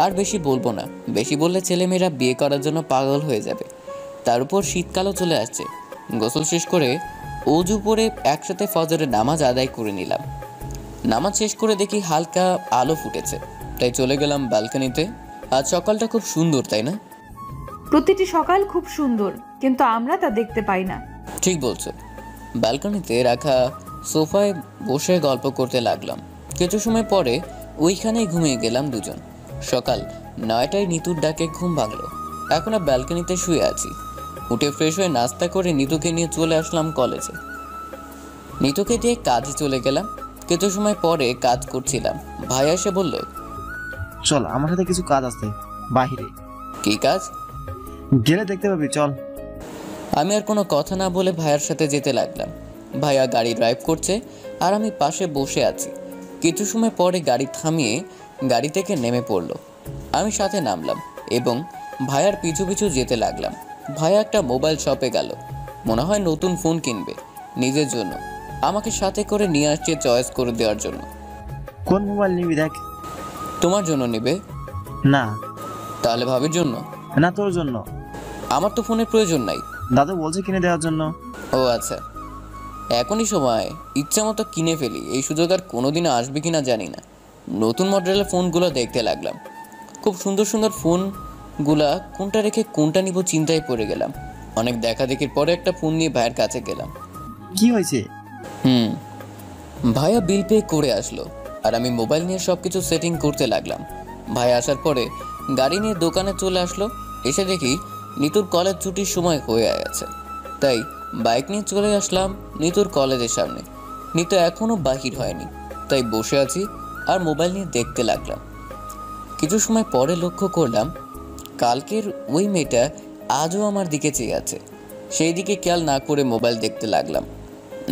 আর বেশি বলবো না, বেশি বললে ছেলেমেয়েরা বিয়ে করার জন্য পাগল হয়ে যাবে। তার উপর শীতকালও চলে আসছে। গোসল শেষ করে অজু পরে একসাথে ফজরের নামাজ আদায় করে নিলাম। নামাজ শেষ করে দেখি হালকা আলো ফুটেছে, তাই চলে গেলাম ব্যালকনিতে। আজ সকালটা খুব সুন্দর, তাই না? প্রতিটি সকাল খুব সুন্দর, কিন্তু আমরা তা দেখতে পাই না। ঠিক বলছো। ব্যালকনিতে রাখা সোফায় বসে গল্প করতে লাগলাম। কিছু সময় পরে ওইখানেই ঘুমিয়ে গেলাম দুজন। সকাল 9টায় নিতুর ডাকে ঘুম ভাঙলো। এখন আর ব্যালকনিতে শুয়ে আছি। উঠে ফ্রেশ হয়ে নাস্তা করে নিতুকে নিয়ে চলে আসলাম কলেজে। নিতুকে দিয়ে কাজে চলে গেলাম। কিছু সময় পরে কাজ করছিলাম, ভাই এসে বলল, চল আমার সাথে কিছু কাজ আছে বাহিরে। কি কাজ? গেলে দেখতে পাবি, চল। আমি আর কোনো কথা না বলে ভাইয়ার সাথে যেতে লাগলাম। ভাইয়া গাড়ি ড্রাইভ করছে আর আমি পাশে বসে আছি। কিছু সময় পরে গাড়ি থামিয়ে গাড়ি থেকে নেমে পড়লো। আমি সাথে নামলাম এবং ভাইয়ার পিছু পিছু যেতে লাগলাম। ভাইয়া একটা মোবাইল শপে গেল, মনে হয় নতুন ফোন কিনবে নিজের জন্য। আমাকে সাথে করে নিয়ে আসছে চয়েস করে দেওয়ার জন্য। কোন মোবাইল নিবি দেখ। তোমার জন্য নেবে? না। তাহলে ভাবির জন্য? না, তোর জন্য। আমার তো ফোনের প্রয়োজন নাই। দাদু বলছে কিনে দেওয়ার জন্য। ও আচ্ছা, এখনই সময়, ইচ্ছা মতো কিনে ফেলি। এই সুযোগ আর কোনোদিনও আসবে কিনা জানি না। নতুন মডেলের ফোনগুলো দেখতে লাগলাম। খুব সুন্দর সুন্দর ফোনগুলা কোনটা রেখে কোনটা নিব চিন্তায় পড়ে গেলাম। অনেক দেখা দেখির পরে একটা ফোন নিয়ে ভাইয়ের কাছে গেলাম। কি হয়েছে? ভাইয়া বিল পে করে আসলো আর আমি মোবাইল নিয়ে সব কিছু সেটিং করতে লাগলাম। ভাই আসার পরে গাড়ি নিয়ে দোকানে চলে আসলো। এসে দেখি নিতুর কলেজ ছুটির সময় হয়ে গেছে, তাই বাইক নিয়ে চলে আসলাম নিতুর কলেজের সামনে। নিতু এখনও বাহির হয়নি, তাই বসে আছি আর মোবাইল নিয়ে দেখতে লাগলাম। কিছু সময় পরে লক্ষ্য করলাম কালকের ওই মেয়েটা আজও আমার দিকে চেয়ে আছে। সেই দিকে খেয়াল না করে মোবাইল দেখতে লাগলাম।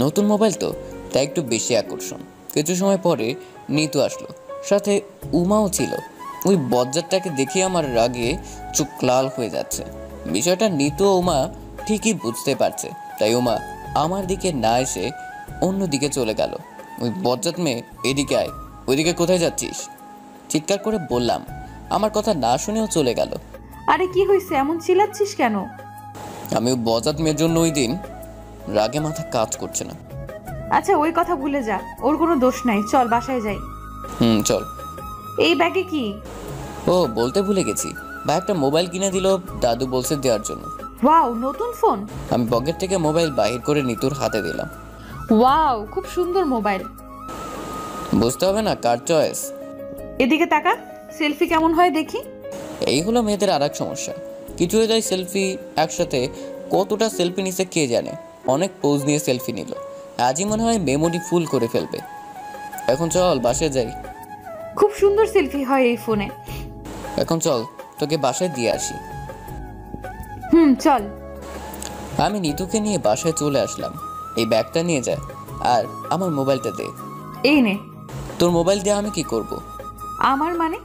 নতুন মোবাইল তো, তাই একটু বেশি আকর্ষণ। কিছু সময় পরে নিতু আসলো, সাথে উমাও ছিল। ওই বজ্জারটাকে দেখে আমার রাগে চোখ লাল হয়ে যাচ্ছে। বিষয়টা নিতু ও উমা ঠিকই বুঝতে পারছে, তাই উমা আমার দিকে না এসে অন্য দিকে চলে গেল। ওই বজ্জাত মেয়ে, এদিকে আয়। ওইদিকে কোথায় যাচ্ছিস? চিৎকার করে বললাম। আমার কথা না শুনেও চলে গেল। আরে কি হয়েছে, এমন চিল্লাচ্ছিস কেন? আমি ওই বজ্জাত মেয়ের জন্য ওই দিন রাগে মাথা কাজ করছে না। আচ্ছা ওই কথা ভুলে যা, ওর কোনো দোষ নাই। চল বাসায় যাই। চল। এই ব্যাগে কি? ও বলতে ভুলে গেছি, ভাই একটা মোবাইল কিনে দিল, দাদু বলছে দেওয়ার জন্য। ওয়াও, নতুন ফোন? আমি পকেট থেকে মোবাইল বাহির করে নিতুর হাতে দিলাম। ওয়াও, খুব সুন্দর মোবাইল। বুঝতে হবে না কার চয়েস। এদিকে তাকা, সেলফি কেমন হয় দেখি। এই হলো মেয়েদের আর এক সমস্যা। কিছু হয়ে যায় সেলফি। একসাথে কতটা সেলফি নিছে কে জানে। অনেক পোজ নিয়ে সেলফি নিল। আজই মনে হয় মেমোরি ফুল করে ফেলবে। এখন চল বাসায় যাই। খুব সুন্দর সেলফি হয় এই ফোনে। এখন চল তোকে বাসায় দিয়ে আসি। চল। আমি নিতুকে নিয়ে বাসায় চলে আসলাম। এই ব্যাগটা নিয়ে যা আর আমার মোবাইলটা দে। এই নে। তোর মোবাইল দিয়ে আমি কি করব? আমার মানে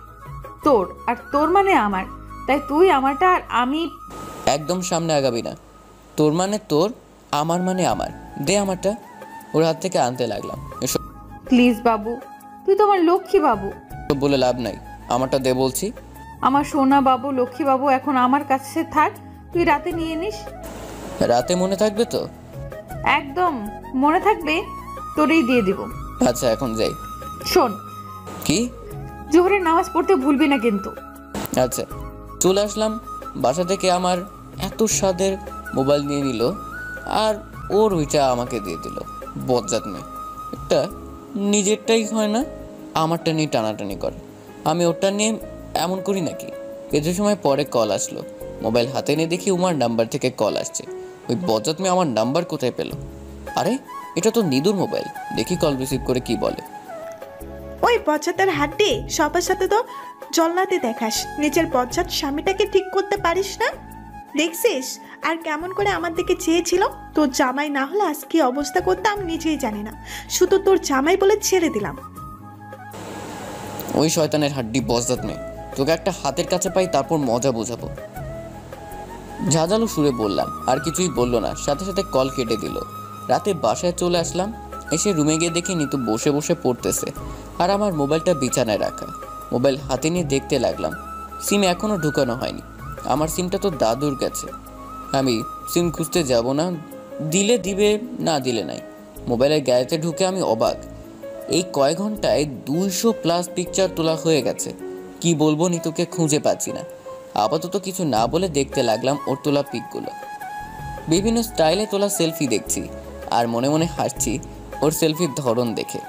তোর, আর তোর মানে আমার, তাই তুই আমারটা আর আমি। একদম সামনে আগাবি না। তোর মানে তোর, আমার মানে আমার। দে আমারটা। ওর হাত থেকে আনতে লাগলাম। এসব প্লিজ বাবু, তুই তো আমার লক্ষ্মী বাবু। বলে লাভ নাই, আমারটা দে বলছি। আমার সোনা বাবু, লক্ষ্মী বাবু এখন আমার কাছে থাক, তুই রাতে নিয়ে নিস। রাতে মনে থাকবে তো? একদম মনে থাকবে, তোরেই দিয়ে দিব। আচ্ছা এখন যাই। শোন, কি? জোহরের নামাজ পড়তে ভুলবি না কিন্তু। আচ্ছা। চলে আসলাম। বাসা থেকে আমার এত স্বাদের মোবাইল নিয়ে নিল আর ওর ওইটা আমাকে দিয়ে দিল। বজ্জাত মেয়ে একটা, নিজেরটাই হয় না আমারটা নিয়ে টানাটানি করে। আমি ওরটা নিয়ে এমন করি নাকি? কিছু সময় পরে কল আসলো। মোবাইল হাতে নিয়ে দেখি উমার নাম্বার থেকে কল আসছে। ওই বজ্জাত মেয়ে আমার নাম্বার কোথায় পেল? আরে এটা তো নিদুর মোবাইল। দেখি কল রিসিভ করে কি বলে। ওই বজ্জাতের হাড্ডি, সবার সাথে তো জল্লাতে দেখাস, নিজের বজ্জাত স্বামীটাকে ঠিক করতে পারিস না। দেখছিস আর কেমন করে আমার দিকে চেয়েছিল। তোর জামাই না হলে আজ কি অবস্থা করতে আমি নিজেই জানি না, শুধু তোর জামাই বলে ছেড়ে দিলাম। ওই শয়তানের হাড্ডি বজ্জাত মেয়ে, তোকে একটা হাতের কাছে পাই তারপর মজা বোঝাবো। ঝাঁঝালো সুরে বললাম। আর কিছুই বললো না, সাথে সাথে কল কেটে দিল। রাতে বাসায় চলে আসলাম। এসে রুমে গিয়ে দেখি নিতু বসে বসে পড়তেছে আর আমার মোবাইলটা বিছানায় রাখা। মোবাইল হাতে নিয়ে দেখতে লাগলাম। সিম এখনও ঢুকানো হয়নি। আমার সিমটা তো দাদুর কাছে। আমি সিম খুঁজতে যাব না, দিলে দিবে, না দিলে নাই। মোবাইলের গ্যালারিতে ঢুকে আমি অবাক। এই কয়েক ঘন্টায় 200+ পিকচার তোলা হয়ে গেছে। কি বলবো, নিতুকে খুঁজে পাচ্ছি না। আপাতত কিছু না বলে দেখতে লাগলাম ওর তোলা পিকগুলো। বিভিন্ন স্টাইলে তোলা সেলফি দেখছি আর মনে মনে হাসছি ওর সেলফির ধরন দেখে।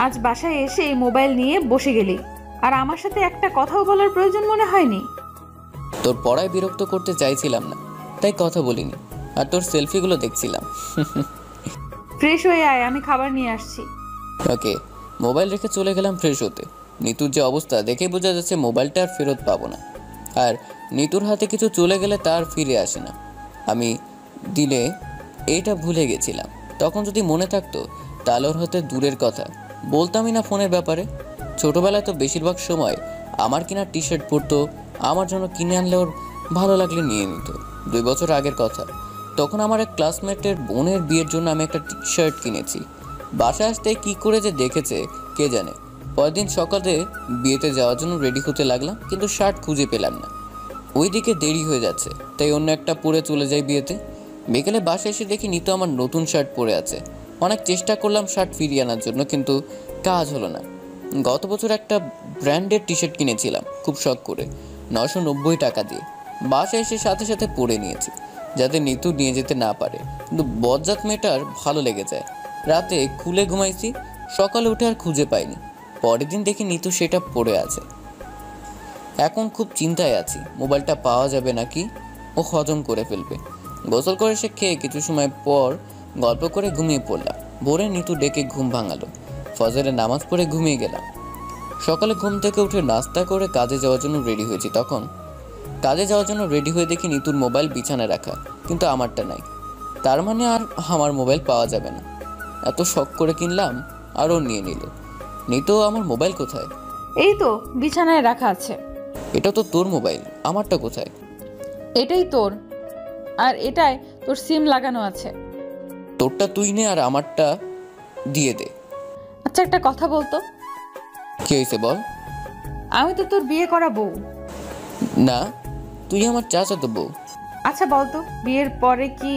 আজ বাসায় এসে মোবাইল নিয়ে বসে গেলি, আর আমার সাথে একটা কথাও বলার প্রয়োজন মনে হয়নি। তোর পড়ায় বিরক্ত করতে চাইছিলাম না, তাই কথা বলিনি। আর তোর সেলফিগুলো দেখছিলাম। ফ্রেশ হয়ে আয়, আমি খাবার নিয়ে আসছি। ওকে। মোবাইল রেখে চলে গেলাম ফ্রেশ হতে। নিতুর যে অবস্থা দেখে বোঝা যাচ্ছে মোবাইলটা আর ফেরত পাবো না। আর নিতুর হাতে কিছু চলে গেলে তার ফিরে আসে না। আমি দিলে এইটা ভুলে গেছিলাম। তখন যদি মনে থাকতো তাহলে ওর হাতে দূরের কথা, বলতামই না ফোনের ব্যাপারে। ছোটোবেলায় তো বেশিরভাগ সময় আমার কিনা টি শার্ট পরতো, আমার জন্য কিনে আনলে ওর ভালো লাগলে নিয়ে নিত। 2 বছর আগের কথা। তখন আমার এক ক্লাসমেটের বোনের বিয়ের জন্য আমি একটা টি শার্ট কিনেছি। বাসায় আসতে কী করে যে দেখেছে কে জানে। পরের দিন সকালে বিয়েতে যাওয়ার জন্য রেডি হতে লাগলাম, কিন্তু শার্ট খুঁজে পেলাম না। ওইদিকে দেরি হয়ে যাচ্ছে, তাই অন্য একটা পরে চলে যাই বিয়েতে। বিকেলে বাসায় এসে দেখি নিতু আমার নতুন শার্ট পরে আছে। অনেক চেষ্টা করলাম শার্ট ফিরিয়ে আনার জন্য, কিন্তু কাজ হলো না। গত বছর একটা ব্র্যান্ডের টি শার্ট কিনেছিলাম খুব শখ করে, 990 টাকা দিয়ে। বাসায় এসে সাথে সাথে পরে নিয়েছি যাতে নিতু নিয়ে যেতে না পারে, কিন্তু বজ্জাত মেয়েটার ভালো লেগে যায়। রাতে খুলে ঘুমাইছি, সকালে উঠে আর খুঁজে পাইনি। পরের দিন দেখি নিতু সেটা পড়ে আছে। এখন খুব চিন্তায় আছি, মোবাইলটা পাওয়া যাবে নাকি ও হজম করে ফেলবে। গোসল করে সে খেয়ে কিছু সময় পর গল্প করে ঘুমিয়ে পড়লাম। ভোরে নিতু ডেকে ঘুম ভাঙালো। ফজরের নামাজ পড়ে ঘুমিয়ে গেলাম। সকালে ঘুম থেকে উঠে নাস্তা করে কাজে যাওয়ার জন্য রেডি হয়েছি। তখন কাজে যাওয়ার জন্য রেডি হয়ে দেখি নিতুর মোবাইল বিছানায় রাখা, কিন্তু আমারটা নাই। তার মানে আর আমার মোবাইল পাওয়া যাবে না। এত শখ করে কিনলাম আর ও নিয়ে নিল। নিতু, আমার মোবাইল কোথায়? এই তো বিছানায় রাখা আছে। এটা তো তোর মোবাইল, আমারটা কোথায়? এটাই তোর, আর এটাই তোর সিম লাগানো আছে। তোরটা তুই নে আর আমারটা দিয়ে দে। আচ্ছা একটা কথা বলতো। কি হয়েছে বল। আমি তো তোর বিয়ে করা বউ। না, তুই আমার চাচাতো বউ। আচ্ছা বলতো, বিয়ের পরে কি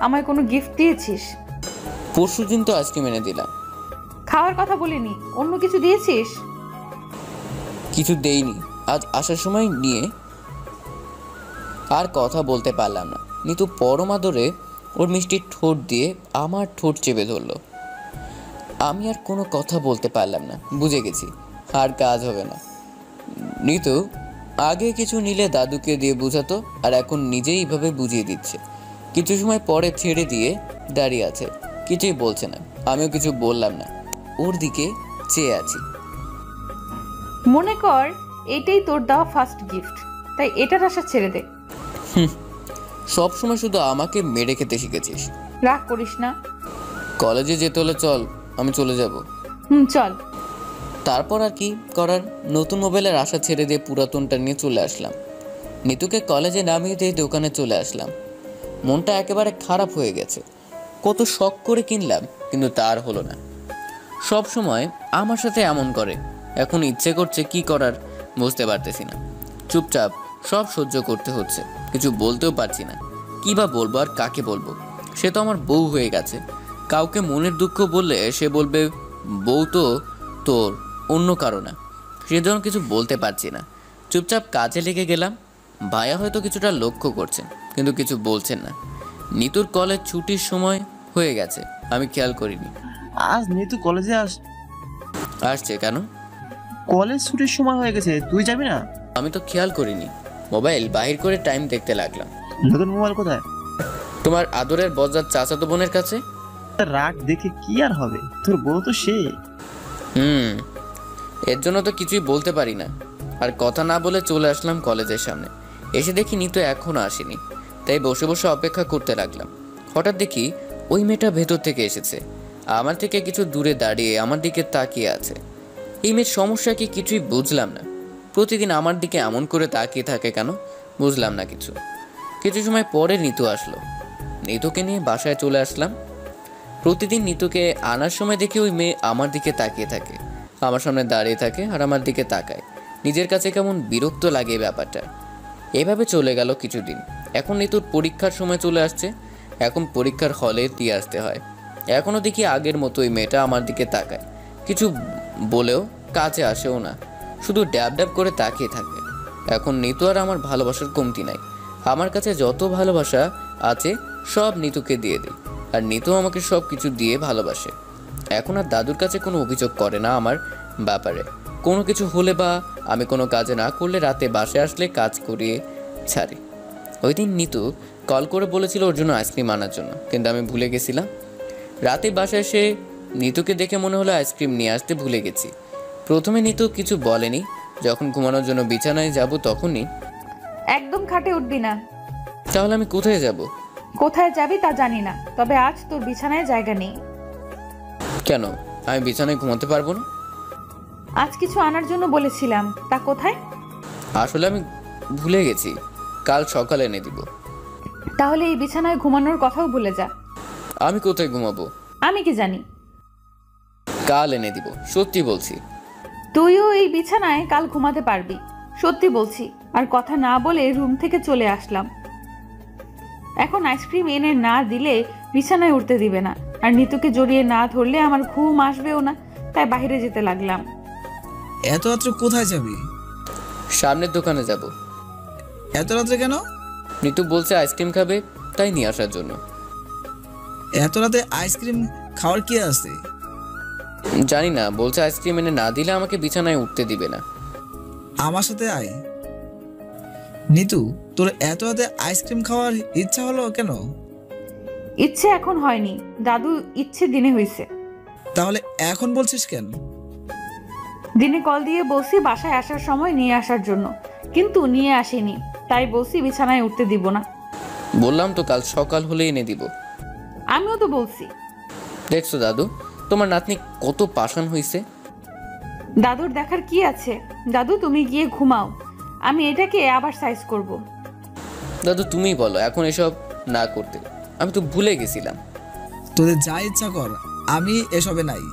আমায় কোনো গিফট দিয়েছিস? পরশুদিন তো আইসক্রিম এনে দিলাম। খাওয়ার কথা বলিনি, অন্য কিছু দিয়েছিস? কিছু দেইনি, আজ আসার সময় নিয়ে। আর কথা বলতে পারলাম না। নিতু পরম আদরে ওর মিষ্টি ঠোঁট দিয়ে আমার ঠোঁট চেপে ধরলো। আমি আর কোনো কথা বলতে পারলাম না। বুঝে গেছি আর কাজ হবে না। নিতু আগে কিছু নিলে দাদুকে দিয়ে বুঝাতো, আর এখন নিজেই এইভাবে বুঝিয়ে দিচ্ছে। কিছু সময় পরে ছেড়ে দিয়ে দাঁড়িয়ে আছে। কিছুই বলছে না, আমিও কিছু বললাম না, ওর দিকে চেয়ে আছি। মনে কর এটাই তোর দেওয়া ফার্স্ট গিফট, তাই এটার আশা ছেড়ে দে। সবসময় শুধু আমাকে মেরে খেতে শিখেছিস। রাগ করিস না। কলেজে যেতে হলে চল, আমি চলে যাব। চল। তারপর আর কি করার, নতুন মোবাইলের আশা ছেড়ে দিয়ে পুরাতনটা নিয়ে চলে আসলাম। নিতুকে কলেজে নামিয়ে দিয়ে দোকানে চলে আসলাম। মনটা একেবারে খারাপ হয়ে গেছে। কত শখ করে কিনলাম, কিন্তু তার হলো না। সব সময় আমার সাথে এমন করে, এখন ইচ্ছে করছে কি করার বুঝতে পারতেছি না। চুপচাপ সব সহ্য করতে হচ্ছে, কিছু বলতেও পারছি না। কী বা বলবো আর কাকে বলবো? সে তো আমার বউ হয়ে গেছে। কাউকে মনের দুঃখ বললে সে বলবে বউ তো তোর, অন্য কারো না। সেজন্য কিছু বলতে পারছি না। চুপচাপ কাজে লেগে গেলাম। ভাইয়া হয়তো কিছুটা লক্ষ্য করছেন, কিন্তু কিছু বলছেন না। নিতুর কলেজ ছুটির সময় হয়ে গেছে, আমি খেয়াল করিনি। আজ নিতু কলেজে আসছে কেন? কলেজ ছুটির সময় হয়ে গেছে, তুই যাবি না? আমি তো খেয়াল করিনি। মোবাইল বাহির করে টাইম দেখতে লাগলাম। নতুন মোবাইল কোথায়? তোমার আদরের বজ্জাত চাচাতো বোনের কাছে। রাগ দেখে কি আর হবে, তোর বউ তো সে। এর জন্য তো কিছুই বলতে পারি না। আর কথা না বলে চলে আসলাম কলেজের সামনে। এসে দেখি নিতু এখনও আসেনি, তাই বসে বসে অপেক্ষা করতে লাগলাম। হঠাৎ দেখি ওই মেয়েটা ভেতর থেকে এসেছে, আমার থেকে কিছু দূরে দাঁড়িয়ে আমার দিকে তাকিয়ে আছে। এই মেয়ের সমস্যা কি কিছুই বুঝলাম না। প্রতিদিন আমার দিকে এমন করে তাকিয়ে থাকে কেন, বুঝলাম না কিছু। কিছু সময় পরে নিতু আসলো। নিতুকে নিয়ে বাসায় চলে আসলাম। প্রতিদিন নিতুকে আনার সময় দেখি ওই মেয়ে আমার দিকে তাকিয়ে থাকে, আমার সামনে দাঁড়িয়ে থাকে আর আমার দিকে তাকায়। নিজের কাছে কেমন বিরক্ত লাগে ব্যাপারটা। এভাবে চলে গেল কিছুদিন। এখন নিতুর পরীক্ষার সময় চলে আসছে, এখন পরীক্ষার হলে দিয়ে আসতে হয়। এখনও দেখি আগের মতো ওই মেয়েটা আমার দিকে তাকায়, কিছু বলেও কাছে আসেও না, শুধু ড্যাব ড্যাব করে তাকিয়ে থাকে। এখন নিতু আর আমার ভালোবাসার কমতি নাই। আমার কাছে যত ভালোবাসা আছে সব নিতুকে দিয়ে দিই, আর নিতু আমাকে সব কিছু দিয়ে ভালোবাসে। এখন আর দাদুর কাছে কোনো অভিযোগ করে না আমার ব্যাপারে। কোনো কিছু হলে বা আমি কোনো কাজে না করলে রাতে বাসায় আসলে কাজ করিয়ে ছাড়ে। ওই দিন নিতু কল করে বলেছিল ওর জন্য আইসক্রিম আনার জন্য, কিন্তু আমি ভুলে গেছিলাম। রাতে বাসায় এসে নিতুকে দেখে মনে হলো আইসক্রিম নিয়ে আসতে ভুলে গেছি। প্রথমে নিতু কিছু বলেনি, যখন ঘুমানোর জন্য বিছানায় যাব তখনই, একদম খাটে উঠবি না। তাহলে আমি কোথায় যাব? কোথায় যাবি তা জানি না, তবে আজ তোর বিছানায় জায়গা নেই। কেন, আমি বিছানায় ঘুমাতে পারবো না? আজ কিছু আনার জন্য বলেছিলাম, তা কোথায়? আসলে আমি ভুলে গেছি, কাল সকালে এনে দিব। তাহলে এই বিছানায় ঘুমানোর কথাও ভুলে যা। আমি কোথায় ঘুমাবো? আমি কি জানি। কাল এনে দিব, সত্যি বলছি। তুইও এই বিছানায় কাল ঘুমাতে পারবি, সত্যি বলছি। আর কথা না বলে রুম থেকে চলে আসলাম। এখন আইসক্রিম এনে না দিলে বিছানায় উঠতে দিবে না, আর নিতুকে জড়িয়ে না ধরলে আমার ঘুম আসবেও না, তাই বাইরে যেতে লাগলাম। এত রাত্রে কোথায় যাবি? সামনের দোকানে যাব। এত রাত্রে কেন? নিতু বলছে আইসক্রিম খাবে, তাই নিয়ে আসার জন্য। এত রাতে আইসক্রিম খাওয়ার কি আছে? জানি না, বলছে আইসক্রিম এনে না দিলে আমাকে বিছানায় উঠতে দিবে না। আমার সাথে আয়। নিতু, তোর এত রাতে আইসক্রিম খাওয়ার ইচ্ছা হলো কেন? ইচ্ছে এখন হয়নি দাদু, ইচ্ছে দিনে হয়েছে। তাহলে এখন বলছিস কেন? দিনে কল দিয়ে বলছি বাসায় আসার সময় নিয়ে আসার জন্য, কিন্তু নিয়ে আসেনি, তাই বলছি বিছানায় উঠতে দিব না। বললাম তো কাল সকাল হলে এনে দিব। আমিও তো বলছি। দেখছো দাদু, তোমার নাতনি কত পাষাণ হয়েছে। দাদুর দেখার কি আছে? দাদু তুমি গিয়ে ঘুমাও, আমি এটাকে আবার সাইজ করব। দাদু তুমিই বলো এখন এসব না করতে, আমি তো ভুলে গেছিলাম। তোদের যা ইচ্ছা কর, আমি এসবে নাই।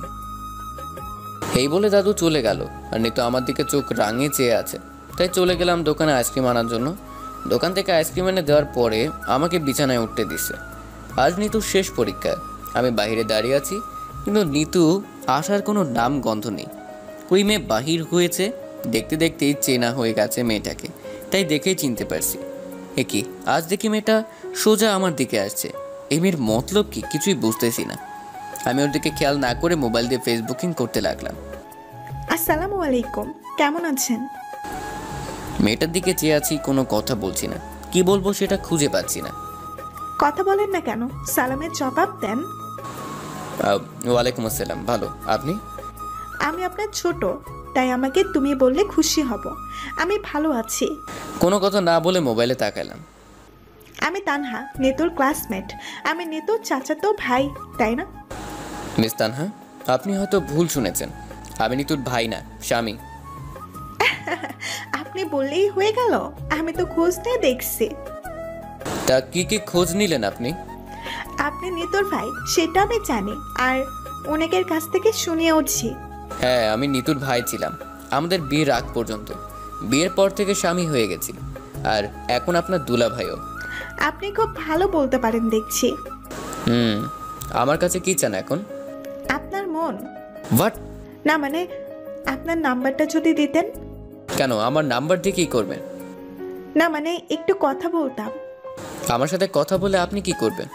এই বলে দাদু চলে গেল, আর নিতু আমার দিকে চোখ রাঙিয়ে চেয়ে আছে। তাই চলে গেলাম দোকানে আইসক্রিম আনার জন্য। দোকান থেকে আইসক্রিম এনে দেওয়ার পরে আমাকে বিছানায় উঠতে দিছে। আজ নিতুর শেষ পরীক্ষা। আমি বাইরে দাঁড়িয়ে আছি, কিন্তু নিতু আসার কোনো নাম গন্ধ নেই। ওই মেয়ে বাহির হয়েছে, দেখতে দেখতেই চেনা হয়ে গেছে মেয়েটাকে, তাই দেখেই চিনতে পারছি। এ কি, আজ দেখি মেয়েটা সোজা আমার দিকে আসছে। এই মেয়ের মতলব কি কিছুই বুঝতেছি না। আমি ওর দিকে খেয়াল না করে মোবাইল দিয়ে ফেসবুকিং করতে লাগলাম। আসসালামু আলাইকুম, কেমন আছেন? মেয়েটার দিকে চেয়ে আছি, কোনো কথা বলছি না। কি বলবো সেটা খুঁজে পাচ্ছি না। কথা বলেন না কেন? সালামের জবাব দেন। ওয়ালাইকুম আসসালাম, ভালো। আপনি? আমি আপনার ছোট, তাই আমাকে তুমি বললে খুশি হব। আমি ভালো আছি। কোনো কথা না বলে মোবাইলে তাকালাম। আমি তানহা, নেতুর ক্লাসমেট। আমি নেতুর চাচাতো ভাই, তাই না? মিস তানহা, আপনি হয়তো ভুল শুনেছেন। আমি নিতুর ভাই না, স্বামী। আপনি বললেই হয়ে গেল? আমি তো খোঁজ নিয়ে দেখছি। তা কি কি খোঁজ নিলেন আপনি? আপনি নিতুর ভাই সেটা আমি জানি, আর অনেকের কাছ থেকে শুনিয়েওছি। হ্যাঁ, আমি নিতুর ভাই ছিলাম আমাদের বিয়ের আগ পর্যন্ত। বিয়ের পর থেকে স্বামী হয়ে গেছি, আর এখন আপনার দুলা ভাইও। আপনি খুব ভালো বলতে পারেন দেখছি। আমার কাছে কি চান এখন? আপনার মন। হোয়াট? না মানে আপনার নাম্বারটা যদি দিতেন। কেন, আমার নাম্বার দিয়ে কি করবেন? না মানে একটু কথা বলতাম। আমার সাথে কথা বলে আপনি কি করবেন?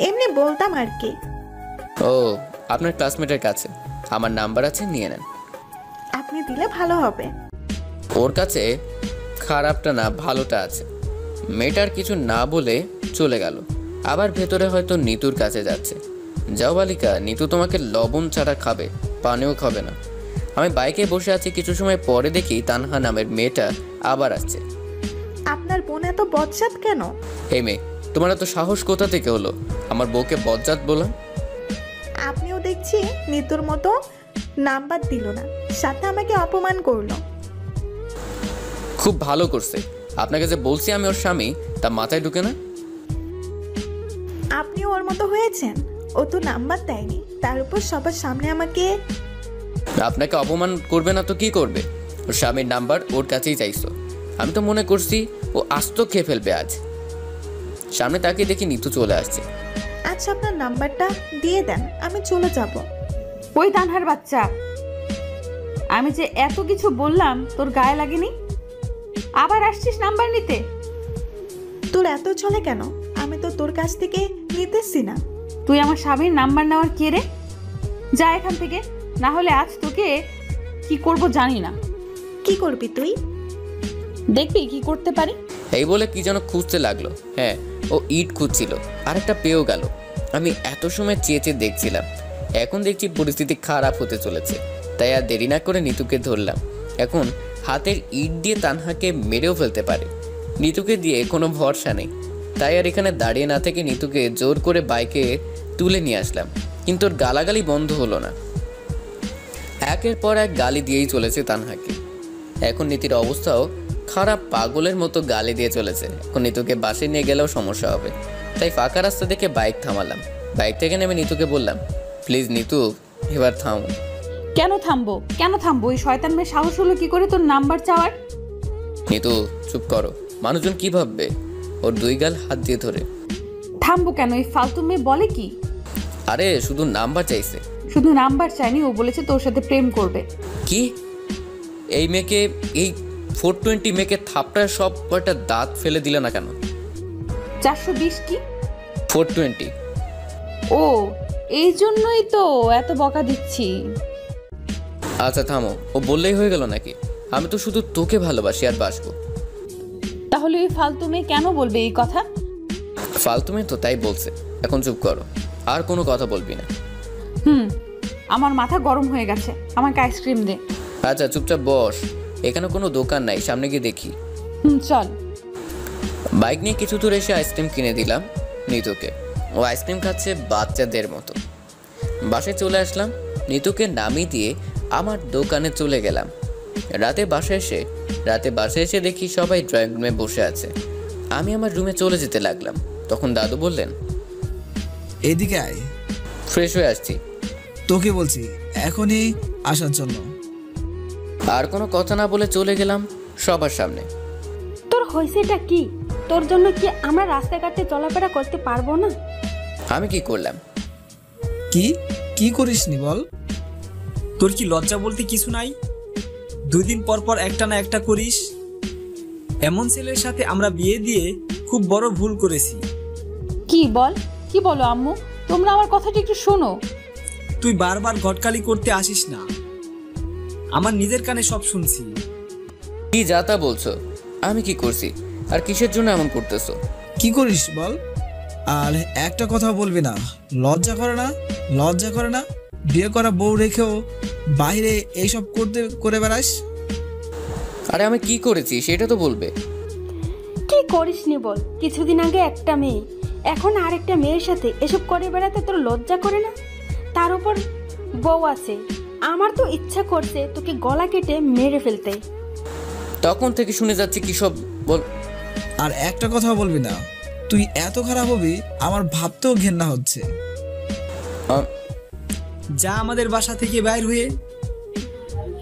এমনি বলতাম আর কি। ও, আপনার ক্লাসমেটের কাছে আমার নাম্বার আছে, নিয়ে নেন। আপনি দিলে ভালো হবে। ওর কাছে খারাপটা না, ভালোটা আছে। মেয়েটার কিছু না বলে চলে গেল, আবার ভেতরে হয়তো নিতুর কাছে যাচ্ছে। যাও বালিকা, নিতু তোমাকে লবণ ছাড়া খাবে, পানিও খাবে না। আমি বাইকে বসে আছি, কিছু সময় পরে দেখি তানহা নামের মেয়েটা আবার আসছে। আপনার বোন এত বজ্জাত কেন? এই মেয়ে, তোমার এত সাহস কোথা থেকে হলো আমার বউকে বজ্জাত বলা? আপনিও দেখছি নিতুর মতো নাম্বার দিল না, সাথে আমাকে অপমান করলো। খুব ভালো করছে। আপনাকে যে বলছি আমি ওর স্বামী, তা মাথায় ঢুকে না? আপনিও ওর মতো হয়েছেন। ও তো নাম্বার দেয়নি, তার উপর সবার সামনে আমাকে। আপনাকে অপমান করবে না তো কি করবে? ওর স্বামীর নাম্বার ওর কাছেই চাইছো। আমি তো মনে করছি ও আস্ত খেয়ে ফেলবে আজ। সামনে তাকিয়ে দেখি নিতু চলে আসছে। আচ্ছা আপনার নাম্বারটা দিয়ে দেন, আমি চলে যাব। ওই তানহার বাচ্চা, আমি যে এত কিছু বললাম তোর গায়ে লাগেনি? আবার আসছিস নাম্বার নিতে? তোর এত চলে কেন? আমি তো তোর কাছ থেকে নিতেছি না। তুই আমার স্বামীর নাম্বার নেওয়ার কে রে? যা এখান থেকে, না হলে আজ তোকে কি করব জানি না। কি করবি তুই? দেখবি কি করতে পারি। এই বলে কি যেন খুঁজতে লাগলো। হ্যাঁ, ও ইট খুঁজছিল, আরেকটা পেয়েও গেল। আমি এত সময় চেয়ে চেয়ে দেখছিলাম, এখন দেখছি পরিস্থিতি খারাপ হতে চলেছে। তাই আর দেরি না করে নিতুকে ধরলাম। এখন হাতের ইট দিয়ে তানহাকে মেরেও ফেলতে পারে, নিতুকে দিয়ে কোনো ভরসা নেই। তাই আর এখানে দাঁড়িয়ে না থেকে নিতুকে জোর করে বাইকে তুলে নিয়ে আসলাম, কিন্তু ওর গালাগালি বন্ধ হলো না। একের পর এক গালি দিয়েই চলেছে তানহাকে। এখন নীতির অবস্থাও খারাপ, পাগলের মতো গালি দিয়ে চলেছে। এখন নিতুকে বাসে নিয়ে গেলেও সমস্যা হবে, তাই ফাঁকা রাস্তা দেখে বাইক থামালাম। বাইক থেকে নেমে নিতুকে বললাম, প্লিজ নিতু, এবার থামো। কেন থামবো? কেন থামবো? ওই শয়তান মেয়ে সাহস হলো কি করে তোর নাম্বার চাওয়ার? নিতু চুপ করো, মানুষজন কি ভাববে? ওর দুই গাল হাত দিয়ে ধরে। থামবো কেন? এই ফালতু মেয়ে বলে কি? আরে শুধু নাম্বার চাইছে। শুধু নাম্বার চাইনি, ও বলেছে তোর সাথে প্রেম করবে। কি? এই মেয়েকে, এই 420 মেয়েকে থাপড়ায় সব কয়টা দাঁত ফেলে দিলে না কেন? 420 কি? 420। ও, এই জন্যই তো এত বকা দিচ্ছি। আচ্ছা থামো, ও বললেই হয়ে গেল নাকি? আমি তো শুধু তোকে ভালোবাসি আর বাসবো। তাহলে ওই ফালতু মেয়ে কেন বলবে এই কথা? ফালতু মেয়ে তো, তাই বলছে। এখন চুপ করো, আর কোনো কথা বলবি না। আমার মাথা গরম হয়ে গেছে, আমাকে আইসক্রিম দে। আচ্ছা চুপচাপ বস, এখানে কোনো দোকান নাই, সামনে গিয়ে দেখি। চল। বাইক নিয়ে কিছু দূর এসে আইসক্রিম কিনে দিলাম নিতুকে। ও আইসক্রিম খাচ্ছে বাচ্চাদের মতো। বাসায় চলে আসলাম, নিতুকে নামিয়ে দিয়ে আমার দোকানে চলে গেলাম। রাতে বাসায় এসে দেখি সবাই ড্রয়িং রুমে বসে আছে। আমি আমার রুমে চলে যেতে লাগলাম, তখন দাদু বললেন, এদিকে আয়। ফ্রেশ হয়ে আসছি। তোকে বলছি এখনই আসার জন্য। আর কোনো কথা না বলে চলে গেলাম সবার সামনে। তোর হয়েছেটা কি? তোর জন্য কি আমরা রাস্তাঘাটে চলাফেরা করতে পারবো না? আমি কি করলাম? কি করিসনি বল? তোর কি লজ্জা বলতে কিছু নাই? 2 দিন পর পর একটা না একটা করিস। এমন ছেলের সাথে আমরা বিয়ে দিয়ে খুব বড় ভুল করেছি। কি বলো আম্মু? তোমরা আমার কথাটা একটু শোনো। তুই বারবার গটকালি করতে আসিস না, আমার নিজের কানে সব শুনছি। কি যাতা বলছো? আমি কি করছি আর কিসের জন্য এমন করতেছো? কি করিস বল? আর একটা কথা বলবি না, লজ্জা করে না? লজ্জা করে না বিয়ে করা বউ রেখেও বাইরে এইসব করে বেড়াস? আরে আমি কি করেছি সেটা তো বলবে। কি করিসনি বল? কিছুদিন আগে একটা মেয়ে, এখন আরেকটা মেয়ের সাথে এসব করে বেড়াতে তোর লজ্জা করে না? তার উপর বউ আছে। আমার তো ইচ্ছা করছে তোকে গলা কেটে মেরে ফেলতে। তখন থেকে শুনে যাচ্ছি কি সব বল। আর একটা কথা বলবি না, তুই এত খারাপ হবি আমার ভাবতেও ঘেন্না হচ্ছে। যা আমাদের বাসা থেকে বাইর হয়ে।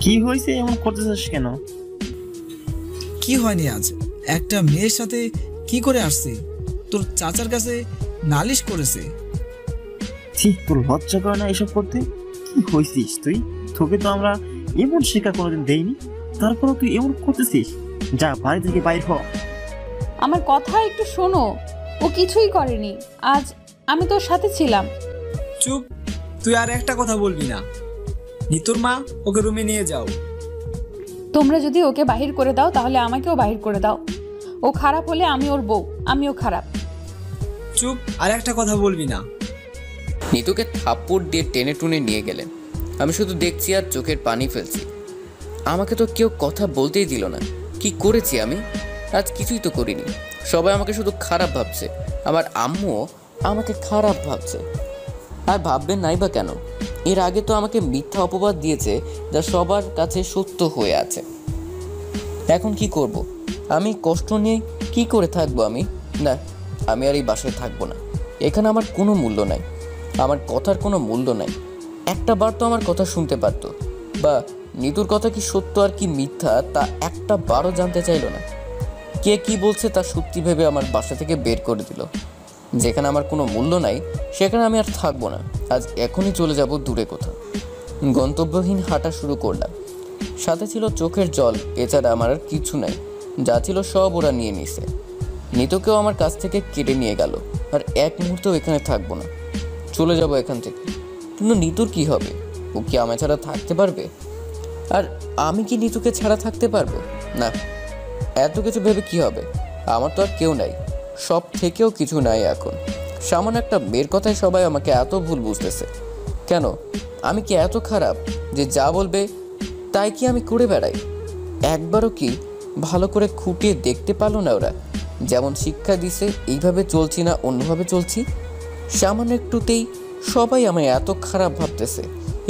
কি হয়েছে, এমন করতেছিস কেন? কি হয়নি আজ? একটা মেয়ের সাথে কি করে আসছে? তোর চাচার কাছে নালিশ করেছে। ঠিক, তোর লজ্জা করে না এসব করতে? কি হয়েছিস তুই? তোকে তো আমরা এমন শিক্ষা কোনোদিন দেইনি, তারপরও তুই এমন করতেছিস। যা, বাড়ি থেকে বাইর হ। আমার কথা একটু শোনো, ও কিছুই করেনি। আজ আমি তোর সাথে ছিলাম। চুপ, তুই আর একটা কথা বলবি না। নিতুর মা, ওকে রুমে নিয়ে যাও। তোমরা যদি ওকে বাহির করে দাও তাহলে আমাকেও বাহির করে দাও। ও খারাপ হলে আমি ওর বউ, আমিও খারাপ। চুপ, আর একটা কথা বলবি না। নিতুকে থাপ্পড় দিয়ে টেনে টুনে নিয়ে গেলেন। আমি শুধু দেখছি আর চোখের পানি ফেলছি। আমাকে তো কেউ কথা বলতেই দিল না। কি করেছি আমি? আজ কিছুই তো করিনি। সবাই আমাকে শুধু খারাপ ভাবছে। আমার আম্মুও আমাকে খারাপ ভাবছে। আর ভাববেন নাই বা কেন? এর আগে তো আমাকে মিথ্যা অপবাদ দিয়েছে, যা সবার কাছে সত্য হয়ে আছে। এখন কি করব? আমি কষ্ট নিয়ে কি করে থাকবো আমি? না, আমি আর এই বাসায় থাকবো না। এখানে আমার কোনো মূল্য নাই, আমার কথার কোনো মূল্য নাই। একটা বার তো আমার কথা শুনতে পারতো, বা নিতুর কথা কি সত্য আর কি মিথ্যা তা একটা বারও জানতে চাইলো না। কে কি বলছে তা সত্যি ভেবে আমার বাসা থেকে বের করে দিল। যেখানে আমার কোনো মূল্য নাই সেখানে আমি আর থাকবো না। আজ এখনই চলে যাব দূরে কোথাও। গন্তব্যহীন হাঁটা শুরু করলাম। সাথে ছিল চোখের জল, এছাড়া আমার আর কিছু নাই। যা ছিল সব ওরা নিয়ে নিছে। নিতুকেও আমার কাছ থেকে কেটে নিয়ে গেল। আর এক মুহূর্তেও এখানে থাকবো না, চলে যাব এখান থেকে। কিন্তু নিতুর কি হবে? ও কি আমার ছাড়া থাকতে পারবে? আর আমি কি নিতুকে ছাড়া থাকতে পারবো? না। এত কিছু ভেবে কি হবে? আমার তো আর কেউ নাই, সব থেকেও কিছু নাই এখন। সামান্য একটা মেয়ের কথায় সবাই আমাকে এত ভুল বুঝতেছে কেন? আমি কি এত খারাপ যে যা বলবে তাই কি আমি করে বেড়াই? একবারও কি ভালো করে খুঁটিয়ে দেখতে পারলো না ওরা? যেমন শিক্ষা দিছে এইভাবে চলছি না অন্যভাবে চলছি। সামান্য একটুতেই সবাই আমায় এত খারাপ ভাবতেছে।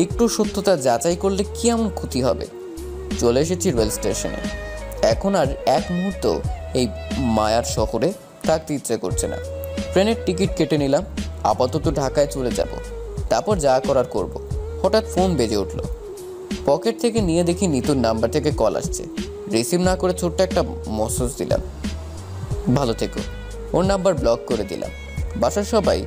একটু সত্যতা যাচাই করলে কি এমন ক্ষতি হবে? চলে এসেছি রেল স্টেশনে। এখন আর এক মুহূর্ত এই মায়ার শহরে থাকতে ইচ্ছে করছে না। ট্রেনের টিকিট কেটে নিলাম। আপাতত ঢাকায় চলে যাব, তারপর যা করার করব। হঠাৎ ফোন বেজে উঠল। পকেট থেকে নিয়ে দেখি নিতুর নাম্বার থেকে কল আসছে। রিসিভ না করে ছোট্ট একটা মেসেজ দিলাম, ভালো থেকো। ওর নাম্বার ব্লক করে দিলাম। বাসার সবাই,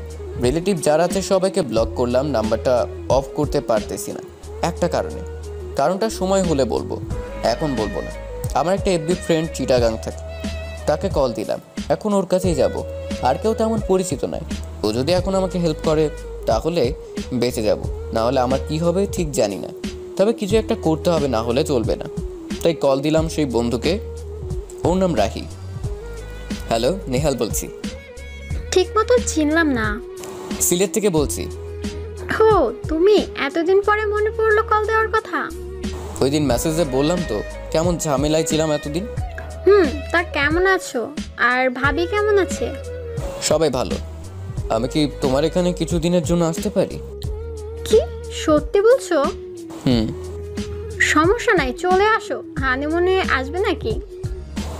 রিলেটিভ যারা আছে সবাইকে ব্লক করলাম। নাম্বারটা অফ করতে পারতেছি না একটা কারণে। কারণটা সময় হলে বলবো, এখন বলবো না। আমার একটা এফবি ফ্রেন্ড চিটাগাং থাকে, তাকে কল দিলাম। এখন ওর কাছেই যাব। আর কেউ তেমন পরিচিত নয়। ও যদি এখন আমাকে হেল্প করে তাহলে বেঁচে যাব, না হলে আমার কি হবে ঠিক জানি না। তবে কিছু একটা করতে হবে, না হলে চলবে না। তাই কল দিলাম সেই বন্ধুকে। ওর নাম রাহি। হ্যালো, নেহাল বলছি। ঠিক মতো চিনলাম না। সিলেট থেকে বলছি। ও, তুমি? এতদিন পরে মনে পড়লো কল দেওয়ার কথা। ওই দিন মেসেজে বললাম তো কেমন ঝামেলায় ছিলাম এতদিন। তা কেমন আছো? আর ভাবি কেমন আছে? সবাই ভালো। আমি কি তোমার এখানে কিছু দিনের জন্য আসতে পারি? কি সত্যি বলছো? হুম। সমস্যা নাই, চলে আসো। হানিমুনে আসবে নাকি?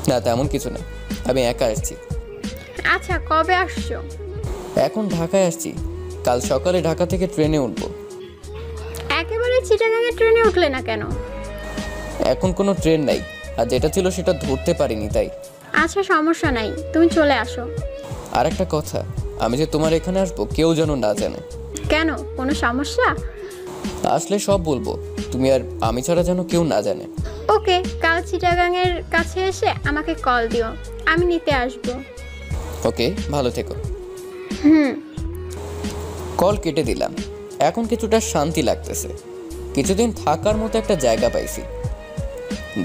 না, তেমন কিছু না, আমি একা আসছি। আচ্ছা, কবে আসছো? এখন ঢাকায় আসছি। কাল সকালে ঢাকা থেকে ট্রেনে উঠবো। একেবারে চিটাগাঙে ট্রেনে উঠলে না কেন? এখন কোনো ট্রেন নাই, আর যেটা ছিল সেটা ধরতে পারিনি তাই। আচ্ছা, সমস্যা নাই, তুমি চলে আসো। আর একটা কথা, আমি যে তোমার এখানে আসবো কেউ যেন না জানে। কেন, কোনো সমস্যা? আসলে সব বলবো, তুমি আর আমি ছাড়া যেন কেউ না জানে। ওকে, কাল চিটাগাঙের কাছে এসে আমাকে কল দিও, আমি নিতে আসবো। ওকে, ভালো থেকো। হুম। কল কেটে দিলাম। এখন কিছুটা শান্তি লাগতেছে। কিছুদিন থাকার মতো একটা জায়গা পাইছি।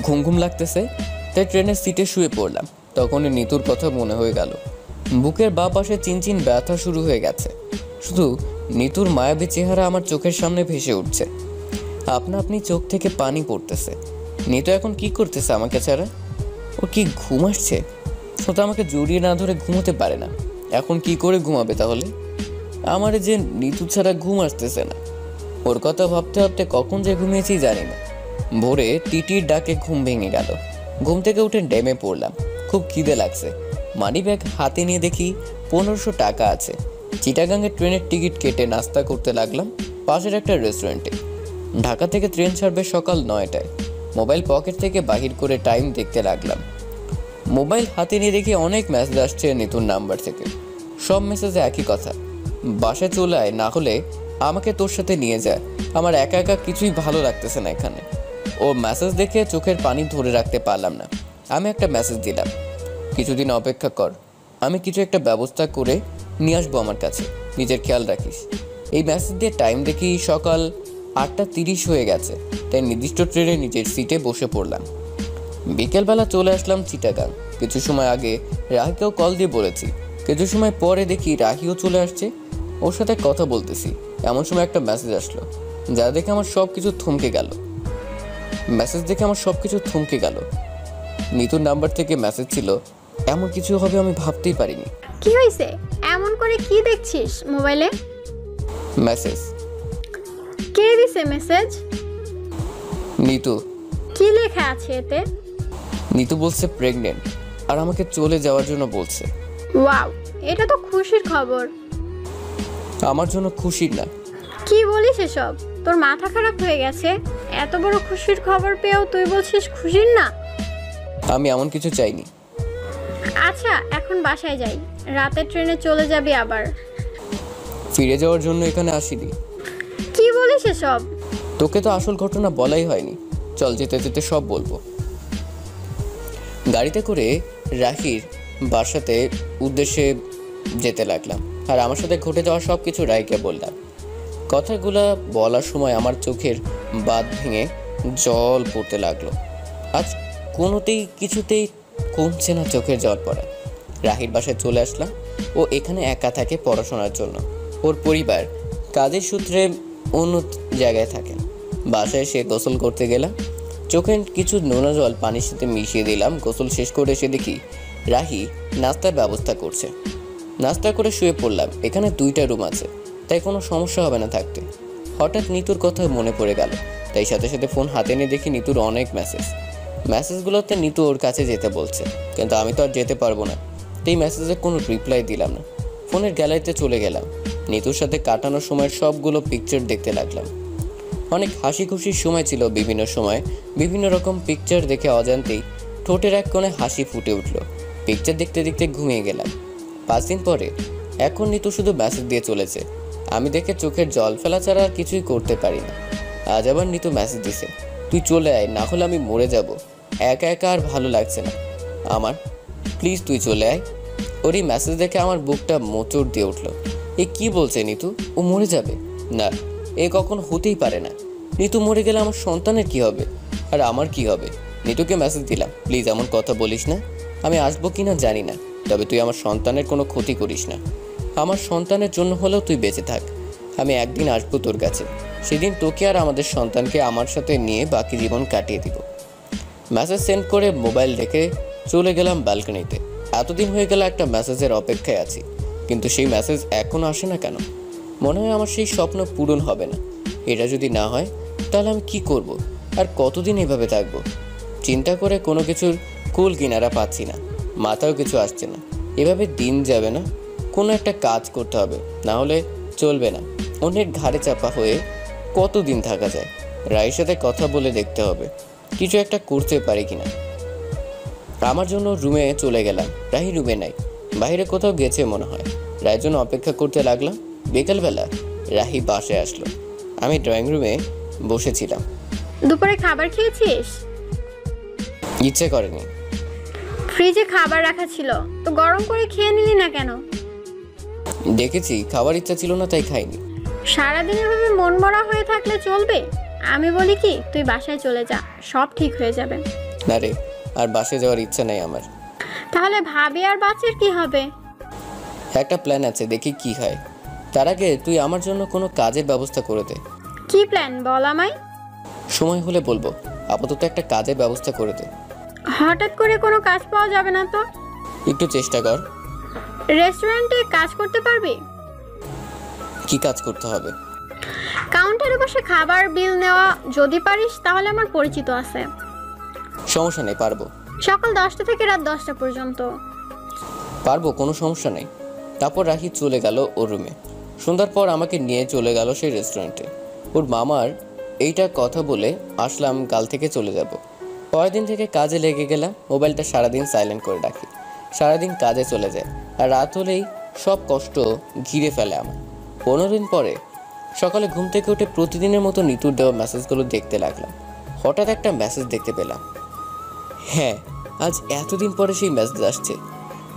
ঘুম ঘুম লাগতেছে, তাই ট্রেনের সিটে শুয়ে পড়লাম। তখনই নিতুর কথা মনে হয়ে গেল। বুকের বাঁ পাশে চিনচিন ব্যথা শুরু হয়ে গেছে। শুধু নিতুর মায়াবী চেহারা আমার চোখের সামনে ভেসে উঠছে। আপনা আপনি চোখ থেকে পানি পড়তেছে। নিতু এখন কি করতেছে আমাকে ছাড়া? ও কি ঘুম আসছে? ও তো আমাকে জড়িয়ে না ধরে ঘুমোতে পারে না। এখন কি করে ঘুমাবে তাহলে? আমার যে নিতু ছাড়া ঘুম আসতেছে না। ওর কথা ভাবতে ভাবতে কখন যে ঘুমিয়েছি জানি না। ভোরে টিটির ডাকে ঘুম ভেঙে গেল। ঘুম থেকে উঠে ডেমে পড়লাম। খুব খিদে লাগছে। মানি ব্যাগ হাতে নিয়ে দেখি 1500 টাকা আছে। চিটাগাংয়ে ট্রেনের টিকিট কেটে নাস্তা করতে লাগলাম পাশের একটা রেস্টুরেন্টে। ঢাকা থেকে ট্রেন ছাড়বে সকাল 9টায়। মোবাইল পকেট থেকে বাহির করে টাইম দেখতে লাগলাম। মোবাইল হাতে নিয়ে দেখি অনেক মেসেজ আসছে নিতুর নাম্বার থেকে। সব মেসেজে একই কথা, বাসায় চলে আয়, না হলে আমাকে তোর সাথে নিয়ে যায়। আমার একা একা কিছুই ভালো লাগতেছে না এখানে। ও মেসেজ দেখে চোখের পানি ধরে রাখতে পারলাম না। আমি একটা মেসেজ দিলাম, কিছুদিন অপেক্ষা কর, আমি কিছু একটা ব্যবস্থা করে নিয়ে আসবো আমার কাছে, নিজের খেয়াল রাখিস। এই মেসেজ দিয়ে টাইম দেখি সকাল 8:30 হয়ে গেছে। তাই নির্দিষ্ট ট্রেনে নিজের সিটে বসে পড়লাম। বিকেলবেলা চলে আসলাম চিটাগাং। কিছু সময় আগে রাহিকেও কল দিয়ে বলেছি। কিছু সময় পরে দেখি রাহিও চলে আসছে। ওর সাথে কথা বলতেছি, এমন সময় একটা মেসেজ আসলো, যা দেখে আমার সব কিছু থমকে গেল। নিতুর নাম্বার থেকে মেসেজ ছিল। এমন কিছু হবে আমি ভাবতেই পারিনি। কি হয়েছে? এমন করে কি দেখছিস মোবাইলে? মেসেজ। কে দিছে মেসেজ? নিতু। কি লেখা আছে এতে? নিতু বলছে প্রেগনেন্ট আর আমাকে চলে যাওয়ার জন্য বলছে। ওয়াও, এটা তো খুশির খবর। আমার জন্য খুশির না। কি বলিস এসব? তোর মাথা খারাপ হয়ে গেছে? এত বড় খুশির খবর পেয়েও তুই বলছিস খুশির না? আমি এমন কিছু চাইনি। আচ্ছা, এখন বাসায় যাই, রাতের ট্রেনে চলে যাবি আবার। ফিরে যাওয়ার জন্য এখানে আসিনি। কি বলিস এসব? তোকে তো আসল ঘটনা বলাই হয়নি। চল, যেতে যেতে সব বলবো। গাড়িতে করে রাহির বাসাতে উদ্দেশ্যে যেতে লাগলাম আর আমার সাথে ঘটে যাওয়া সব কিছু রাহিকে বললাম। কথাগুলা বলার সময় আমার চোখের বাঁধ ভেঙে জল পড়তে লাগলো। আজ কিছুতেই কমছে না চোখের জল পড়া। রাহির বাসায় চলে আসলাম। ও এখানে একা থাকে পড়াশোনার জন্য। ওর পরিবার কাজের সূত্রে অন্য জায়গায় থাকে। বাসায় সে গোসল করতে গেলাম। চোখে কিছু নোনা জল পানির সাথে মিশিয়ে দিলাম। গোসল শেষ করে এসে দেখি রাহি নাস্তার ব্যবস্থা করছে। নাস্তা করে শুয়ে পড়লাম। এখানে 2টা রুম আছে, তাই কোনো সমস্যা হবে না থাকতে। হঠাৎ নিতুর কথা মনে পড়ে গেল, তাই সাথে সাথে ফোন হাতে নিয়ে দেখি নিতুর অনেক মেসেজগুলোতে নিতু ওর কাছে যেতে বলছে, কিন্তু আমি তো আর যেতে পারবো না। তাই মেসেজে কোনো রিপ্লাই দিলাম না। ফোনের গ্যালারিতে চলে গেলাম। নিতুর সাথে কাটানোর সময়ের সবগুলো পিকচার দেখতে লাগলাম। অনেক হাসি খুশির সময় ছিল। বিভিন্ন সময় বিভিন্ন রকম পিকচার দেখে অজান্তেই ঠোঁটের এক কোণে হাসি ফুটে উঠল। পিকচার দেখতে দেখতে ঘুমিয়ে গেলাম। 5 দিন পরে এখন নিতু শুধু মেসেজ দিয়ে চলেছে। আমি দেখে চোখের জল ফেলা ছাড়া আর কিছুই করতে পারি না। আজ আবার নিতু মেসেজ দিছে, তুই চলে আয়, না হলে আমি মরে যাব। একা একা আর ভালো লাগছে না আমার, প্লিজ তুই চলে আয়। ওর এই মেসেজ দেখে আমার বুকটা মোচড় দিয়ে উঠল। এ কি বলছে নিতু? ও মরে যাবে? না, এ কখন হতেই পারে না। নিতু মরে গেলে আমার সন্তানের কি হবে, আর আমার কি হবে? নিতুকে মেসেজ দিলাম, প্লিজ এমন কথা বলিস না। আমি আসবো কিনা জানি না, তবে তুই আমার সন্তানের কোনো ক্ষতি করিস না। আমার সন্তানের জন্য হলেও তুই বেঁচে থাক। আমি একদিন আসবো তোর কাছে, সেদিন তোকে আর আমাদের সন্তানকে আমার সাথে নিয়ে বাকি জীবন কাটিয়ে দিব। মেসেজ সেন্ড করে মোবাইল রেখে চলে গেলাম ব্যালকনিতে। এতদিন হয়ে গেল একটা মেসেজের অপেক্ষায় আছি, কিন্তু সেই মেসেজ এখনও আসে না কেন? মনে হয় আমার সেই স্বপ্ন পূরণ হবে না। এটা যদি না হয় তাহলে আমি কি করব? আর কতদিন এভাবে থাকবো? চিন্তা করে কোনো কিছুর কুল কিনারা পাচ্ছি না, মাথাও কিছু আসছে না। এভাবে দিন যাবে না, কোনো একটা কাজ করতে হবে, না হলে চলবে না। অন্যের ঘাড়ে চাপা হয়ে কতদিন থাকা যায়? রায়ের সাথে কথা বলে দেখতে হবে কিছু একটা করতে পারি কিনা। আমার জন্য রুমে চলে গেলাম। রাহি রুমে নাই, বাইরে কোথাও গেছে মনে হয়। রায়ের জন্য অপেক্ষা করতে লাগলাম। বিকেলবেলা রাহি বাসায় আসলো। আমি ড্রয়িং রুমে বসেছিলাম। দুপুরে খাবার খেয়েছিস? ইচ্ছে করেনি। ফ্রিজে খাবার রাখা ছিল, তো গরম করে খেয়ে নিলি না কেন? দেখেছি খাবার ইচ্ছা ছিল না, তাই খাইনি। সারাদিন এভাবে মন মরা হয়ে থাকলে চলবে? আমি বলি কি, তুই বাসায় চলে যা, সব ঠিক হয়ে যাবে। না রে, আর বাসায় যাওয়ার ইচ্ছা নেই আমার। তাহলে ভাবি আর বাচ্চার কি হবে? একটা প্ল্যান আছে, দেখি কি হয়। তার আগে তুই আমার জন্য কোনো কাজের ব্যবস্থা করে দে। কি প্ল্যান বল আমায়? সময় হলে বলবো, আপাতত একটা কাজের ব্যবস্থা করে দে। হঠাৎ করে কোনো কাজ পাওয়া যাবে না তো। একটু চেষ্টা কর। রেস্টুরেন্টে কাজ করতে পারবি? কি কাজ করতে হবে? কাউন্টারে বসে খাবার বিল নেওয়া যদি পারিস তাহলে আমার পরিচিত আছে। সমস্যা নেই, পারবো। সকাল 10টা থেকে রাত 10টা পর্যন্ত। পারবো, কোনো সমস্যা নেই। তারপর রাহি চলে গেল ওর রুমে। সন্ধ্যার পর আমাকে নিয়ে চলে গেল সেই রেস্টুরেন্টে। ওর মামার এইটা কথা বলে আসলাম কাল থেকে চলে যাব। পরের দিন থেকে কাজে লেগে গেলাম। মোবাইলটা সারাদিন সাইলেন্ট করে রাখি। সারাদিন কাজে চলে যায়, আর রাত হলেই সব কষ্ট ঘিরে ফেলে আমার। 15 দিন পরে সকালে ঘুম থেকে উঠে প্রতিদিনের মতো নিতুর দেওয়া মেসেজগুলো দেখতে লাগলাম। হঠাৎ একটা মেসেজ দেখতে পেলাম। হ্যাঁ, আজ এতদিন পরে সেই মেসেজ আসছে,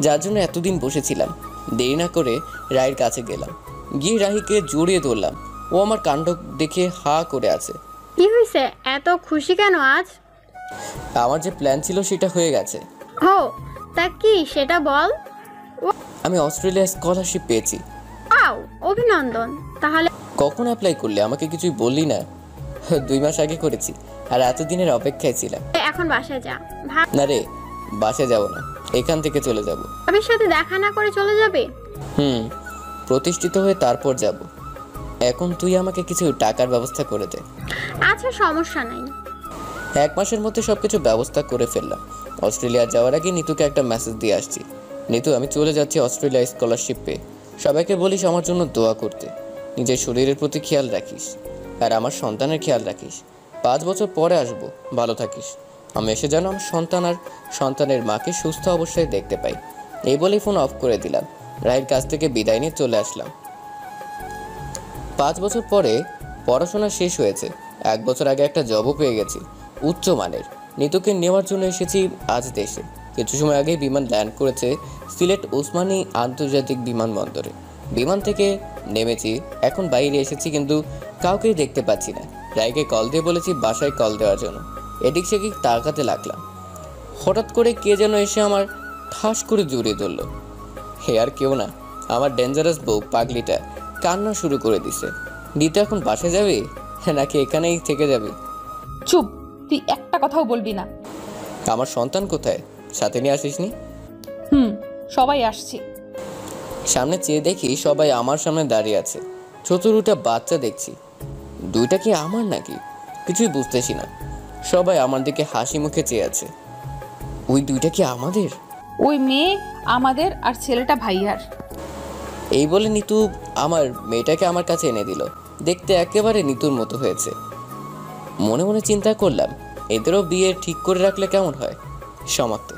যার জন্য এতদিন বসেছিলাম। দেরি না করে রায়ের কাছে গেলাম। গিয়ে রাহিকে জড়িয়ে ধরলাম। ও আমার কাণ্ড দেখে হা করে আছে। কি হয়েছে, এত খুশি কেন আজ? আমার যে প্ল্যান ছিল সেটা হয়ে গেছে। ও, তা কি সেটা বল। আমি অস্ট্রেলিয়া স্কলারশিপ পেয়েছি। আও, অভিনন্দন। তাহলে কখন অ্যাপ্লাই করলে? আমাকে কিছুই বললি না। 2 মাস আগে করেছি, আর এতদিনের অপেক্ষায় ছিলাম। এখন বাসায় যা। না রে, বাসে যাব না, এখান থেকে চলে যাব। ভাবির সাথে দেখা না করে চলে যাবে? প্রতিষ্ঠিত হয়ে তারপর যাব। এখন তুই আমাকে কিছু টাকার ব্যবস্থা করে দে। আচ্ছা, সমস্যা নাই। 1 মাসের মধ্যে সবকিছু ব্যবস্থা করে ফেললাম। অস্ট্রেলিয়া যাওয়ার আগে নিতুকে একটা মেসেজ দিয়ে আসছি। নিতু, আমি চলে যাচ্ছি অস্ট্রেলিয়া স্কলারশিপ পেয়ে। সবাইকে বলিস আমার জন্য দোয়া করতে। নিজের শরীরের প্রতি খেয়াল রাখিস, আর আমার সন্তানের খেয়াল রাখিস। 5 বছর পরে আসবো, ভালো থাকিস। আমি এসে যেন আমার সন্তান আর সন্তানের মাকে সুস্থ অবস্থায় দেখতে পাই। এই বলেই ফোন অফ করে দিলাম। রায়ের কাছ থেকে বিদায় নিয়ে চলে আসলাম। 5 বছর পরে পড়াশোনা শেষ হয়েছে। 1 বছর আগে একটা জবও পেয়ে গেছি, উচ্চ মানের। নিতুকে নেওয়ার জন্য এসেছি আজ দেশে। কিছু সময় আগে বিমান ল্যান্ড করেছে সিলেট ওসমানী আন্তর্জাতিক বিমানবন্দরে। বিমান থেকে নেমেছি, এখন বাইরে এসেছি, কিন্তু কাউকেই দেখতে পাচ্ছি না। রায়কে কল দিয়ে বলেছি বাসায় কল দেওয়ার জন্য। এদিক সেদিক তাকাতে লাগলাম। হঠাৎ করে কে যেন এসে আমার ঠাস করে জড়িয়ে ধরল। হে আর কেউ না, আমার ডেঞ্জারাস বউ পাগলিটা কান্না শুরু করে দিছে। দিতে এখন বাসায় যাবি নাকি এখানেই থেকে যাবি? চুপ, তুই একটা কথাও বলবি না। আমার সন্তান কোথায়? সাথে নিয়ে আসিসনি? সবাই আসছে। সামনে চেয়ে দেখি সবাই আমার সামনে দাঁড়িয়ে আছে। ছোট 2টা বাচ্চা দেখছি। 2টা কি আমার নাকি? কিছুই বুঝতেছি না। সবাই আমার দিকে হাসি মুখে চেয়ে আছে। ওই 2টা কি আমাদের? ওই মেয়ে আমাদের, আর ছেলেটা ভাইয়ার। এই বলে নিতু আমার মেয়েটাকে আমার কাছে এনে দিল। দেখতে একেবারে নিতুর মতো হয়েছে। মনে মনে চিন্তা করলাম, এদেরও বিয়ে ঠিক করে রাখলে কেমন হয়। সমাপ্ত।